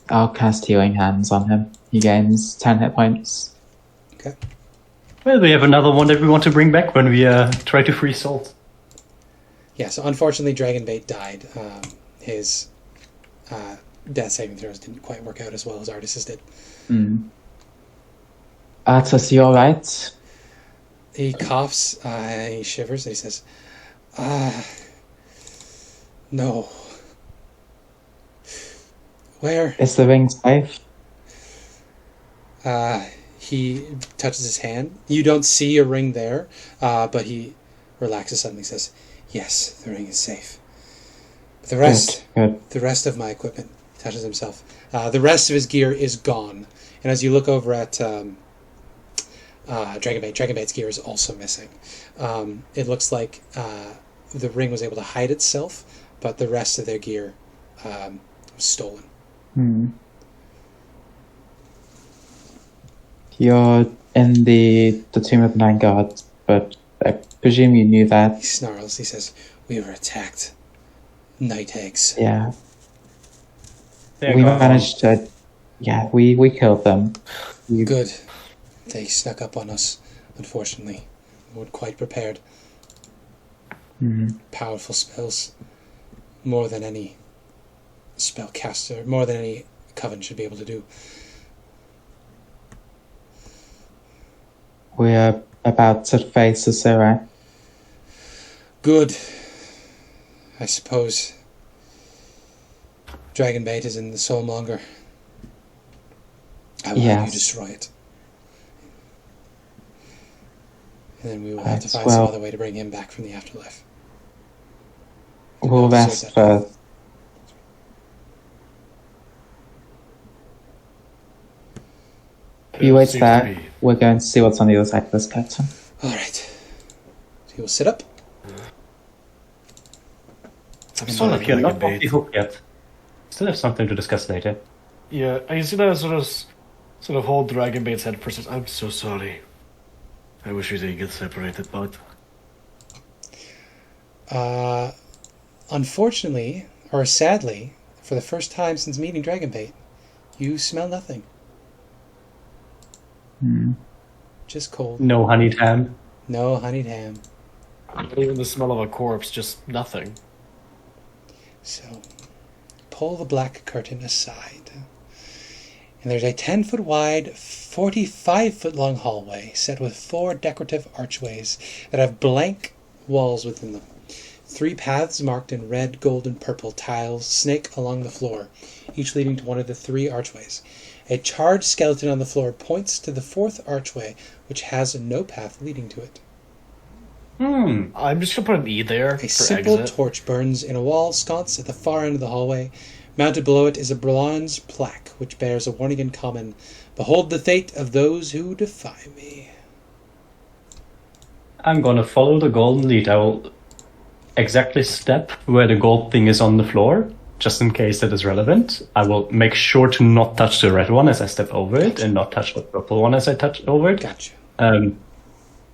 I'll cast Healing Hands on him. He gains 10 hit points. Okay. Well, we have another one that we want to bring back when we try to free souls. Yeah, so unfortunately Dragonbait died. His death saving throws didn't quite work out as well as Artis's did. Artis, you alright? He coughs, he shivers, and he says, no. Where? Is the ring safe? He touches his hand. You don't see a ring there, but he relaxes suddenly and says, yes, the ring is safe. But the rest, Good. the rest of my equipment, touches himself. The rest of his gear is gone. And as you look over at Dragonbait's gear is also missing. It looks like the ring was able to hide itself, but the rest of their gear was stolen. You're in the Tomb of the Nine Gods, but I presume you knew that. He snarls. He says, we were attacked. Night eggs. Yeah. There We you go. managed to... Yeah, we killed them. Good. They snuck up on us, unfortunately. We weren't quite prepared. Powerful spells. More than any spellcaster, more than any coven should be able to do. We're about to face the Sorcerer. Good. I suppose Dragonbait is in the Soulmonger. I will have you destroy it. And then we will have to find some other way to bring him back from the afterlife. We'll rest first. If you wait there, we're going to see what's on the other side of this curtain. Alright. So he will sit up. I'm still not here, not off the hook yet. Still have something to discuss later. Yeah, I see that sort of hold Dragonbait's head for a second. I'm so sorry. I wish we didn't get separated, but... Unfortunately, or sadly, for the first time since meeting Dragonbait, you smell nothing. Just cold. No honeyed ham. No honeyed ham. Not even the smell of a corpse, just nothing. So, pull the black curtain aside. And there's a 10-foot wide, 45-foot long hallway set with 4 decorative archways that have blank walls within them. 3 paths marked in red, gold, and purple tiles snake along the floor, each leading to one of the 3 archways. A charred skeleton on the floor points to the 4th archway, which has no path leading to it. I'm just gonna put an E there. A simple torch burns in a wall sconce at the far end of the hallway. Mounted below it is a bronze plaque, which bears a warning in common: "Behold the fate of those who defy me." I'm gonna follow the golden lead. I will exactly step where the gold thing is on the floor, just in case that is relevant. I will make sure to not touch the red one as I step over it, and not touch the purple one as I touch over it. Gotcha.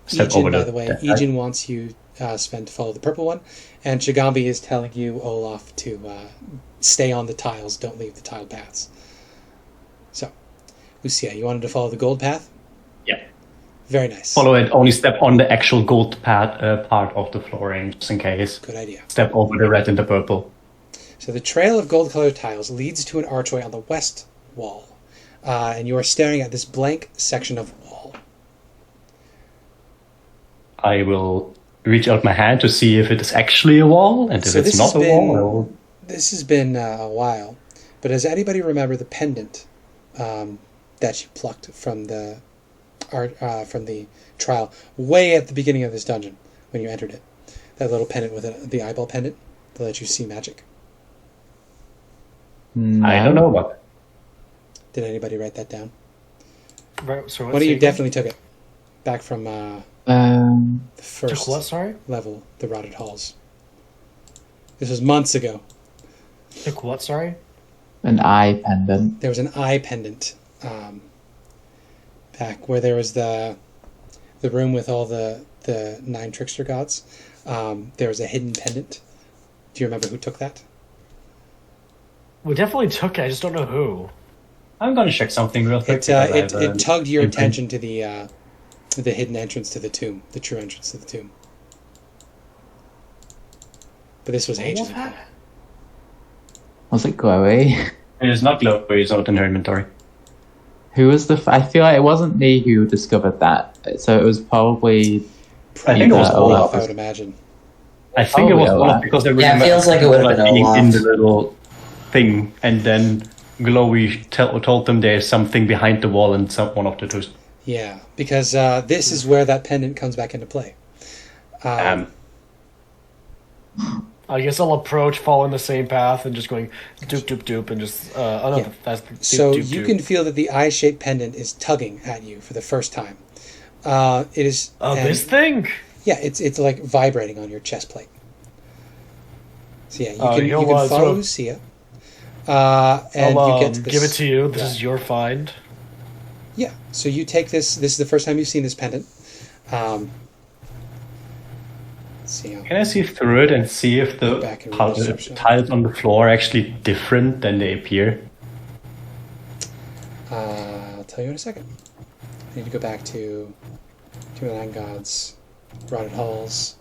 Step Ejin, over by the way, Ejin wants you, Sven, to follow the purple one, and Shigambi is telling you, Olaf, to stay on the tiles, don't leave the tile paths. So, Lucia, you wanted to follow the gold path? Yeah. Very nice. Follow it, only step on the actual gold part of the flooring, just in case. Good idea. Step over the red and the purple. So the trail of gold-colored tiles leads to an archway on the west wall, and you are staring at this blank section of wall. I will reach out my hand to see if it is actually a wall, and if it's not a wall, I will... This has been a while, but does anybody remember the pendant that you plucked from the trial way at the beginning of this dungeon when you entered it? That little pendant with the eyeball pendant that lets you see magic. I don't know about that. Did anybody write that down? Right, so One of you definitely took it back from the first level, the Rotted Halls. This was months ago. Took what, sorry? An eye pendant. There was an eye pendant back where there was the room with all the 9 trickster gods. There was a hidden pendant. Do you remember who took that? We definitely took it, I just don't know who. I'm gonna check something real quick. It tugged your attention to the hidden entrance to the tomb, the true entrance to the tomb. But this was ages ago. Was it Chloe? It is not Chloe, it's not in her inventory. Who was I feel like it wasn't me who discovered that, so it was probably... I think it was Olaf. I would imagine. I think it was Olaf, because I remember... it feels like it would have been Olaf. In the little thing, and then Chloe told them there's something behind the wall and one of the two. Yeah, because this is where that pendant comes back into play. I guess I'll approach, following the same path, and just going doop doop doop, and just that's doop, so doop, you doop. can feel that the eye-shaped pendant is tugging at you for the first time. It is this thing. Yeah, it's like vibrating on your chest plate. So yeah, you can follow Lucia, and I'll, you get to this, give it to you. This is your find. Yeah, so you take this. This is the first time you've seen this pendant. Can I see through it and see if the tiles on the floor are actually different than they appear? I'll tell you in a second. I need to go back to the 9 Gods, Rotted Halls.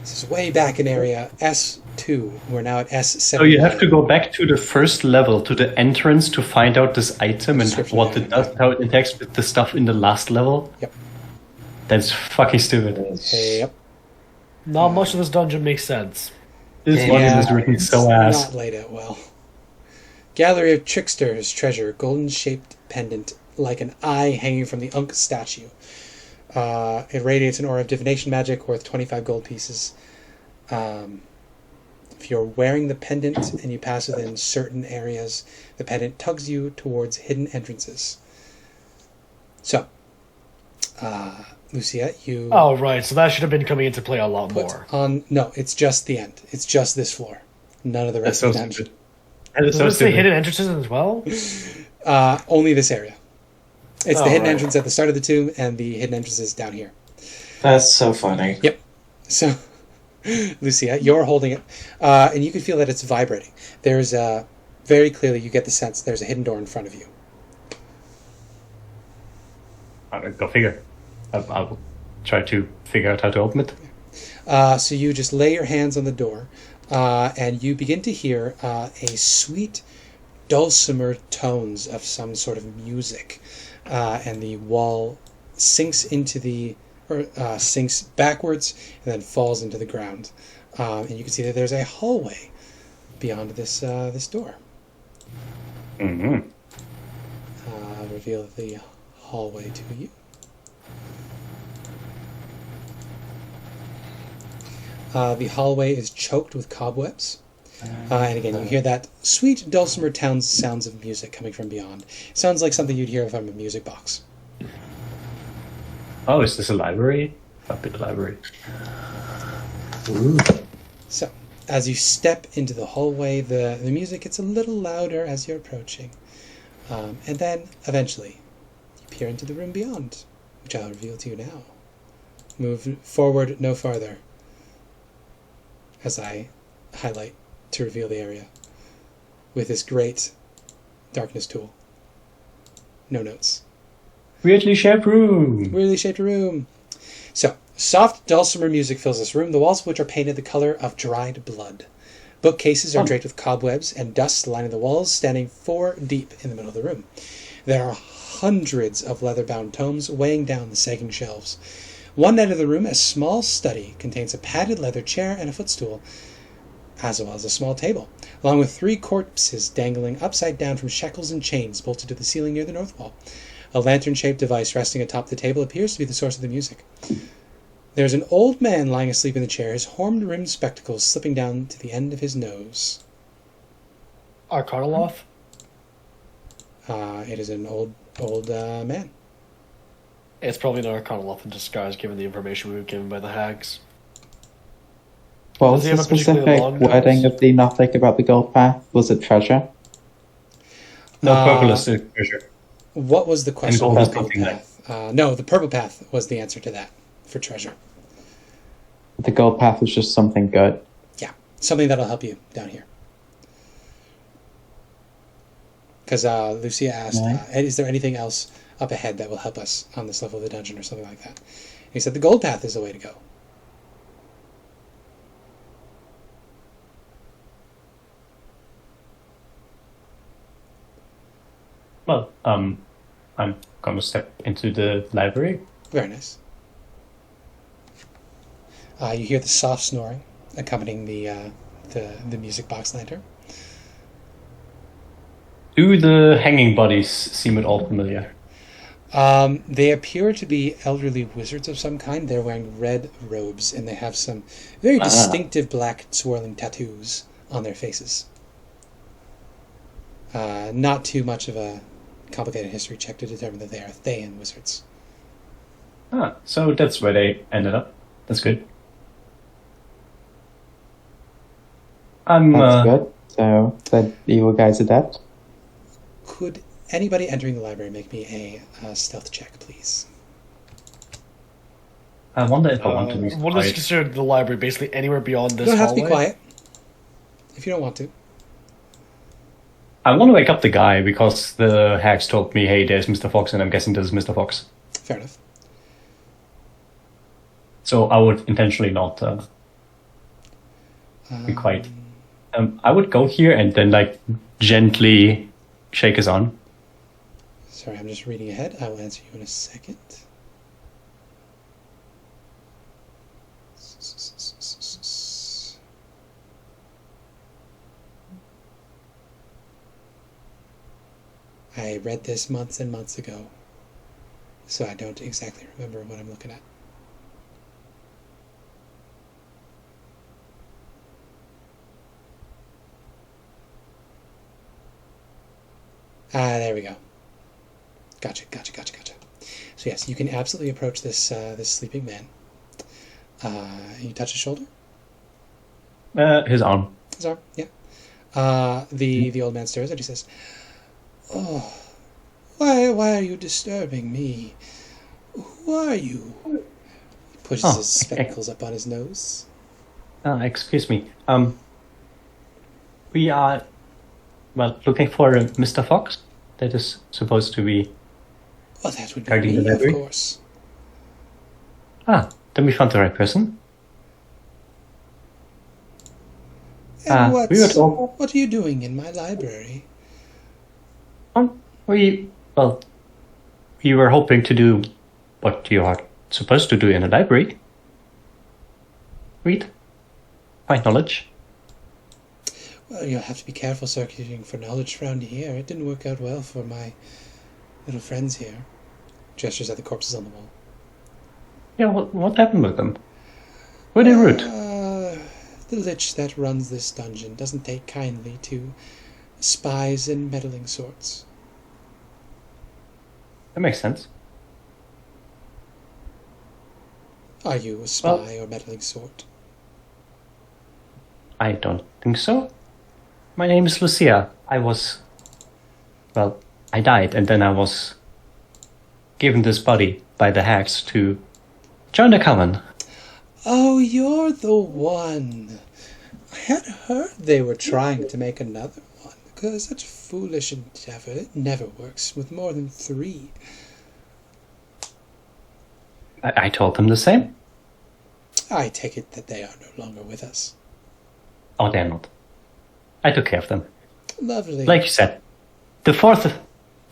This is way back in area S2. We're now at S7. So you have to go back to the first level, to the entrance, to find out this item and what it does, how it interacts with the stuff in the last level? Yep. That's fucking stupid. Yep. Not much of this dungeon makes sense. This one is written so ass. Not laid out well. Gallery of Tricksters treasure, golden-shaped pendant like an eye hanging from the Unk statue. It radiates an aura of divination magic worth 25 gold pieces. If you're wearing the pendant and you pass within certain areas, the pendant tugs you towards hidden entrances. So, Lucia, you... Oh, right. So that should have been coming into play a lot more. No, it's just the end. It's just this floor. None of the rest of the dungeon. Does it say hidden entrances as well? Only this area. It's the hidden entrance at the start of the tomb and the hidden entrances down here. That's so funny. Yep. So, Lucia, you're holding it, and you can feel that it's vibrating. There's very clearly, you get the sense there's a hidden door in front of you. Go figure. I'll try to figure out how to open it. So you just lay your hands on the door, and you begin to hear a sweet, dulcimer tones of some sort of music, and the wall sinks sinks backwards and then falls into the ground. And you can see that there's a hallway beyond this door. Mm-hmm. I'll reveal the hallway to you. The hallway is choked with cobwebs. And again, you hear that sweet dulcimer sounds of music coming from beyond. It sounds like something you'd hear from a music box. Oh, is this a library? Up in the library. Ooh. So, as you step into the hallway, the music gets a little louder as you're approaching. And then, eventually, you peer into the room beyond, which I'll reveal to you now. Move forward no farther, as I highlight to reveal the area with this great darkness tool. No notes. Weirdly shaped room. Weirdly shaped room. So, soft dulcimer music fills this room, the walls of which are painted the color of dried blood. Bookcases are draped with cobwebs and dust lining the walls, standing 4 deep in the middle of the room. There are hundreds of leather-bound tomes weighing down the sagging shelves. One end of the room, a small study, contains a padded leather chair and a footstool, as well as a small table, along with 3 corpses dangling upside down from shackles and chains bolted to the ceiling near the north wall. A lantern-shaped device resting atop the table appears to be the source of the music. There's an old man lying asleep in the chair, his horn-rimmed spectacles slipping down to the end of his nose. Olaf? It is an old man. It's probably an Olaf in disguise, given the information we were given by the hags. What was the specific wording of the Gothic about the gold path? Was it treasure? No, purple is the treasure. What was the question gold about is the gold nothing path? No, the purple path was the answer to that, for treasure. The gold path was just something good. Yeah, something that'll help you down here. Because Lucia asked, is there anything else up ahead that will help us on this level of the dungeon or something like that? And he said the gold path is the way to go. Well, I'm going to step into the library. Very nice. You hear the soft snoring accompanying the music box lantern. Do the hanging bodies seem at all familiar? They appear to be elderly wizards of some kind. They're wearing red robes, and they have some very distinctive black swirling tattoos on their faces. Not too much of a complicated history check to determine that they are Thayan wizards. So that's where they ended up. That's good. That's good. So, the evil guys are dead. Could anybody entering the library make me a stealth check, please? I wonder if I want to be quiet. What is considered the library? Basically anywhere beyond this You don't have hallway? to be quiet if you don't want to. I want to wake up the guy because the hags told me, hey, there's Mr. Fox, and I'm guessing this is Mr. Fox. Fair enough. So I would intentionally not be quiet. I would go here and then, like, gently shake his arm. Sorry, I'm just reading ahead. I will answer you in a second. I I read this months and months ago, so I don't exactly remember what I'm looking at. There we go. Gotcha. So yes, you can absolutely approach this this sleeping man. You touch his shoulder? His arm. His arm, yeah. The old man stares at you and he says, "Oh, why are you disturbing me? Who are you?" He pushes his spectacles up on his nose. Excuse me. We are, looking for Mr. Fox. That is supposed to be... Well, that would be me, of course. Then we found the right person. And what are you doing in my library? We were hoping to do what you are supposed to do in a library. Read. Find knowledge. Well, you'll have to be careful searching for knowledge around here. It didn't work out well for my little friends here. Gestures at the corpses on the wall. Yeah, what happened with them? Were they rude? The lich that runs this dungeon doesn't take kindly to spies and meddling sorts. That makes sense. Are you a spy or meddling sort? I don't think so. My name is Lucia. I died, and then I was given this body by the Hex to join the Coven. Oh, you're the one. I had heard they were trying to make another one, because such a foolish endeavor. It never works with more than 3. I told them the same. I take it that they are no longer with us. Oh, they're not. I took care of them. Lovely. Like you said, the 4th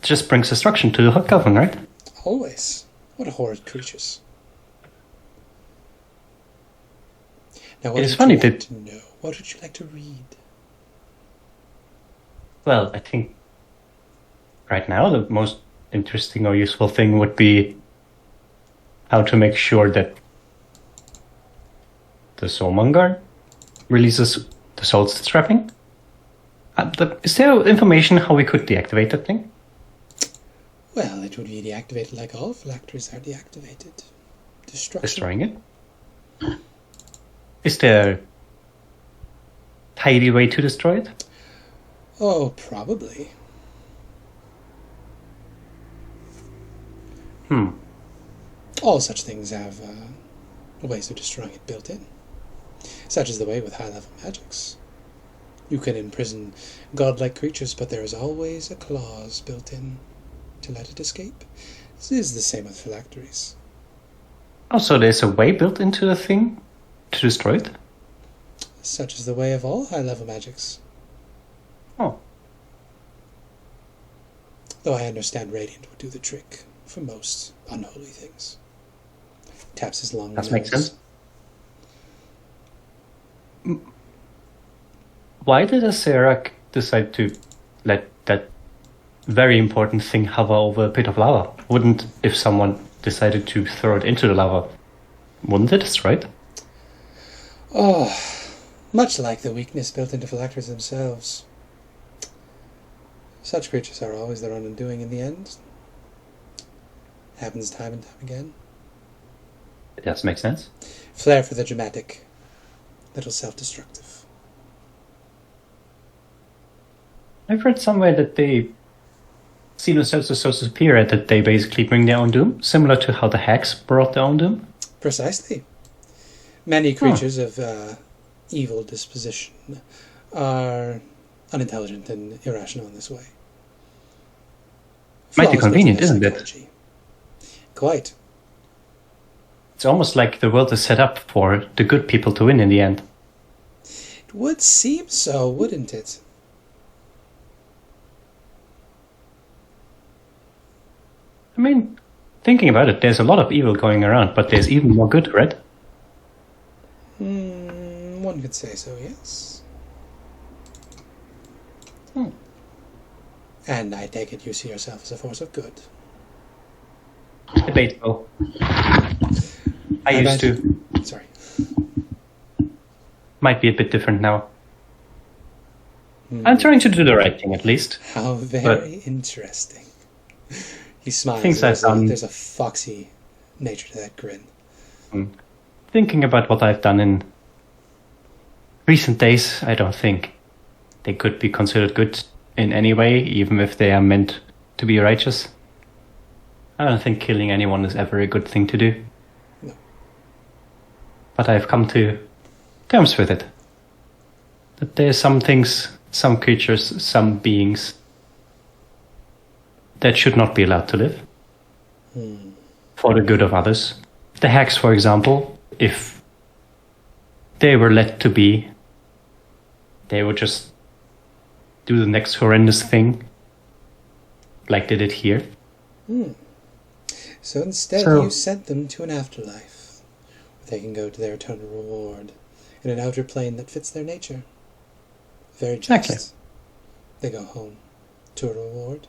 just brings destruction to the Coven, right? Always. What horrid creatures. Now, what It's funny that... to know? What would you like to read? Well, I think right now the most interesting or useful thing would be how to make sure that the Soulmonger releases the soul trapping. Is there information how we could deactivate that thing? Well, it would be deactivated like all phylacteries are deactivated. Destroying it? Is there a tidy way to destroy it? Oh, probably. All such things have ways of destroying it built in. Such is the way with high-level magics. You can imprison godlike creatures, but there is always a clause built in to let it escape. This is the same with phylacteries. Oh, so there's a way built into the thing to destroy it? Such is the way of all high-level magics. Oh. Though I understand Radiant would do the trick for most unholy things. Taps his long nose. That makes sense. Why did Ancestral decide to let that very important thing hover over a pit of lava? Wouldn't, if someone decided to throw it into the lava, wouldn't it destroy it? Oh, much like the weakness built into phylacteries themselves. Such creatures are always their own undoing in the end. Happens time and time again. It does make sense. Flair for the dramatic. Little self-destructive. I've read somewhere that they see themselves as so superior that they basically bring their own doom, similar to how the Hex brought their own doom. Precisely. Many creatures of evil disposition are unintelligent and irrational in this way. Might be convenient, isn't it? Quite. It's almost like the world is set up for the good people to win in the end. It would seem so, wouldn't it? I mean, thinking about it, there's a lot of evil going around, but there's even more good, right? One could say so, yes. And I take it you see yourself as a force of good. Debatable. I used to. Sorry. Might be a bit different now. I'm trying to do the right thing, at least. How very interesting. He smiles. Things I've done. There's a foxy nature to that grin. Thinking about what I've done in recent days, I don't think they could be considered good in any way, even if they are meant to be righteous. I don't think killing anyone is ever a good thing to do. No. But I've come to terms with it. That there's some things, some creatures, some beings that should not be allowed to live. For the good of others. The Hex, for example, if they were let to be, they would just do the next horrendous thing, like they did here. So instead you sent them to an afterlife, where they can go to their eternal reward, in an outer plane that fits their nature. Very just. Exactly. They go home to a reward.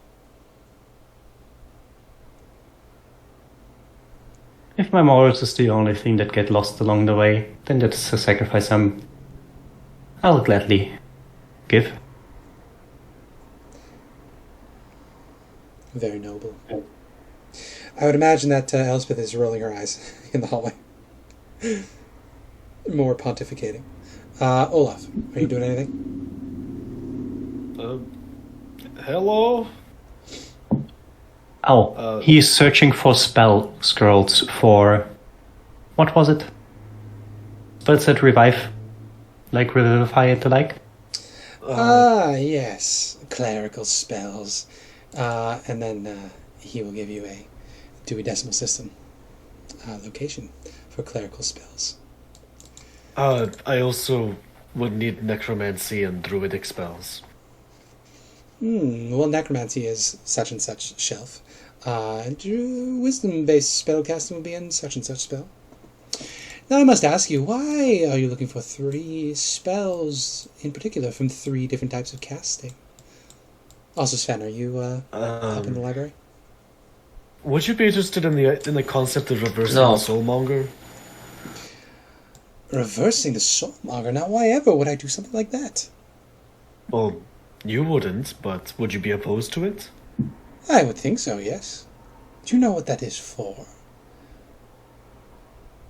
If my morals is the only thing that get lost along the way, then that's a sacrifice I'll gladly give. Very noble. I would imagine that Elspeth is rolling her eyes in the hallway. More pontificating. Olaf, are you doing anything? Hello? Oh, he's searching for spell scrolls for... What was it? Spells that revive? Like revivify it like? Yes. Clerical spells. And then he will give you a Dewey Decimal System location for clerical spells. I also would need necromancy and druidic spells. Well, necromancy is such and such shelf. Wisdom-based spellcasting will be in such and such spell. Now I must ask you, why are you looking for 3 spells in particular from 3 different types of casting? Also, Sven, are you up in the library? Would you be interested in the concept of reversing the soulmonger? Reversing the soulmonger? Now, why ever would I do something like that? Well, you wouldn't, but would you be opposed to it? I would think so, yes. Do you know what that is for?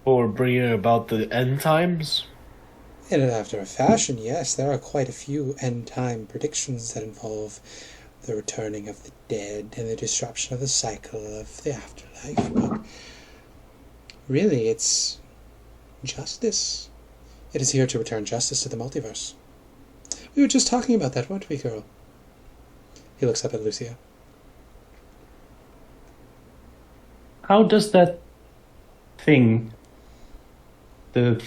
For bringing about the end times? In and after a fashion, yes. There are quite a few end-time predictions that involve the returning of the dead and the disruption of the cycle of the afterlife. But really, it's justice. It is here to return justice to the multiverse. We were just talking about that, weren't we, girl? He looks up at Lucia. How does that thing, the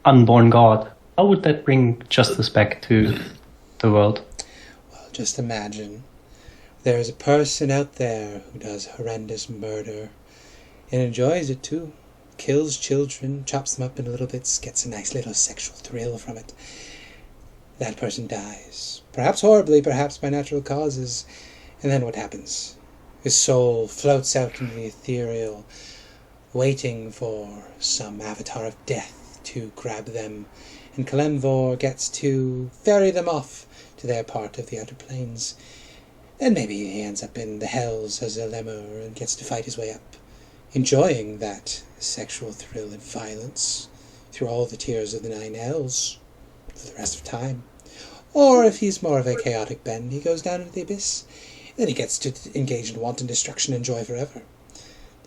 unborn god, how would that bring justice back to the world? Well, just imagine. There is a person out there who does horrendous murder and enjoys it too. Kills children, chops them up into little bits, gets a nice little sexual thrill from it. That person dies. Perhaps horribly, perhaps by natural causes. And then what happens? His soul floats out into the ethereal, waiting for some avatar of death to grab them, and Kalemvor gets to ferry them off to their part of the outer planes. Then maybe he ends up in the hells as a lemur and gets to fight his way up, enjoying that sexual thrill and violence through all the tears of the 9 hells for the rest of time. Or if he's more of a chaotic bend, he goes down into the abyss. Then he gets to engage in wanton destruction and joy forever.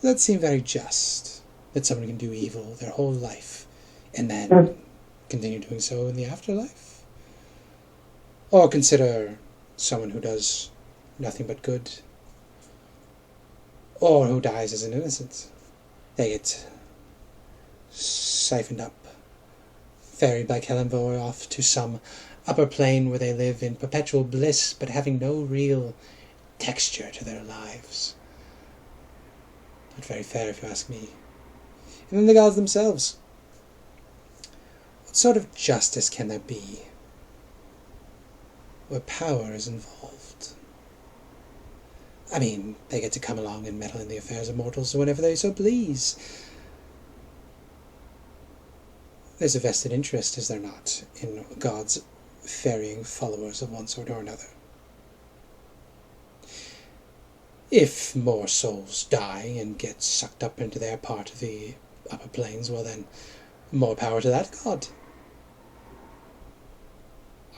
Does that seem very just? That someone can do evil their whole life and then continue doing so in the afterlife? Or consider someone who does nothing but good, or who dies as an innocent. They get siphoned up, ferried by Kalemvor off to some upper plane where they live in perpetual bliss, but having no real texture to their lives. Not very fair, if you ask me. And then the gods themselves. What sort of justice can there be where power is involved? I mean, they get to come along and meddle in the affairs of mortals whenever they so please. There's a vested interest, is there not, in God's ferrying followers of one sort or another. If more souls die and get sucked up into their part of the upper planes, well then, more power to that God.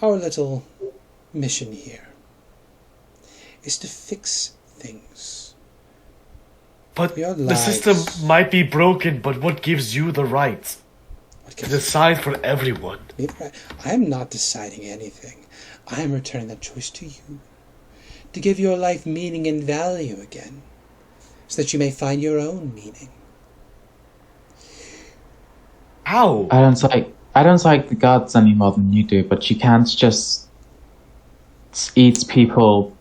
Our little mission here is to fix things. But the system might be broken, but what gives you the right to decide for everyone? I am not deciding anything. I am returning that choice to you. To give your life meaning and value again, so that you may find your own meaning. How? I don't like the gods any more than you do, but you can't just eat people,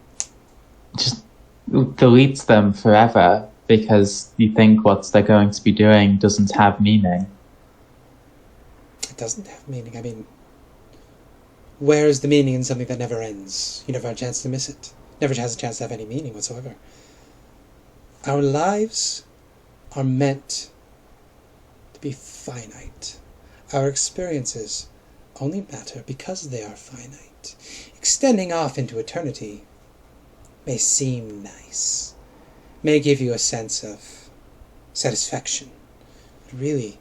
just deletes them forever because you think what they're going to be doing doesn't have meaning. It doesn't have meaning. I mean, where is the meaning in something that never ends? You never have a chance to miss it. Never has a chance to have any meaning whatsoever. Our lives are meant to be finite. Our experiences only matter because they are finite. Extending off into eternity may seem nice, may give you a sense of satisfaction, but really,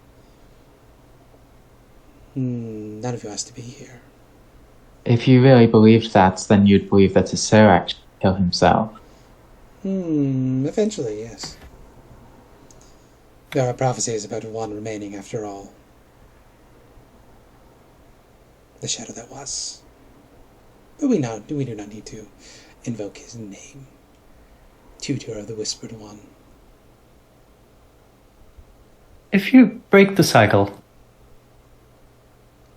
none of you has to be here. If you really believed that, then you'd believe that Sorcerer actually killed himself. Eventually, yes. There are prophecies about one remaining after all. The shadow that was. But we do not need to invoke his name. Tutor of the Whispered One. If you break the cycle,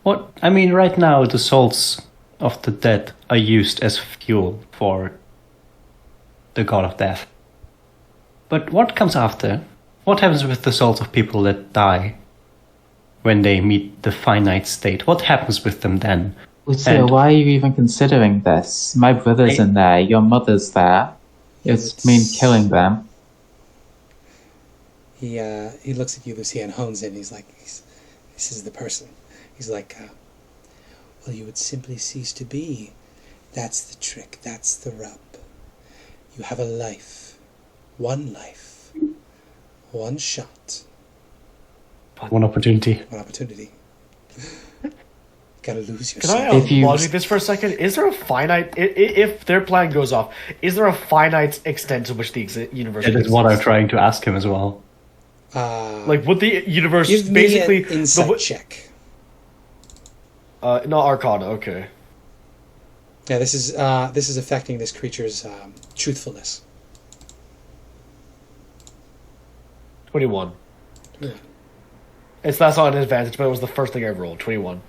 right now the souls of the dead are used as fuel for the god of death. But what comes after? What happens with the souls of people that die when they meet the finite state? What happens with them then? Lucia, why are you even considering this? My brother's in there, your mother's there. It's mean killing them. He looks at you, Lucia, and hones in. He's like, this is the person. He's like, well, you would simply cease to be. That's the trick. That's the rub. You have a life. One life. One shot. One opportunity. One opportunity. Gotta lose Can yourself. I logic this for a second? Is there a finite... If their plan goes off, is there a finite extent to which the universe That is what I'm trying to ask him as well. Would the universe give basically... me an insight check. No, Arcana, okay. Yeah, this is affecting this creature's truthfulness. 21. Yeah. That's not an advantage, but it was the first thing I rolled. 21.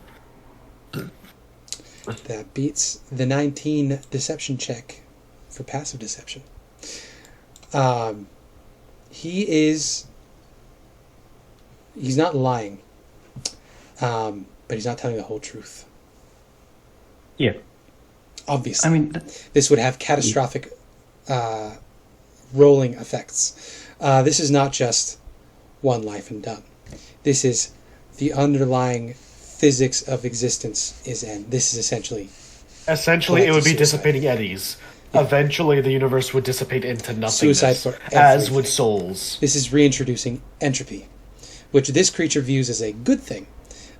That beats the 19 deception check for passive deception. He's not lying, but he's not telling the whole truth. Yeah. Obviously. This would have catastrophic rolling effects. This is not just one life and done. This is the underlying physics of existence is end. This is essentially it would be dissipating eddies. Yeah. Eventually the universe would dissipate into nothingness. Suicide for everything. As would souls. This is reintroducing entropy, which this creature views as a good thing.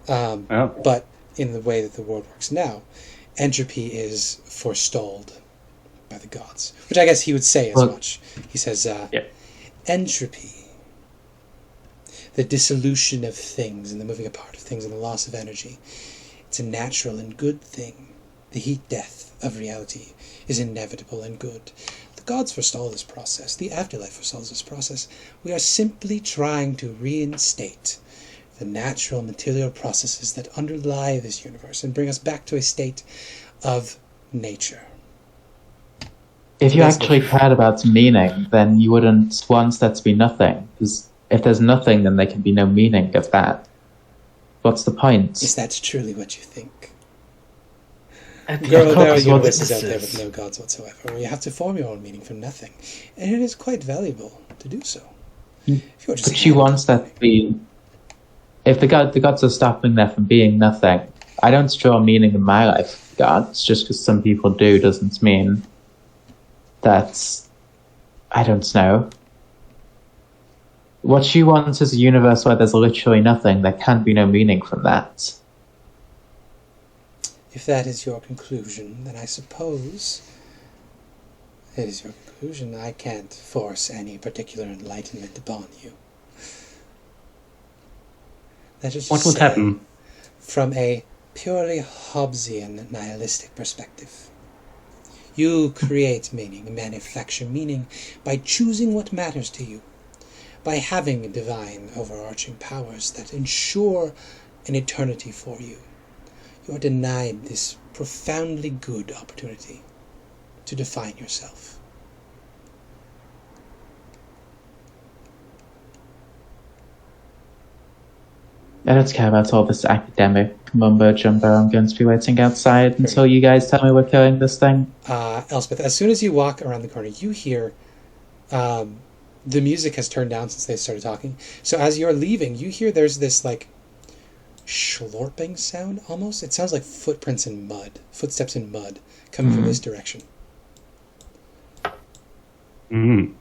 But in the way that the world works now, entropy is forestalled by the gods. Which I guess he would say as much. He says, entropy, the dissolution of things and the moving apart of things and the loss of energy, it's a natural and good thing. The heat-death of reality is inevitable and good. The gods forestall this process. The afterlife forestalls this process. We are simply trying to reinstate the natural material processes that underlie this universe and bring us back to a state of nature. If you actually cared about meaning, then you wouldn't want there to be nothing. Because if there's nothing, then there can be no meaning of that. What's the point? Is that truly what you think? Girl, there are universes out there with no gods whatsoever. You have to form your own meaning from nothing, and it is quite valuable to do so. But she wants that to be. If the gods are stopping there from being nothing, I don't draw meaning in my life. Gods, just because some people do, doesn't mean that's. I don't know. What she wants is a universe where there's literally nothing. There can be no meaning from that. If that is your conclusion, then I suppose it is your conclusion. I can't force any particular enlightenment upon you. That is what would happen? From a purely Hobbesian nihilistic perspective. You create meaning, manufacture meaning, by choosing what matters to you, by having divine overarching powers that ensure an eternity for you. You are denied this profoundly good opportunity to define yourself. I don't care about all this academic mumbo-jumbo. I'm going to be waiting outside until you guys tell me we're killing this thing. Elspeth, as soon as you walk around the corner, you hear the music has turned down since they started talking. So as you're leaving, you hear there's this, like, slurping sound, almost. It sounds like footsteps in mud, coming from this direction. Mm.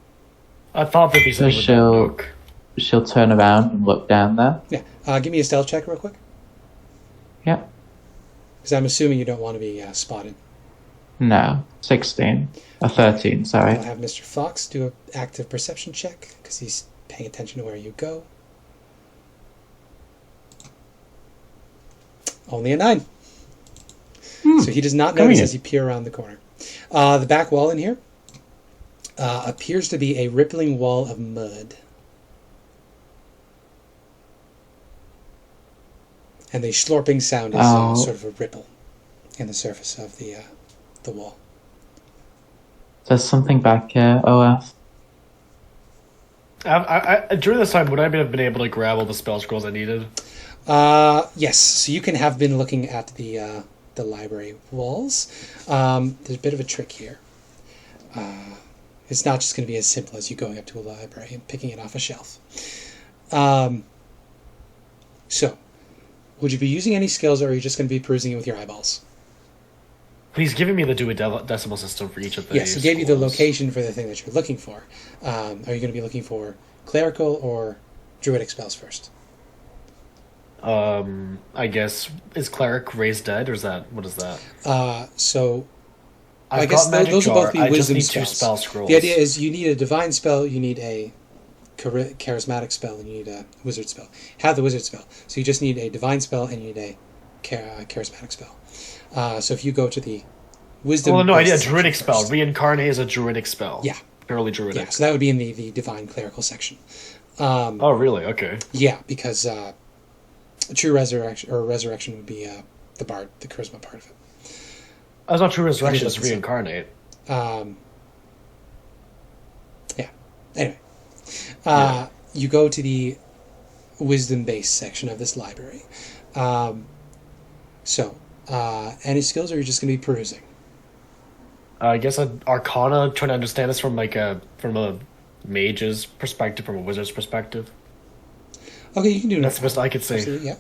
I thought there'd be something with that book. She'll turn around and look down there. Yeah. Give me a stealth check real quick. Yeah. Because I'm assuming you don't want to be spotted. No. 16. 13, sorry. I'll have Mr. Fox do an active perception check, because he's paying attention to where you go. Only a 9. So he does not notice as you peer around the corner. The back wall in here appears to be a rippling wall of mud. And the slurping sound is sort of a ripple in the surface of the wall. There's something back here, Olaf. During this time, would I have been able to grab all the spell scrolls I needed? Yes. So you can have been looking at the library walls. There's a bit of a trick here. It's not just going to be as simple as you going up to a library and picking it off a shelf. So, would you be using any skills, or are you just going to be perusing it with your eyeballs? He's giving me the duodecimal system for each of the Yes, he gave you the location for the thing that you're looking for. Are you going to be looking for clerical or druidic spells first? I guess, is cleric raised dead, or what is that? So I guess those will both be wisdom just need spells. 2 spell scrolls. The idea is you need a divine spell, you need a charismatic spell, and you need a wizard spell. Have the wizard spell. So you just need a divine spell and you need a charismatic spell. So if you go to the wisdom... Well, no, I need a druidic spell. Reincarnate is a druidic spell. Yeah. Purely druidic. Yeah, so that would be in the divine clerical section. Oh, really? Okay. Yeah, because true resurrection would be the bard, the charisma part of it. That's not true resurrection, it's reincarnate. Yeah. Anyway. Yeah. You go to the wisdom-based section of this library. Any skills, or are you just going to be perusing? I guess an Arcana, trying to understand this from a mage's perspective, from a wizard's perspective. Okay, you can do that's the best I could say. Absolutely, yeah.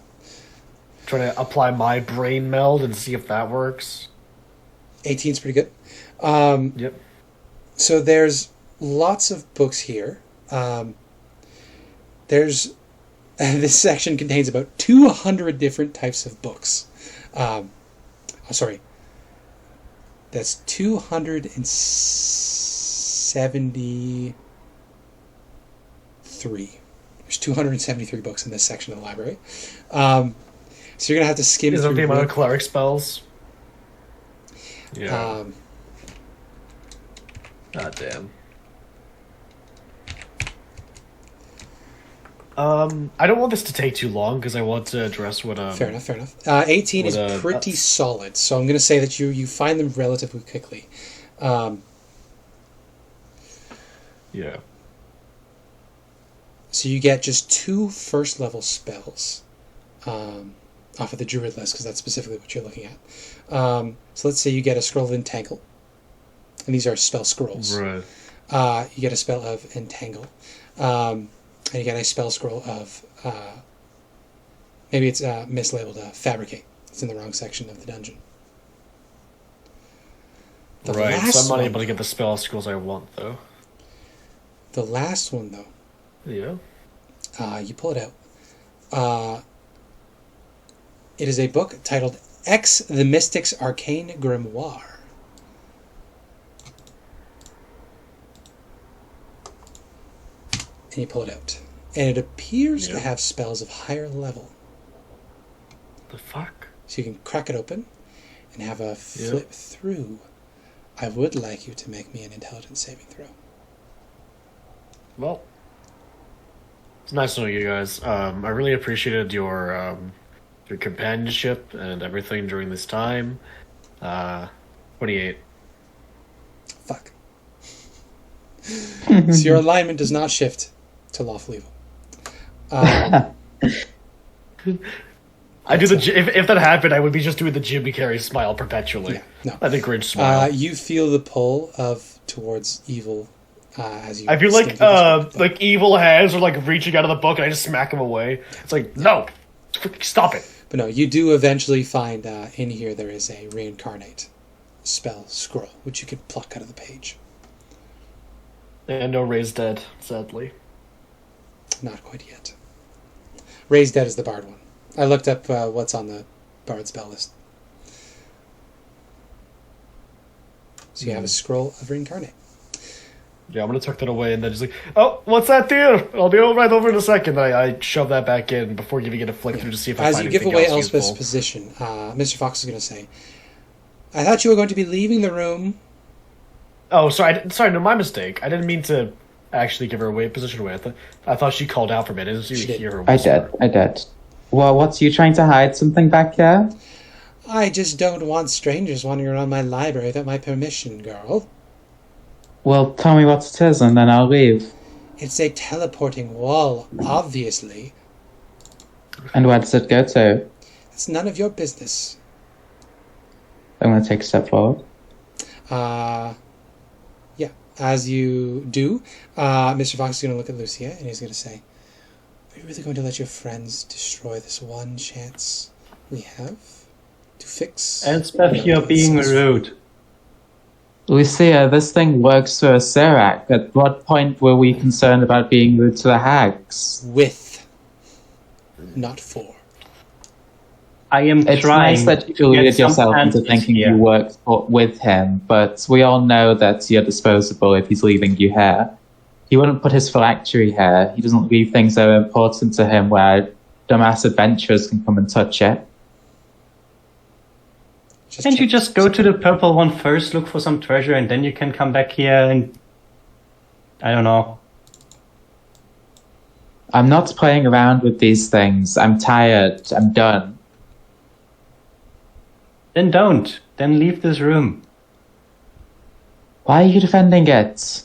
Trying to apply my brain meld and see if that works. 18's pretty good. Yep. So there's lots of books here. There's this section contains about 200 different types of books. That's 273. There's 273 books in this section of the library. So you're gonna have to skim through. Is there the amount of cleric spells? Yeah. God damn. I don't want this to take too long because I want to address what. Fair enough. 18 is pretty solid, so I'm going to say that you find them relatively quickly. Yeah. So you get just 2 first level spells. off of the Druid list, because that's specifically what you're looking at. So let's say you get a scroll of Entangle. And these are spell scrolls. Right. You get a spell of Entangle. And you get a spell scroll of... maybe it's mislabeled Fabricate. It's in the wrong section of the dungeon. Right, so I'm not able to get the spell scrolls I want, though. The last one, though. Yeah. You pull it out. It is a book titled X, the Mystic's Arcane Grimoire. And you pull it out. And it appears to have spells of higher level. The fuck? So you can crack it open and have a flip through. I would like you to make me an intelligence saving throw. Well, it's nice knowing you guys. I really appreciated your companionship and everything during this time. 28. Fuck. So your alignment does not shift to lawful evil. I do if that happened, I would be just doing the Jimmy Carrey smile perpetually. Yeah, no. I think Grinch smile. You feel the pull towards evil as you. I feel like evil hands are like reaching out of the book, and I just smack him away. It's like, no, stop it. But no, you do eventually find in here there is a reincarnate spell scroll, which you could pluck out of the page. And no Raise Dead, sadly. Not quite yet. Raise Dead is the bard one. I looked up what's on the bard spell list. So you have a scroll of reincarnate. Yeah, I'm gonna tuck that away, and then just like, oh, what's that there? I'll be right over in a second. I shove that back in before giving it a flick through to see if I As find you give anything away else Elspeth's useful. position, Mr. Fox is going to say, I thought you were going to be leaving the room. Oh, sorry, no, my mistake. I didn't mean to actually give her away position away. I thought she called out for me. I didn't hear her whisper. I did. Well, what's you trying to hide something back here? I just don't want strangers wandering around my library without my permission, girl. Well, tell me what it is, and then I'll leave. It's a teleporting wall, obviously. And where does it go to? It's none of your business. I'm going to take a step forward. Yeah, as you do, Mr. Fox is going to look at Lucia, and he's going to say, are you really going to let your friends destroy this one chance we have to fix... Elspeth, you're being rude. Lucia, this thing works for a Serac. At what point were we concerned about being rude to the hags? With, not for. I am it's trying. It's nice that you deluded yourself into thinking you worked with him, but we all know that you're disposable if he's leaving you here. He wouldn't put his phylactery here. He doesn't leave things that are important to him where dumbass adventurers can come and touch it. Can't you just go to the purple one first, look for some treasure, and then you can come back here and... I don't know. I'm not playing around with these things. I'm tired. I'm done. Then don't. Then leave this room. Why are you defending it?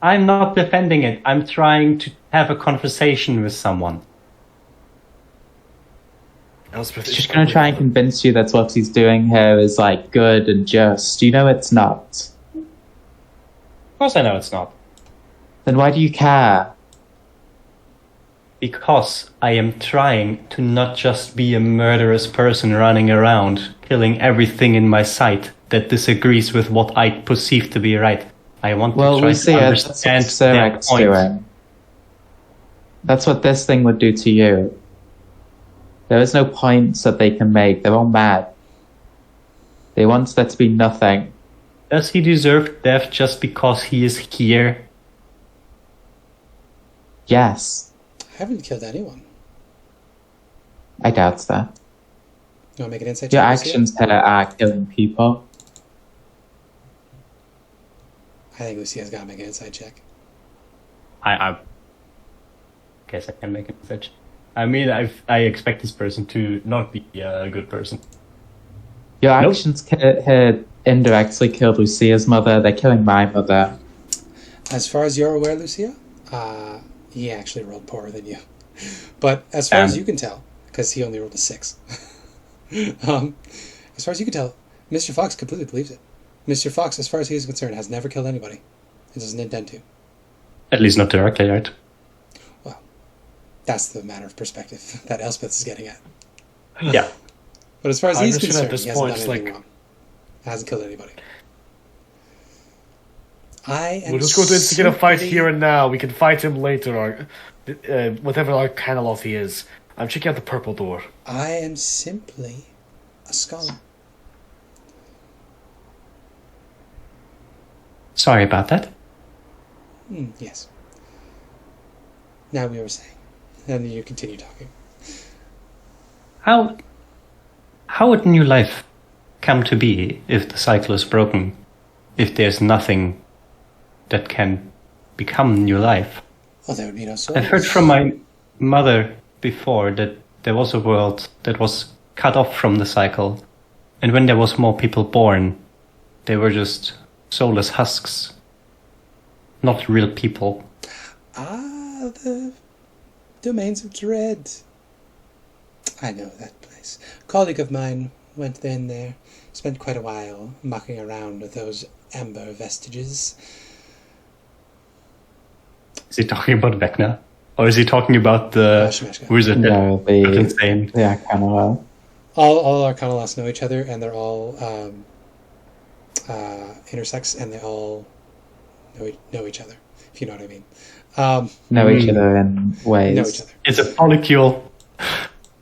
I'm not defending it. I'm trying to have a conversation with someone. He's just going to try and convince you that what he's doing here is, like, good and just. You know it's not. Of course I know it's not. Then why do you care? Because I am trying to not just be a murderous person running around, killing everything in my sight that disagrees with what I perceive to be right. I want to try to understand their point. Doing. That's what this thing would do to you. There is no points that they can make. They're all mad. They want there to be nothing. Does he deserve death just because he is here? Yes. I haven't killed anyone. I doubt that. You want to make an insight check? Your actions here are killing people. I think Lucia's got to make an insight check. I guess I can make an insight check. I mean, I expect this person to not be a good person. Your actions here indirectly killed Lucia's mother. They're killing my mother. As far as you're aware, Lucia, he actually rolled poorer than you. But as far as you can tell, because he only rolled a 6. As far as you can tell, Mr. Fox completely believes it. Mr. Fox, as far as he is concerned, has never killed anybody. He doesn't intend to. At least not directly, right? Well, that's the matter of perspective that Elspeth is getting at. Yeah. But as far as he's concerned, this he hasn't point, done anything wrong. Hasn't killed anybody. We'll just go to instigate a fight here and now. We can fight him later, or whatever our Canaloth he is. I'm checking out the purple door. I am simply a scholar. Sorry about that. Yes. Now we were saying. And you continue talking. How would new life come to be if the cycle is broken? If there's nothing that can become new life? Well, there would be no soul. I've heard from my mother before that there was a world that was cut off from the cycle, and when there was more people born, they were just soulless husks, not real people. The Domains of Dread. I know that place. A colleague of mine went in there, spent quite a while mucking around with those amber vestiges. Is he talking about Vecna? Or is he talking about the wizard that got insane? Yeah, kind of well. All our Canaloths know each other, and they're all intersex, and they all know each other, if you know what I mean. Know each other in ways. Know each other. It's a polycule.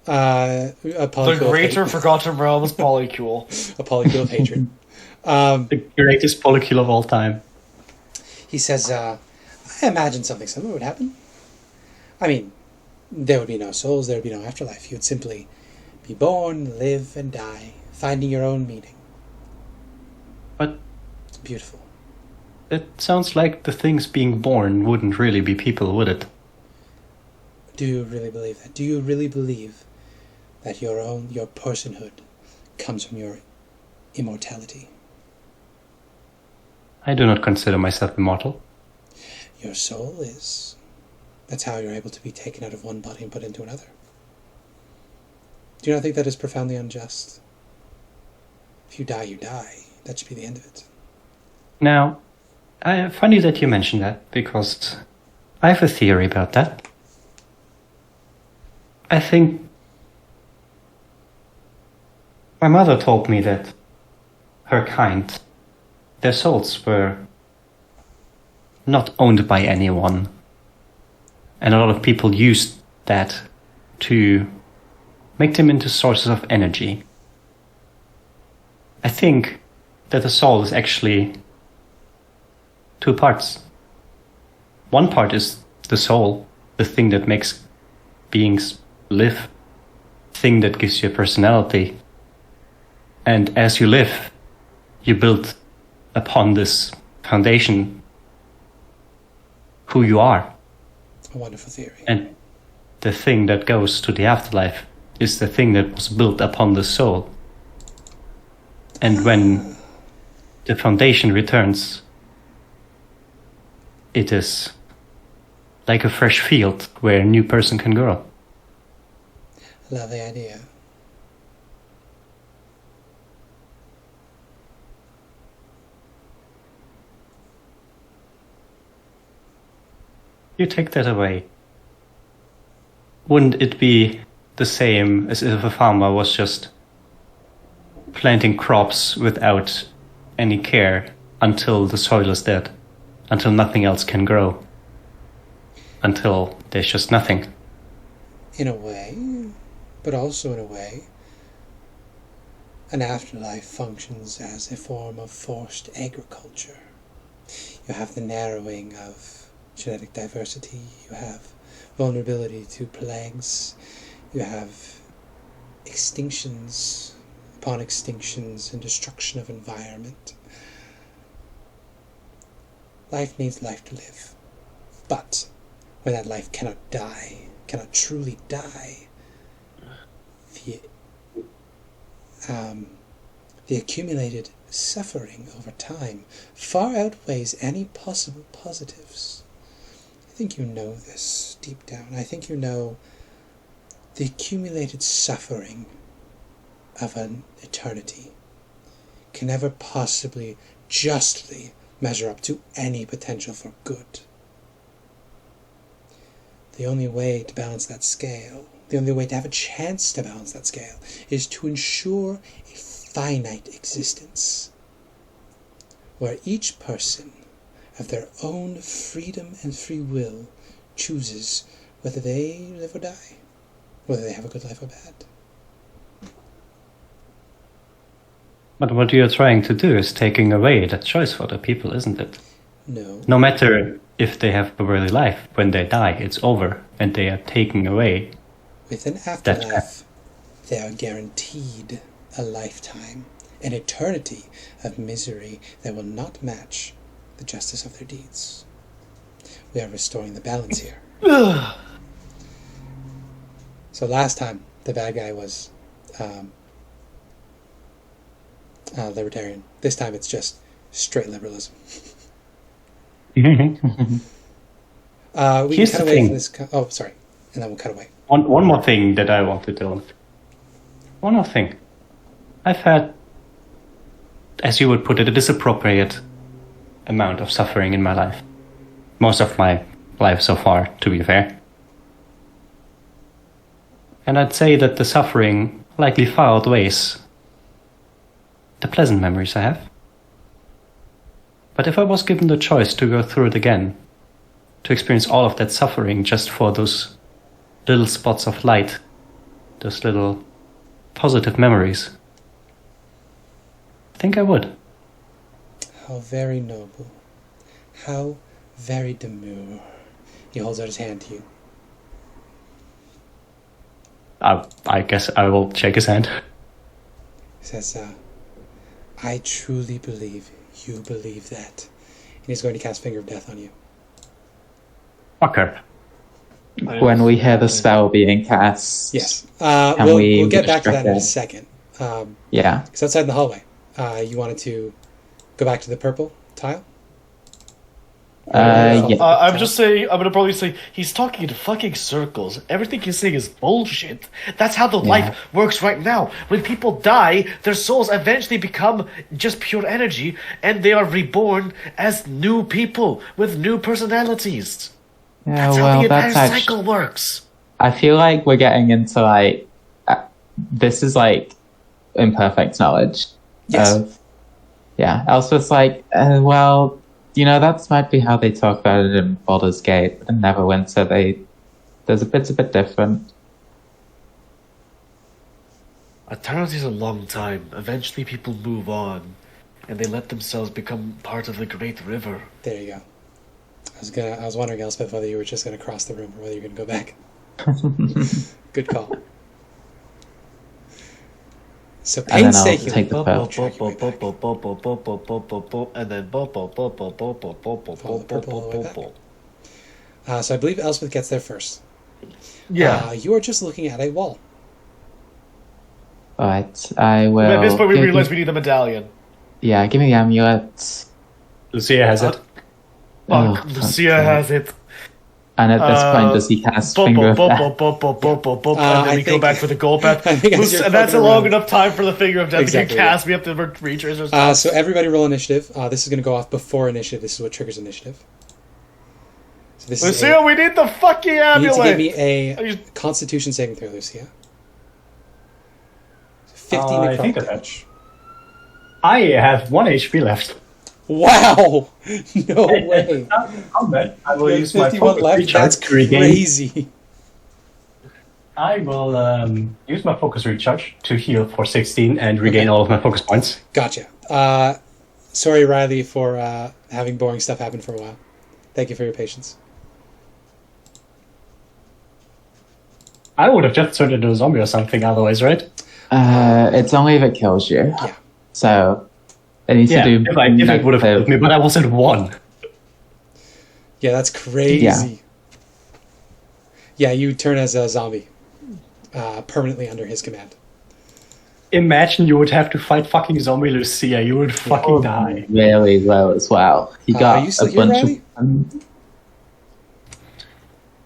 A polycule The greater Forgotten Realms polycule. A polycule of hatred. The greatest polycule of all time. He says, I imagine something similar would happen. I mean, there would be no souls, there would be no afterlife. You would simply be born, live, and die, finding your own meaning. But it's beautiful. It sounds like the things being born wouldn't really be people, would it? Do you really believe that? Do you really believe that your personhood comes from your immortality? I do not consider myself immortal. Your soul is. That's how you're able to be taken out of one body and put into another. Do you not think that is profoundly unjust? If you die, you die. That should be the end of it. Now, funny that you mention that, because I have a theory about that. I think my mother told me that her kind, their souls were not owned by anyone. And a lot of people used that to make them into sources of energy. I think that the soul is actually two parts. One part is the soul, the thing that makes beings live, thing that gives you a personality. And as you live, you build upon this foundation who you are. A wonderful theory. And the thing that goes to the afterlife is the thing that was built upon the soul. And when the foundation returns, it is like a fresh field where a new person can grow. Lovely idea. You take that away. Wouldn't it be the same as if a farmer was just planting crops without any care until the soil is dead, until nothing else can grow, until there's just nothing? In a way, but also in a way, an afterlife functions as a form of forced agriculture. You have the narrowing of genetic diversity, you have vulnerability to plagues, you have extinctions upon extinctions and destruction of environment. Life needs life to live. But when that life cannot die, cannot truly die, the accumulated suffering over time far outweighs any possible positives. I think you know this deep down. I think you know the accumulated suffering of an eternity can never possibly justly measure up to any potential for good. The only way to balance that scale, the only way to have a chance to balance that scale, is to ensure a finite existence, where each person, of their own freedom and free will, chooses whether they live or die, whether they have a good life or bad. But what you're trying to do is taking away that choice for the people, isn't it? No. No matter if they have a worldly life, when they die, it's over, and they are taking away. With an afterlife, they are guaranteed a lifetime, an eternity of misery that will not match the justice of their deeds. We are restoring the balance here. So last time, the bad guy was libertarian. This time it's just straight liberalism. We Here's can cut the away thing. from this. Oh, sorry. And then we'll cut away. One more thing that I want to do. One more thing. I've had, as you would put it, a disappropriate amount of suffering in my life. Most of my life so far, to be fair. And I'd say that the suffering likely far outweighs the pleasant memories I have. But if I was given the choice to go through it again, to experience all of that suffering just for those little spots of light, those little positive memories, I think I would. How very noble. How very demure. He holds out his hand to you. I guess I will shake his hand. He says, I truly believe you believe that. And he's going to cast Finger of Death on you. Fucker. When we hear the spell being cast, Yes. can We'll get back to that in a restrict second. yeah. It's outside in the hallway. You wanted to go back to the purple tile? Yeah. I'm gonna probably say he's talking in fucking circles. Everything he's saying is bullshit. That's how the life works right now. When people die, their souls eventually become just pure energy, and they are reborn as new people with new personalities. Yeah, That's how well, the entire that's cycle works. I feel like we're getting into like this is like imperfect knowledge. Yes. Elspeth's like, well, you know, that might be how they talk about it in Baldur's Gate, but in Neverwinter, it's a bit different. Eternity's a long time. Eventually, people move on, and they let themselves become part of the great river. There you go. I was wondering, Elspeth, whether you were just going to cross the room or whether you're going to go back. Good call. So And then I'll painstakingly. take the pearl. And then So I believe Elspeth gets there first. yeah. You are just looking at a wall. Alright, I will. At this point, we give realize you- we need the medallion. Yeah, give me the amulet. Lucia has it. Oh, Fuck, fuck's Lucia sake. has it. And at this point, does he cast Finger of Death? And then I we go think- back for the gold path. I think as you're And that's a fucking long around. enough time for the Finger of Death Exactly, to get cast. We have to retrace ourselves. So everybody roll initiative. This is going to go off before initiative. This is what triggers initiative. So this is Lucia, we need the fucking you need to give amulet! me a Are you- Constitution saving throw, Lucia. 50 I think necrotic of that. damage. I have 1 HP left. Wow! No way. Combat. I will You have use my 51 focus left. recharge That's to regain. crazy. I will use my focus recharge to heal for 16 and regain all of my focus points. Gotcha. Sorry, Riley, for having boring stuff happen for a while. Thank you for your patience. I would have just turned into a zombie or something otherwise, right? It's only if it kills you. Yeah. So it needs Yeah, to do. if it would have killed me, but I was at 1. Yeah, that's crazy. Yeah, you turn as a zombie. Permanently under his command. Imagine you would have to fight fucking zombie Lucia. You would fucking die. Really low as well. He Are got you still a here, bunch Riley? of.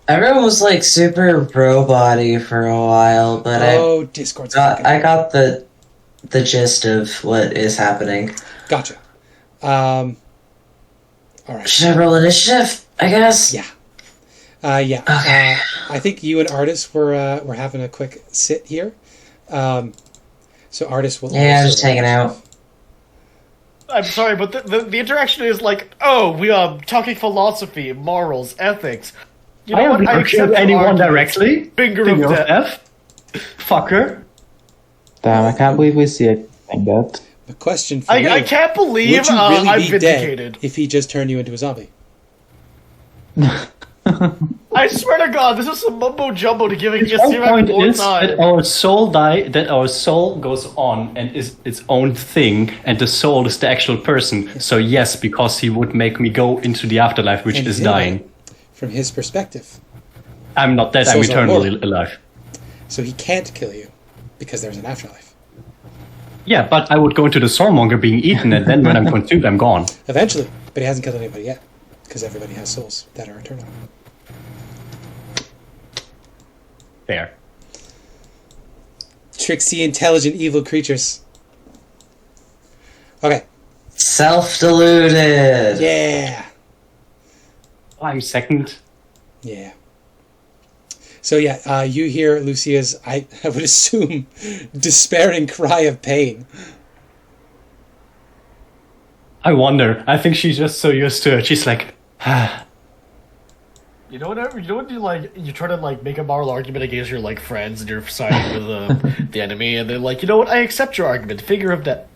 Everyone was super bro body for a while, but Oh, Discord's fucking I got the the gist of what is happening. Gotcha. All right. Should I roll initiative? I guess. Yeah. Yeah. Okay. I think you and Artis were having a quick sit here. So Artis will. Yeah, just hanging out. I'm sorry, but the interaction is like, oh, we are talking philosophy, morals, ethics. You know I haven't killed anyone directly. Finger of death. Fucker. Damn, I can't believe we see it fingered. The question for you, I can't believe would you really I'm be vindicated. dead if he just turned you into a zombie? I swear to God, this is some mumbo jumbo to giving The you whole zero point more is time. that our soul goes on and is its own thing, and the soul is the actual person. So yes, because he would make me go into the afterlife, which And is he's dying. From his perspective. I'm not dead, I'm Souls are eternally immortal. alive. So he can't kill you because there's an afterlife. Yeah, but I would go into the soulmonger being eaten, and then when I'm consumed, I'm gone. Eventually. But he hasn't killed anybody yet. Because everybody has souls that are eternal. There. Tricksy, intelligent, evil creatures. Okay. Self-deluded. Yeah. I'm second. Yeah. So yeah, you hear Lucia's, I would assume, despairing cry of pain. I wonder. I think she's just so used to it. She's like, You know what? You like? You try to like make a moral argument against your like friends, and you're siding with the enemy, and they're like, you know what? I accept your argument. Figure of death.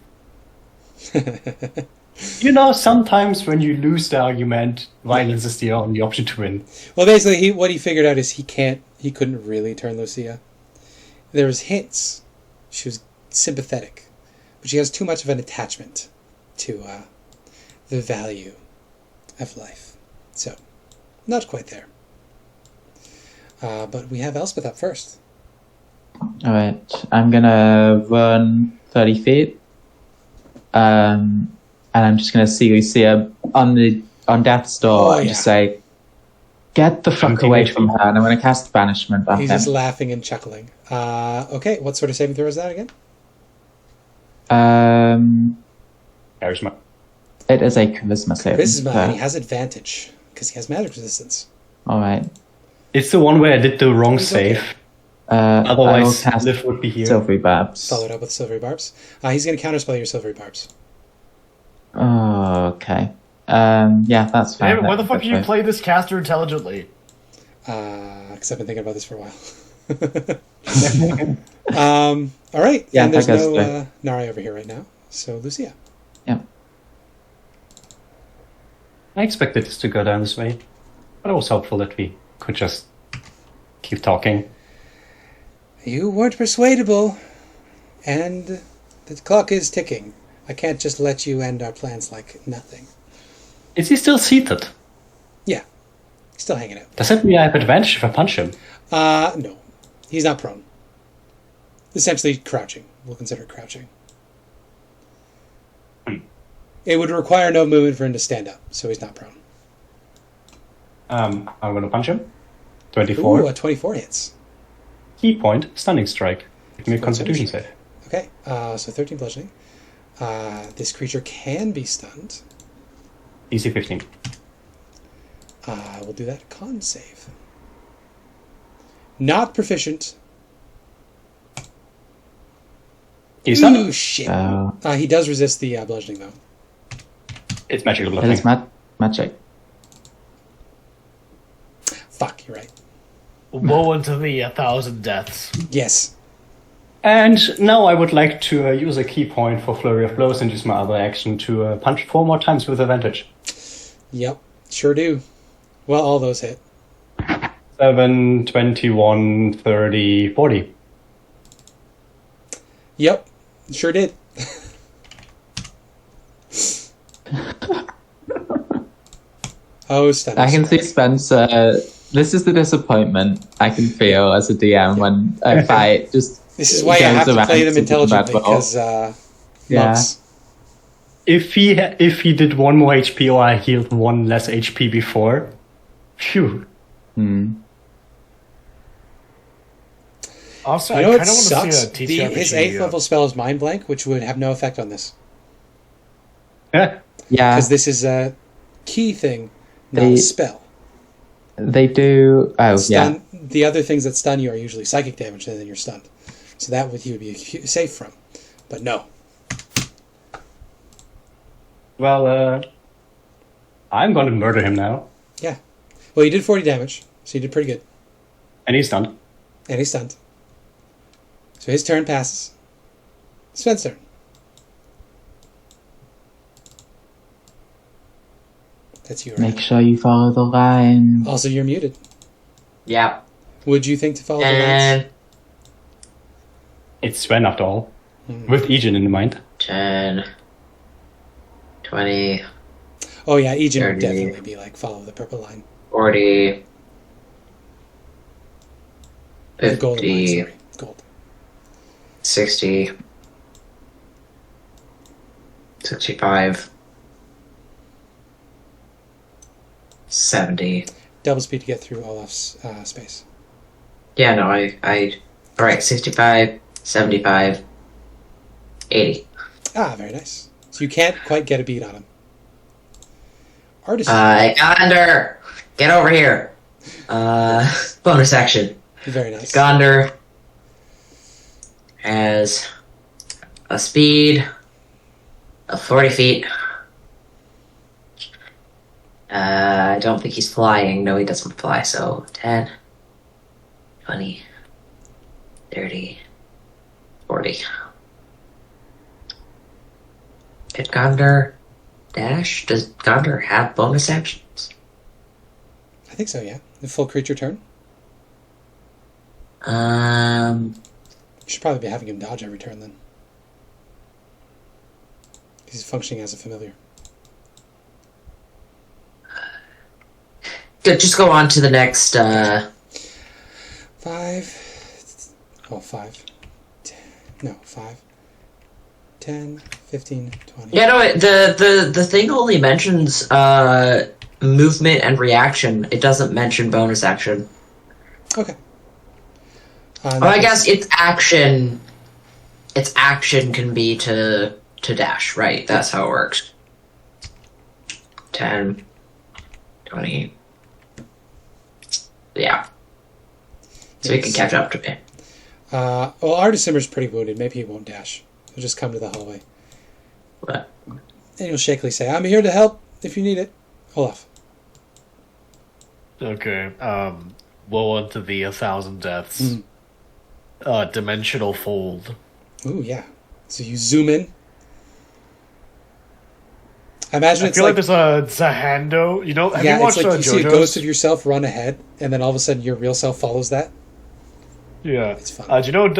you know, sometimes when you lose the argument, violence is the only option to win. Well, basically, what he figured out is he couldn't really turn Lucia. There was hints. She was sympathetic, but she has too much of an attachment to the value of life. So, not quite there. But we have Elspeth up first. Alright, I'm gonna run 30 feet. And I'm just gonna see Lucia on death's door and just say, get the fuck away from her, and I'm gonna cast banishment on He's him. just laughing and chuckling. Okay, what sort of saving throw is that again? Charisma. It is a charisma saving Charisma, throw. and he has advantage, because he has magic resistance. Alright. It's the one where I did the wrong He's save. okay. I will Otherwise, cast Liv would be here. Silvery Barbs. Followed up with Silvery Barbs. He's going to counterspell your Silvery Barbs. Oh, okay. Yeah, that's fine. David, why the fuck do you That's play this caster intelligently? Because I've been thinking about this for a while. All right. Yeah, and there's that goes no through. Nari over here right now. So, Lucia. Yeah. I expected this to go down this way, but I was hopeful that we could just keep talking. You weren't persuadable, and the clock is ticking. I can't just let you end our plans like nothing. Is he still seated? Yeah. Still hanging out. Does that mean I have advantage if I punch him? No. He's not prone. Essentially crouching. We'll consider it crouching. It would require no movement for him to stand up, so he's not prone. I'm gonna punch him. 24. Ooh, a 24 hits. Key point, stunning strike. Give me a constitution save. Okay, so 13 bludgeoning. This creature can be stunned. DC 15. We'll do that con save. Not proficient. He's stunned. Ooh, shit. Oh. He does resist the bludgeoning, though. It's magical It is bludgeoning. magic. Fuck, you're right. Woe unto thee 1,000 deaths. Yes. And now I would like to use a key point for Flurry of Blows and use my other action to punch 4 more times with advantage. Yep, sure do. Well, all those hit. 7, 21, 30, 40. Yep, sure did. Oh, stunning. I can see Spencer. This is the disappointment I can feel as a DM when a fight just. This is why you have to play them intelligently, because Yeah. monks. If he did 1 more HP or I healed 1 less HP before, phew. Also, You know I what kind of want to sucks? see a TTRPG. His 8th level spell is Mind Blank, which would have no effect on this. Yeah. Yeah, Because this is a key thing, not a spell. they do. Oh, yeah. The other things that stun you are usually psychic damage, and then you're stunned. So that he would be safe from. But no. Well, I'm going to murder him now. Yeah. Well, you did 40 damage, so you did pretty good. And he's stunned. And he's stunned. So his turn passes. Sven's turn. That's you, right? Make sure you follow the line. Also, you're muted. Yeah. Would you think to follow the lines? And It's Sven after all. With Egen in mind. 10, 20, Oh, yeah, Egen would 30. definitely be like, follow the purple line. 40, The golden line, 50, sorry. Gold. 60, 65, 70. Double speed to get through Olaf's space. Yeah, no, alright, 65, 75, 80. Ah, very nice. So you can't quite get a beat on him. Artist. Gonder! Get over here! Bonus action. Very nice. Gonder has a speed of 40 feet. I don't think he's flying. No, he doesn't fly, so 10, 20, 30, 40. Did Gonder dash? Does Gonder have bonus actions? I think so, yeah. The full creature turn. Um, You should probably be having him dodge every turn then. He's functioning as a familiar. good, just go on to the next, 5. Oh, 5. 10, no, 5. 10, 15, 20. Yeah, no, the thing only mentions movement and reaction. It doesn't mention bonus action. Okay. Well, I guess its action can be to dash, right? That's how it works. 10, 20. Yeah. So he can catch up to me. Well, Artificer's pretty wounded. Maybe he won't dash. He'll just come to the hallway. What? And he'll shakily say, I'm here to help if you need it. Olaf. Okay. Woe unto thee 1,000 deaths. Dimensional fold. Ooh, yeah. So you zoom in. I imagine I it's feel like like there's a hando. You know, have yeah, you watched it's like you see a JoJo's? ghost of yourself run ahead, and then all of a sudden your real self follows that. Yeah. It's fun. Do you know,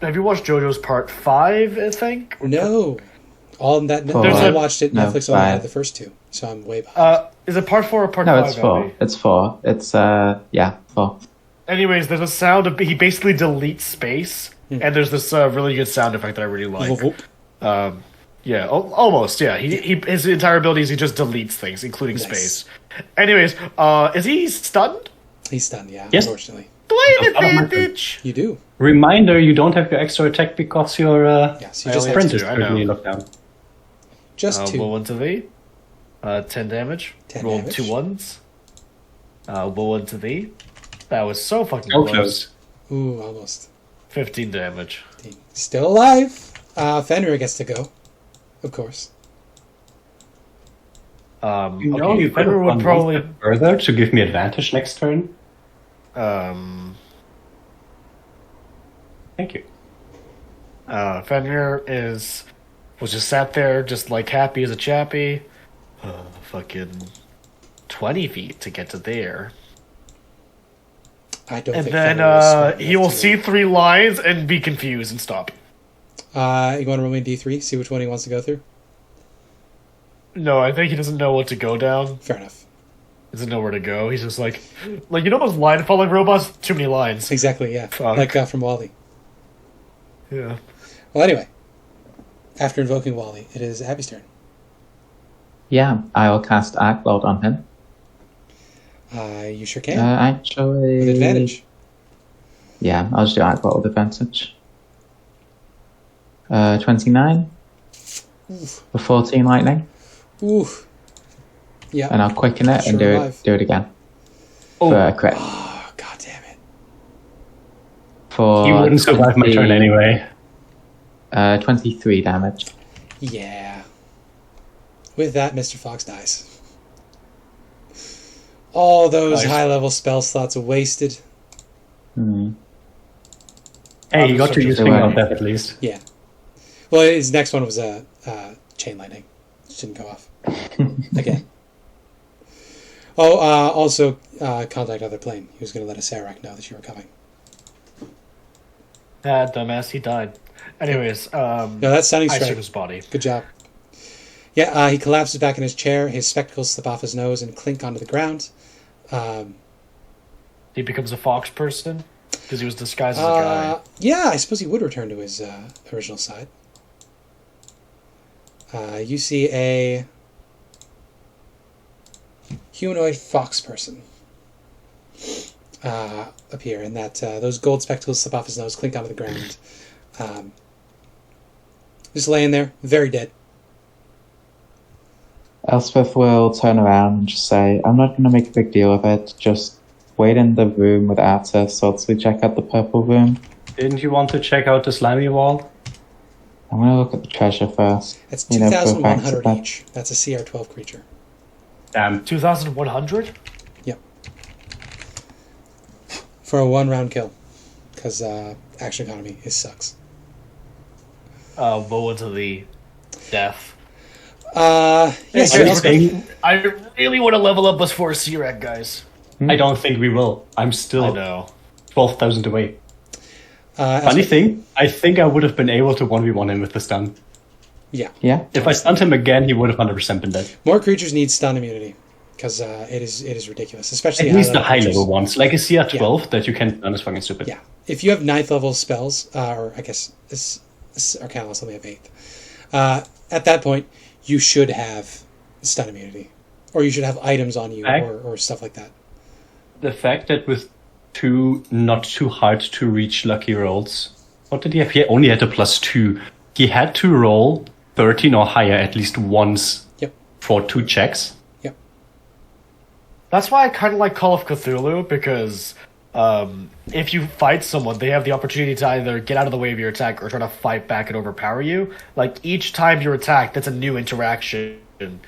have you watched JoJo's Part 5, I think? No. All that. Four. I watched it. No, Netflix only had 5. the first 2, so I'm way behind. Is it Part 4 or Part No, 5? it's 4. Abby? It's 4. It's, yeah, 4. Anyways, there's a sound of he basically deletes space, and there's this really good sound effect that I really like. Whoop. Yeah, almost. Yeah, his entire ability is he just deletes things, including Nice. space. Anyways, is he stunned? He's stunned, yeah, Yes. unfortunately. Blade advantage. You do. Reminder, you don't have your extra attack because your Yes, you just have friend to. is I know. currently locked down. Just 2. Roll into thee. 10 damage. 10 Roll damage. 2 ones. Roll into thee. That was so fucking So close. close. Ooh, almost. 15 damage. Still alive. Fenrir gets to go. Of course. You know, Okay, you could Fenrir have would gone probably. one step further to give me advantage next turn. Thank you. Fenrir was just sat there, just like happy as a chappy. Fucking 20 feet to get to there. I don't And think then Fenrir is smart he enough will to- see 3 lines and be confused and stop. You want to roll me a D3? See which one he wants to go through? No, I think he doesn't know what to go down. Fair enough. Doesn't know where to go. He's just like you know those line following robots? Too many lines. Exactly, yeah. Fuck. Like from Wally. Yeah. Well, anyway. After invoking Wally, it is Abby's turn. Yeah, I will cast Arcloud on him. You sure can. Actually... With advantage. Yeah, I'll just do Aqua with advantage. 29 for 14 lightning. Ooh. Yeah. And I'll quicken it and do it again. Oh. For a crit. Oh, god damn it. For you wouldn't survive my turn anyway. 23 damage. Yeah. With that, Mr. Fox dies. All those high-level spell slots wasted. Hmm. Hey, you got to use finger on death at least. Yeah. Well, his next one was a chain lightning. It didn't go off. Again. Oh, also, contact other plane. He was going to let a Sarak know that you were coming. Dumbass, he died. Anyways, no, that's Stunning I Strike. shoot his body. Good job. Yeah, he collapses back in his chair. His spectacles slip off his nose and clink onto the ground. He becomes a fox person because he was disguised as a guy. Yeah, I suppose he would return to his original side. You see a humanoid fox person appear, and that those gold spectacles slip off his nose, clink onto the ground. Just laying there, very dead. Elspeth will turn around and just say, I'm not going to make a big deal of it. Just wait in the room with Arta, so we check out the purple room. Didn't you want to check out the slimy wall? I'm going to look at the treasure first. That's 2,100 each. That's a CR12 creature. Damn. 2,100? Yep. For a 1-round kill. Because action economy sucks. Woe to the death. Yes, I really want to level up us for a C-Rec, guys. I don't think we will. I'm still 12,000 away. Funny thing, I think I would have been able to 1v1 him with the stun. Yeah. If I stunned him again, he would have 100% been dead. More creatures need stun immunity because it is ridiculous, especially at least the high level ones, like a CR12 that you can stun is fucking stupid. Yeah. If you have 9th level spells, or I guess this Arcanalist only have 8th. At that point, you should have stun immunity, or you should have items on you, or stuff like that. The fact that with 2 not too hard to reach lucky rolls, what did he have? He only had a +2. He had to roll 13 or higher at least once for 2 checks. Yep. That's why I kind of like Call of Cthulhu, because if you fight someone, they have the opportunity to either get out of the way of your attack or try to fight back and overpower you. Like, each time you're attacked, that's a new interaction. And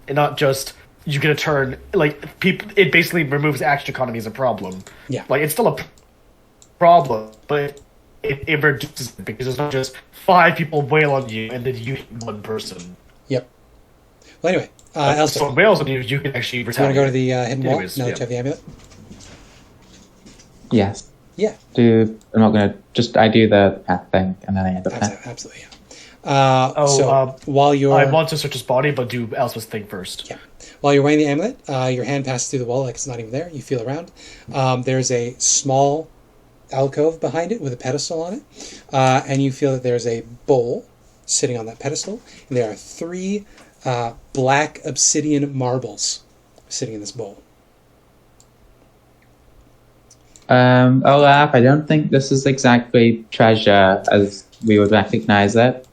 not just, you get a turn, like, it basically removes action economy as a problem. Yeah. Like, it's still a problem, but it reduces it, because it's not just 5 people wail on you and then you hit 1 person. Yep. Well, anyway, Elspeth. So wails on you, you can actually retaliate. You want to go to the hidden wall now that you have the amulet? Yes. Yeah. I'm not going to... I do the path thing, and then I end up there. Absolutely, yeah. While you're... I want to search his body, but do Elspeth's thing first. Yeah. While you're wearing the amulet, your hand passes through the wall like it's not even there. You feel around. There's a small alcove behind it with a pedestal on it. And you feel that there's a bowl sitting on that pedestal. And there are 3 black obsidian marbles sitting in this bowl. Olaf, I don't think this is exactly treasure as we would recognize it.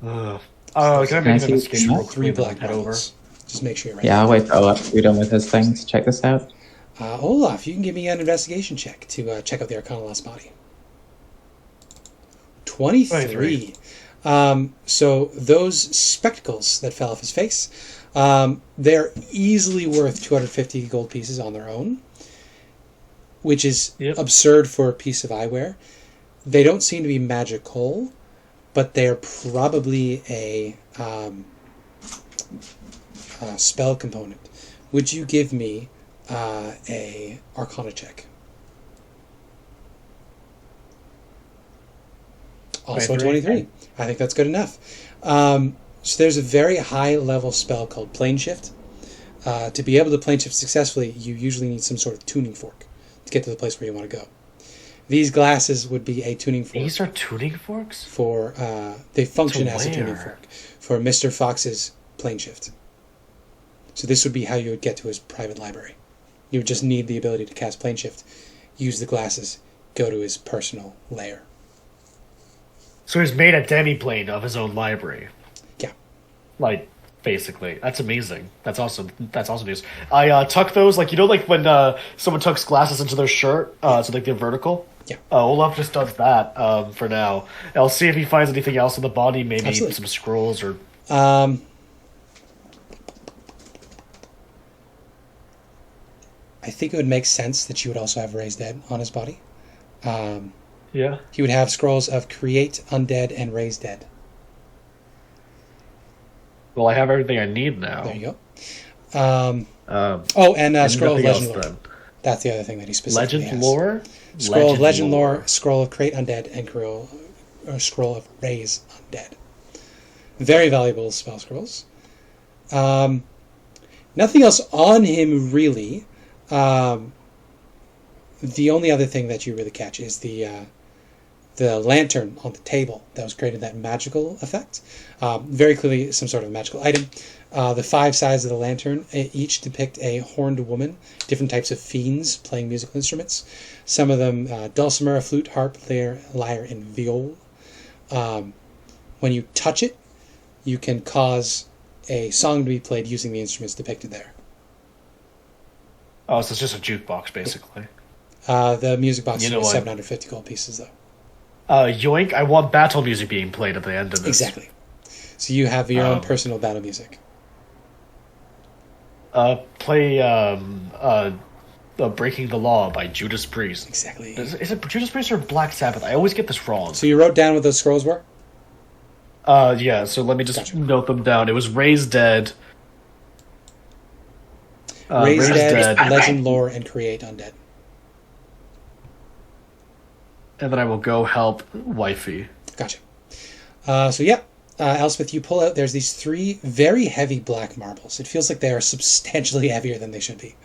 Can I make an investigation real quick? 3 black marbles. Just make sure you're right. Yeah, I'll wait for Olaf to be done with his thing to check this out. Olaf, you can give me an investigation check to check out the Arcana Lost Body. 23. So those spectacles that fell off his face, they're easily worth 250 gold pieces on their own, which is absurd for a piece of eyewear. They don't seem to be magical, but they're probably a spell component. Would you give me a Arcana check? Also 23. I think that's good enough. So there's a very high level spell called Plane Shift. To be able to plane shift successfully, you usually need some sort of tuning fork to get to the place where you want to go. These glasses would be a tuning fork. These are tuning forks? For they function as a tuning fork for Mr. Fox's plane shift. So this would be how you would get to his private library. You would just need the ability to cast plane shift use the glasses, go to his personal lair. So he's made a demi-plane of his own library. Yeah. Like, basically. That's amazing. That's awesome. That's awesome news. I tuck those, like, you know, like when someone tucks glasses into their shirt, so like they're vertical? Yeah. Olaf just does that for now. I'll see if he finds anything else in the body, maybe Absolutely. some scrolls or... I think it would make sense that you would also have Raise Dead on his body. Yeah. He would have scrolls of Create Undead and Raise Dead. Well, I have everything I need now. There you go. And Scroll of Legend Lore. Then. That's the other thing that he specifically Legend has. Lore? Scroll of Legend Lore, Scroll of Create Undead, and Scroll of Raise Undead. Very valuable spell scrolls. Nothing else on him, really. The only other thing that you really catch is the lantern on the table that was created that magical effect. Very clearly some sort of magical item. The 5 sides of the lantern each depict a horned woman, different types of fiends playing musical instruments. Some of them dulcimer, flute, harp, lyre, and viol. When you touch it, you can cause a song to be played using the instruments depicted there. Oh, so it's just a jukebox, basically. The music box is what? 750 gold pieces, though. Yoink, I want battle music being played at the end of this. Exactly. So you have your own personal battle music. Play Breaking the Law by Judas Priest. Exactly. Is it Judas Priest or Black Sabbath? I always get this wrong. So you wrote down what those scrolls were? Yeah, so let me just note them down. It was Raise Dead. Raise Dead, Legend Lore, and Create Undead. And then I will go help Wifey. Gotcha. Elspeth, you pull out, there's these 3 very heavy black marbles. It feels like they are substantially heavier than they should be.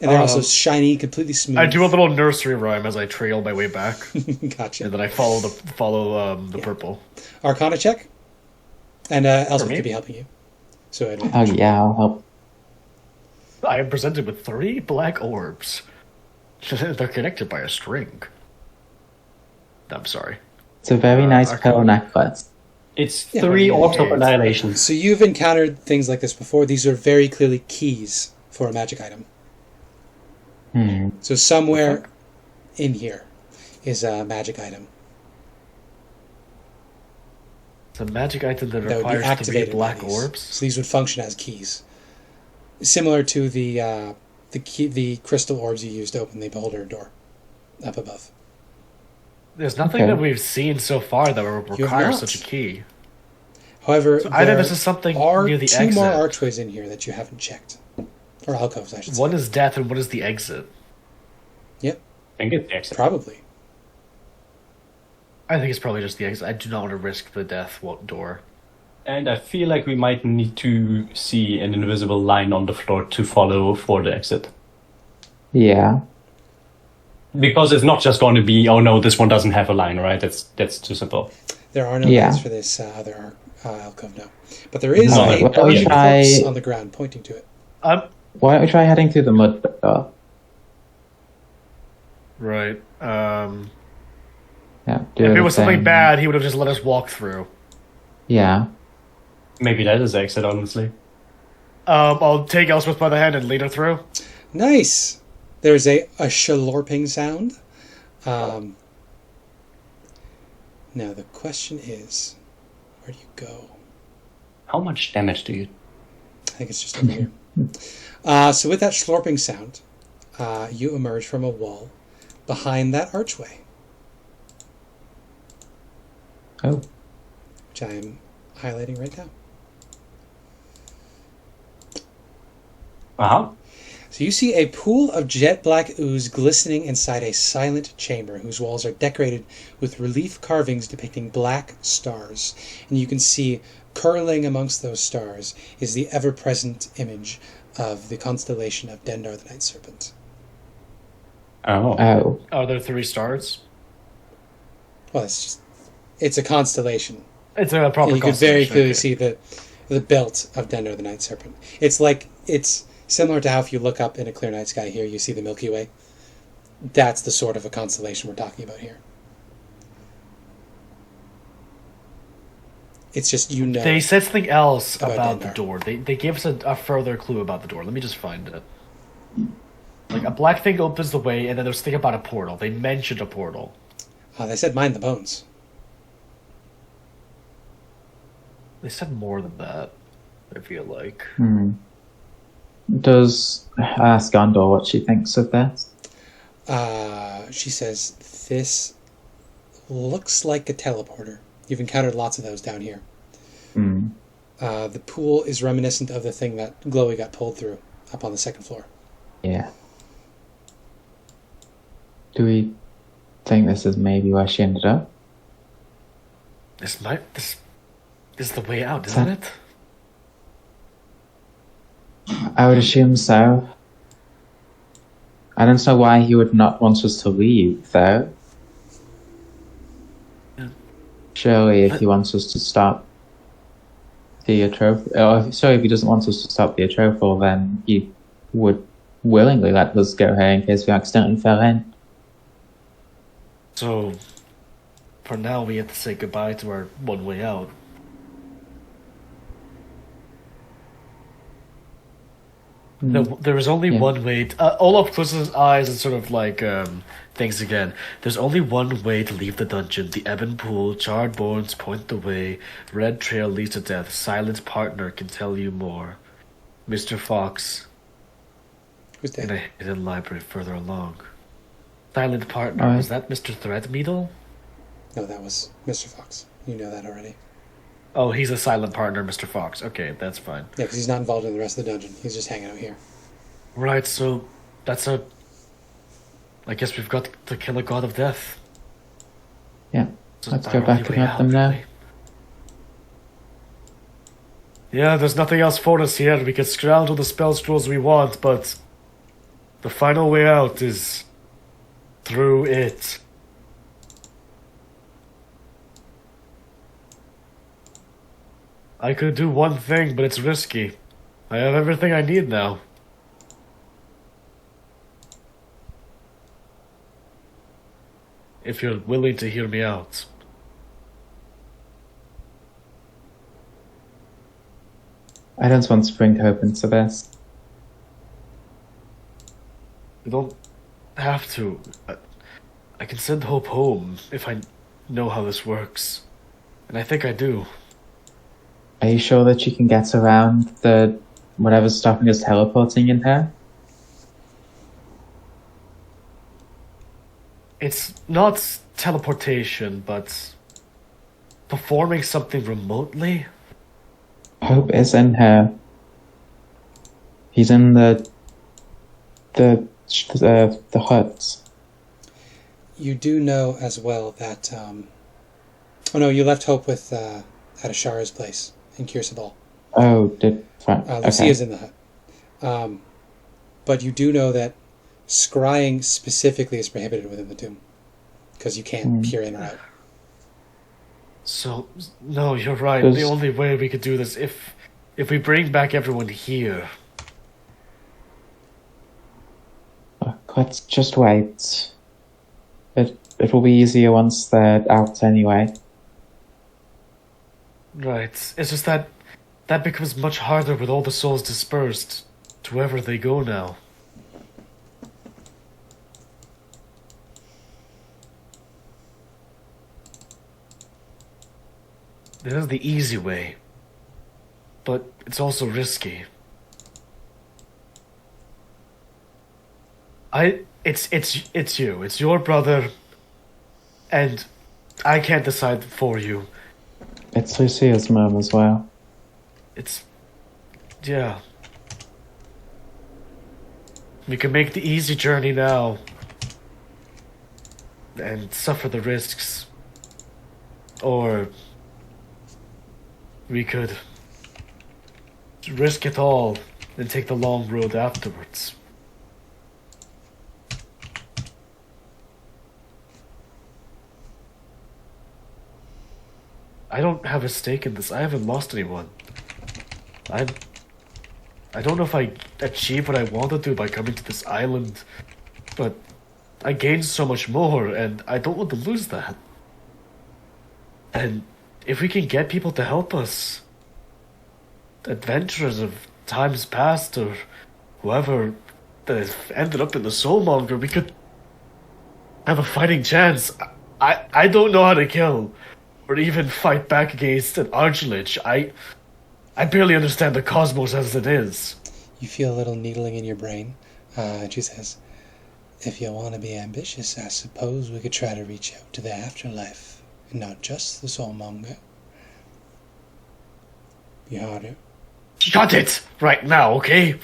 And they're also shiny, completely smooth. I do a little nursery rhyme as I trail my way back. Gotcha. And then I follow the purple. Arcana check. And Elspeth could be helping you. So I'll help. I am presented with 3 black orbs. They're connected by a string. I'm sorry. It's a very nice pearl necklace. It's 3 orbs of annihilation. So you've encountered things like this before. These are very clearly keys for a magic item. So somewhere in here is a magic item. It's a magic item that That would be requires 3 activated by black these. orbs? So these would function as keys. Similar to the crystal orbs you used to open the beholder door up above. There's nothing that we've seen so far that requires such a key. However, either this is something near the exit. 2 more archways in here that you haven't checked. Or alcoves, I should say. One is death and one is the exit. Yep. I think it's the exit. Probably. I think it's probably just the exit. I do not want to risk the death door. And I feel like we might need to see an invisible line on the floor to follow for the exit. Yeah. Because it's not just going to be, oh no, this one doesn't have a line, right? That's too simple. There are no lines for this other alcove now. But there is a corpse on the ground pointing to it. Why don't we try heading through the mud door? Right. Yeah, if it was something bad, he would have just let us walk through. Yeah. Maybe that is the exit, honestly. I'll take Elspeth by the hand and lead her through. Nice! There's a shalorping sound. Now the question is, where do you go? How much damage do you... I think it's just over here. So with that slurping sound, you emerge from a wall behind that archway. Oh. Which I am highlighting right now. Uh-huh. So you see a pool of jet black ooze glistening inside a silent chamber whose walls are decorated with relief carvings depicting black stars. And you can see curling amongst those stars is the ever-present image of the constellation of Dendar the Night Serpent. Oh. Are there 3 stars? Well, it's a constellation. It's a proper and you could very clearly see the belt of Dendar the Night Serpent. It's similar to how if you look up in a clear night sky here, you see the Milky Way. that's the sort of a constellation we're talking about here. It's just, you know. They said something else about the Dendar. door. They gave us a further clue about the door. Let me just find it. Like, a black thing opens the way, and then there's a thing about a portal. They mentioned a portal. They said mind the bones. They said more than that, I feel like. Does ask Gondor what she thinks of that? She says, this looks like a teleporter. You've encountered lots of those down here. The pool is reminiscent of the thing that Glowy got pulled through up on the second floor. Yeah. Do we think this is maybe where she ended up? This is the way out, isn't it? I would assume so. I don't know why he would not want us to leave, though. Surely, if he wants us to stop the Atrophal, sorry, if he doesn't want us to stop the Atrophal, then he would willingly let us go here in case we accidentally fell in. So, for now, we have to say goodbye to our one way out. There is only one way. Olaf closes his eyes and sort of like thinks again. There's only one way to leave the dungeon. The ebon pool, charred bones point the way. Red trail leads to death. Silent partner can tell you more. Mr. Fox. Who's that? In a hidden library further along. Silent partner. Was that Mr. Threadneedle? No, that was Mr. Fox. You know that already. Oh, he's a silent partner, Mr. Fox. Okay, that's fine. Yeah, because he's not involved in the rest of the dungeon. He's just hanging out here. Right, so that's a... I guess we've got to kill a god of death. Yeah, let's go back and help them now. Yeah, there's nothing else for us here. We can scrounge all the spell scrolls we want, but the final way out is through it. I could do one thing, but it's risky. I have everything I need now. If you're willing to hear me out. I don't want to bring hope into this. You don't have to. I can send Hope home if I know how this works. And I think I do. Are you sure that you can get around the whatever's stopping us teleporting in here? It's not teleportation, but performing something remotely. Hope is in here. He's in the hut. You do know as well that... oh no, you left Hope with at Ashara's place in Kirsabal. Oh, did... Lucia's in the hut. But you do know that scrying specifically is prohibited within the tomb. Because you can't peer in or out. So, no, you're right. The only way we could do this, if we bring back everyone here. Look, let's just wait. It will be easier once they're out anyway. Right. It's just that becomes much harder with all the souls dispersed to wherever they go now. This is the easy way, but it's also risky. It's you. It's your brother, and I can't decide for you. It's Lucia's mom as well. Yeah. We can make the easy journey now and suffer the risks, or we could risk it all and take the long road afterwards. I don't have a stake in this. I haven't lost anyone. I don't know if I achieved what I wanted to by coming to this island, but I gained so much more, and I don't want to lose that. And if we can get people to help us, adventurers of times past or whoever that has ended up in the Soulmonger, we could have a fighting chance. I don't know how to kill or even fight back against an Archlich. I barely understand the cosmos as it is. You feel a little needling in your brain. She says, if you want to be ambitious, I suppose we could try to reach out to the afterlife, and not just the Soulmonger. You harder. Shut it right now, okay?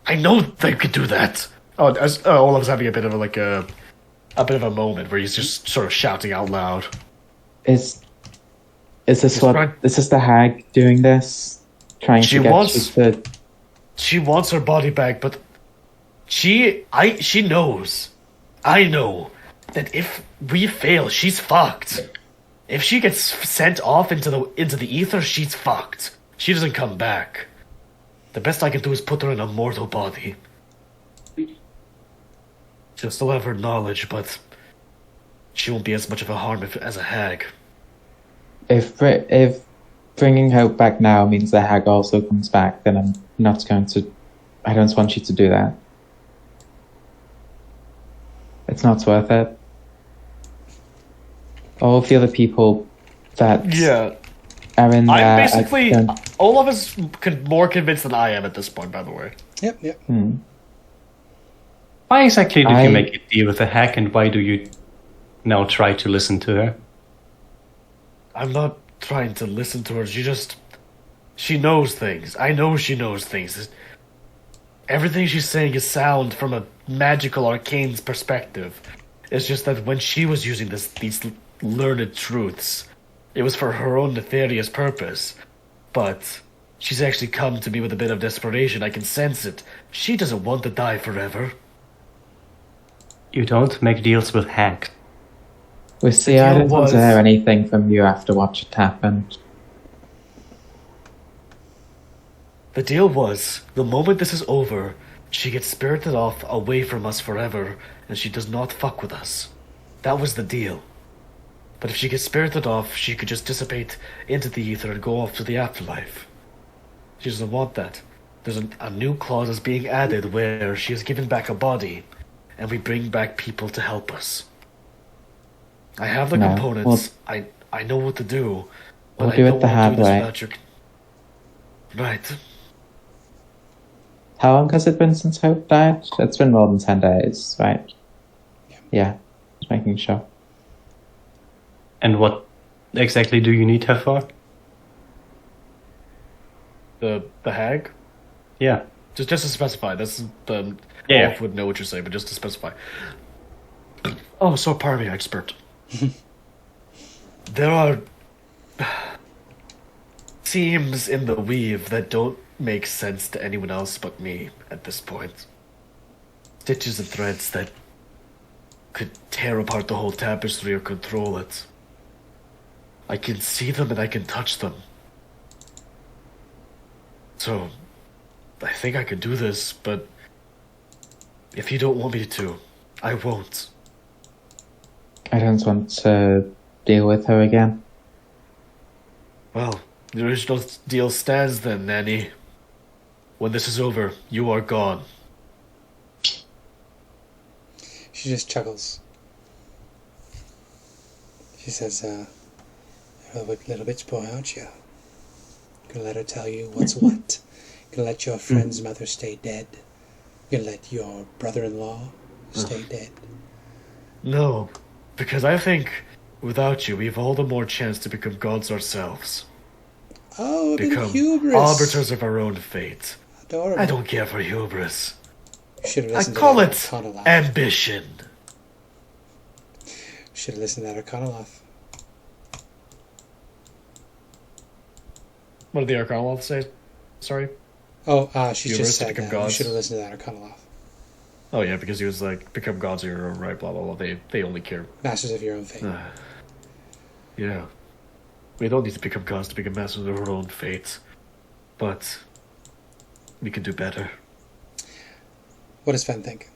I know they could do that. Olaf's having a bit of a moment where he's just sort of shouting out loud. Is this is this the hag doing this? Trying to get you to... She wants her body back, but she knows. I know that if we fail, she's fucked. If she gets sent off into the ether, she's fucked. She doesn't come back. The best I can do is put her in a mortal body. She'll still have her knowledge, but she won't be as much of a harm as a hag. If bringing Hope back now means the hag also comes back, then I'm not going to... I don't want you to do that. It's not worth it. All of the other people that are in there... I'm basically... Olaf is more convinced than I am at this point, by the way. Yep. Why exactly did you make a deal with the hag, and why do you now try to listen to her? I'm not trying to listen to her. She knows things. I know she knows things. Everything she's saying is sound from a magical arcane perspective. It's just that when she was using these learned truths, it was for her own nefarious purpose. But she's actually come to me with a bit of desperation. I can sense it. She doesn't want to die forever. You don't make deals with hags. We see, I didn't want to hear anything from you after what had happened. The deal was, the moment this is over, she gets spirited off away from us forever, and she does not fuck with us. That was the deal. But if she gets spirited off, she could just dissipate into the ether and go off to the afterlife. She doesn't want that. There's a new clause is being added where she is given back a body, and we bring back people to help us. I have the components. I know what to do, but I don't want to do this without your... Right. How long has it been since Hope died? It's been more than 10 days, right? Yeah, just making sure. And what exactly do you need her for? The hag? Yeah. Just to specify. This is the... Yeah. Olaf would know what you're saying, but just to specify. Oh, so pardon me, expert. There are seams in the weave that don't make sense to anyone else but me at this point. Stitches and threads that could tear apart the whole tapestry or control it. I can see them and I can touch them. So, I think I could do this, but if you don't want me to, I won't. I don't want to deal with her again. Well, the original deal stands then, Nanny. When this is over, you are gone. She just chuckles. She says, you're a little bitch boy, aren't you? Gonna let her tell you what's what. Gonna let your friend's mother stay dead. Gonna let your brother-in-law stay dead. No, because I think without you, we've all the more chance to become gods ourselves. Oh, become hubris. Arbiters of our own fate. Adorable. I don't care for hubris. I call it ambition. Should have listened to that Arcanoloth. What did the Arcanoloth say? Sorry? Oh, she just said that. You should have listened to that Arcanoloth. Oh yeah, because he was like, become gods of your own right, blah, blah, blah. They only care. Masters of your own fate. Yeah. We don't need to become gods to become masters of our own fate. But we can do better. What does Sven think?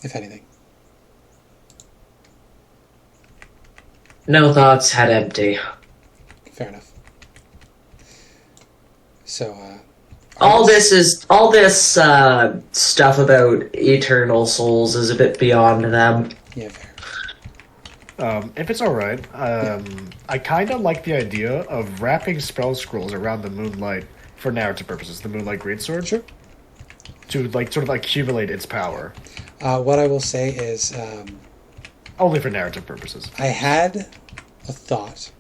if anything? No thoughts, head empty. Fair enough. So, all this stuff about eternal souls is a bit beyond them. Yeah, fair. If it's alright, I kind of like the idea of wrapping spell scrolls around the Moonlight for narrative purposes, the Moonlight Greatsword. Sure. To, like, sort of accumulate its power. What I will say is... only for narrative purposes. I had a thought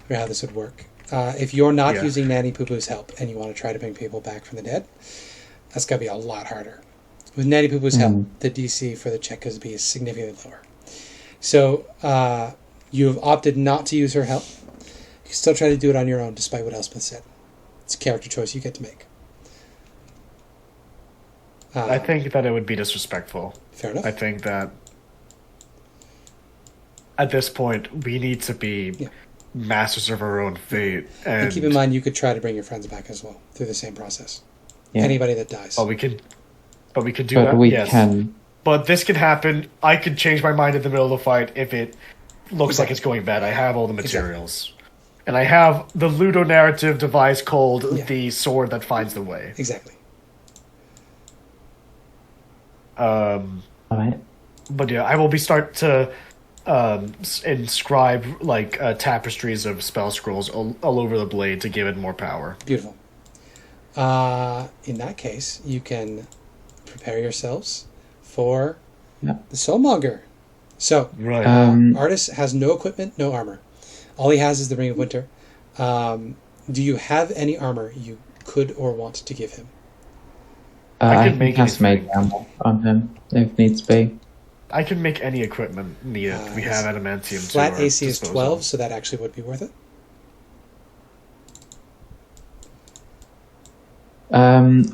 for how this would work. If you're not using Nanny Poo Poo's help and you want to try to bring people back from the dead, that's going to be a lot harder. With Nanny Poo Poo's help, the DC for the check is be significantly lower. So, you have opted not to use her help. You can still try to do it on your own, despite what Elspeth said. It's a character choice you get to make. I think that it would be disrespectful. Fair enough. I think that at this point, we need to be masters of our own fate. And keep in mind, you could try to bring your friends back as well, through the same process. Yeah. Anybody that dies. We could do that, we can. But this can happen. I could change my mind in the middle of the fight if it looks like it's going bad. I have all the materials. And I have the ludonarrative device called the sword that finds the way. Exactly. Alright. But yeah, I will start to inscribe tapestries of spell scrolls all over the blade to give it more power. Beautiful. In that case, you can prepare yourselves for the Soulmonger. So, Artis has no equipment, no armor. All he has is the Ring of Winter. Do you have any armor you could or want to give him? I can cast Mage Armor on him if needs be. I can make any equipment needed. We have adamantium. Flat AC is 12, so that actually would be worth it.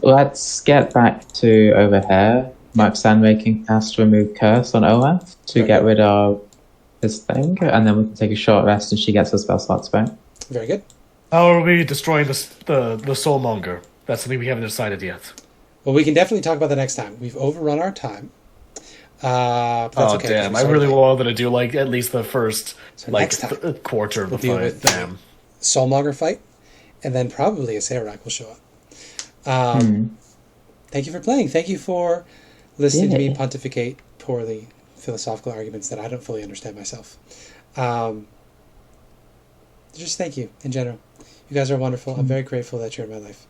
Let's get back to over here. Mark Sandmaking cast Remove Curse on Olaf to get rid of this thing, and then we can take a short rest and she gets her spell slots back. Very good. How are we destroying the Soulmonger? That's something we haven't decided yet. Well, we can definitely talk about that next time. We've overrun our time. That's okay. Damn. I really wanted to do at least the first quarter of the fight. With damn. Soulmonger fight, and then probably a Sayrak will show up. Thank you for playing. Thank you for listening to me pontificate poorly philosophical arguments that I don't fully understand myself. Just thank you in general. You guys are wonderful. I'm very grateful that you're in my life.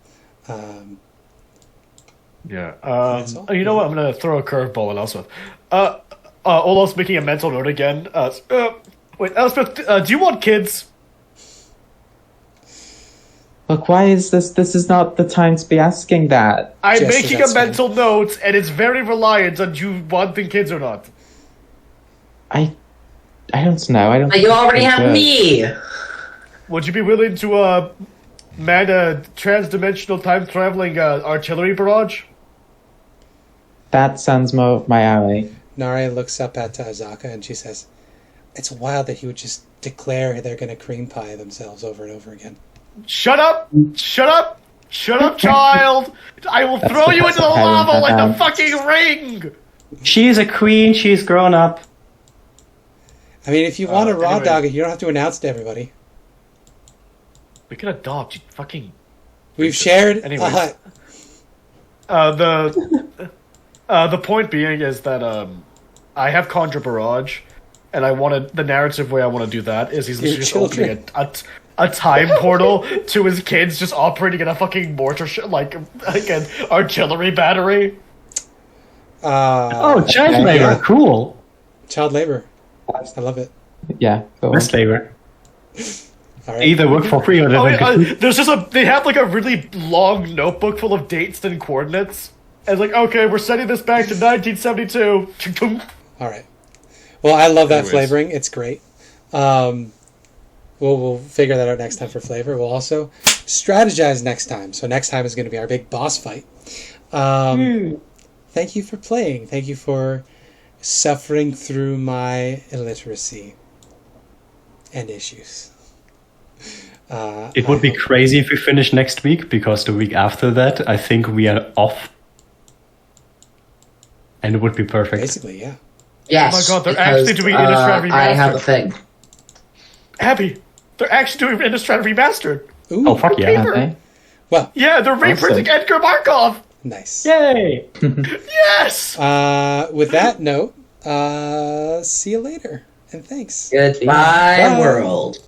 You know what? I'm going to throw a curveball at Elspeth. Olaf's making a mental note again. Wait, Elspeth, do you want kids? Look, why is this? This is not the time to be asking that. I'm making a mental note, and it's very reliant on you wanting kids or not. I don't know. I don't. You already have me. Would you be willing to man a trans-dimensional time-traveling artillery barrage? That sounds more up my alley. Nare looks up at Zaka and she says, "It's wild that he would just declare they're going to cream pie themselves over and over again." Shut up! Shut up! Shut up, child! I will throw you into the lava like a fucking ring! She is a queen, she's grown up. I mean, if you want to raw dog it, you don't have to announce to everybody. We can adopt, you fucking... We've shared Anyways. a hut. The point being is that I have Conjure Barrage, and I wanted... The narrative way I want to do that is he's just opening a time portal to his kids just operating in a fucking mortar an artillery battery. Child labor, cool. Child labor. I love it. Yeah, cool. Best labor. All right. Either work for free or there's just they have a really long notebook full of dates and coordinates. And it's okay, we're sending this back to 1972. All right. Well, I love that flavoring. It's great. We'll figure that out next time for flavor. We'll also strategize next time. So next time is going to be our big boss fight. Thank you for playing. Thank you for suffering through my illiteracy and issues. It would be crazy if we finish next week, because the week after that, I think we are off. And it would be perfect. Basically, yeah. Yes. Oh my god, they're actually doing Innistrad Remastered. I have a thing. Abby, they're actually doing Innistrad Remastered. Ooh. Oh, fuck yeah. Okay. Well, Yeah, they're reprinting Edgar Markov. nice. Yay! Yes. With that note, see you later, and thanks. Goodbye, Bye. world.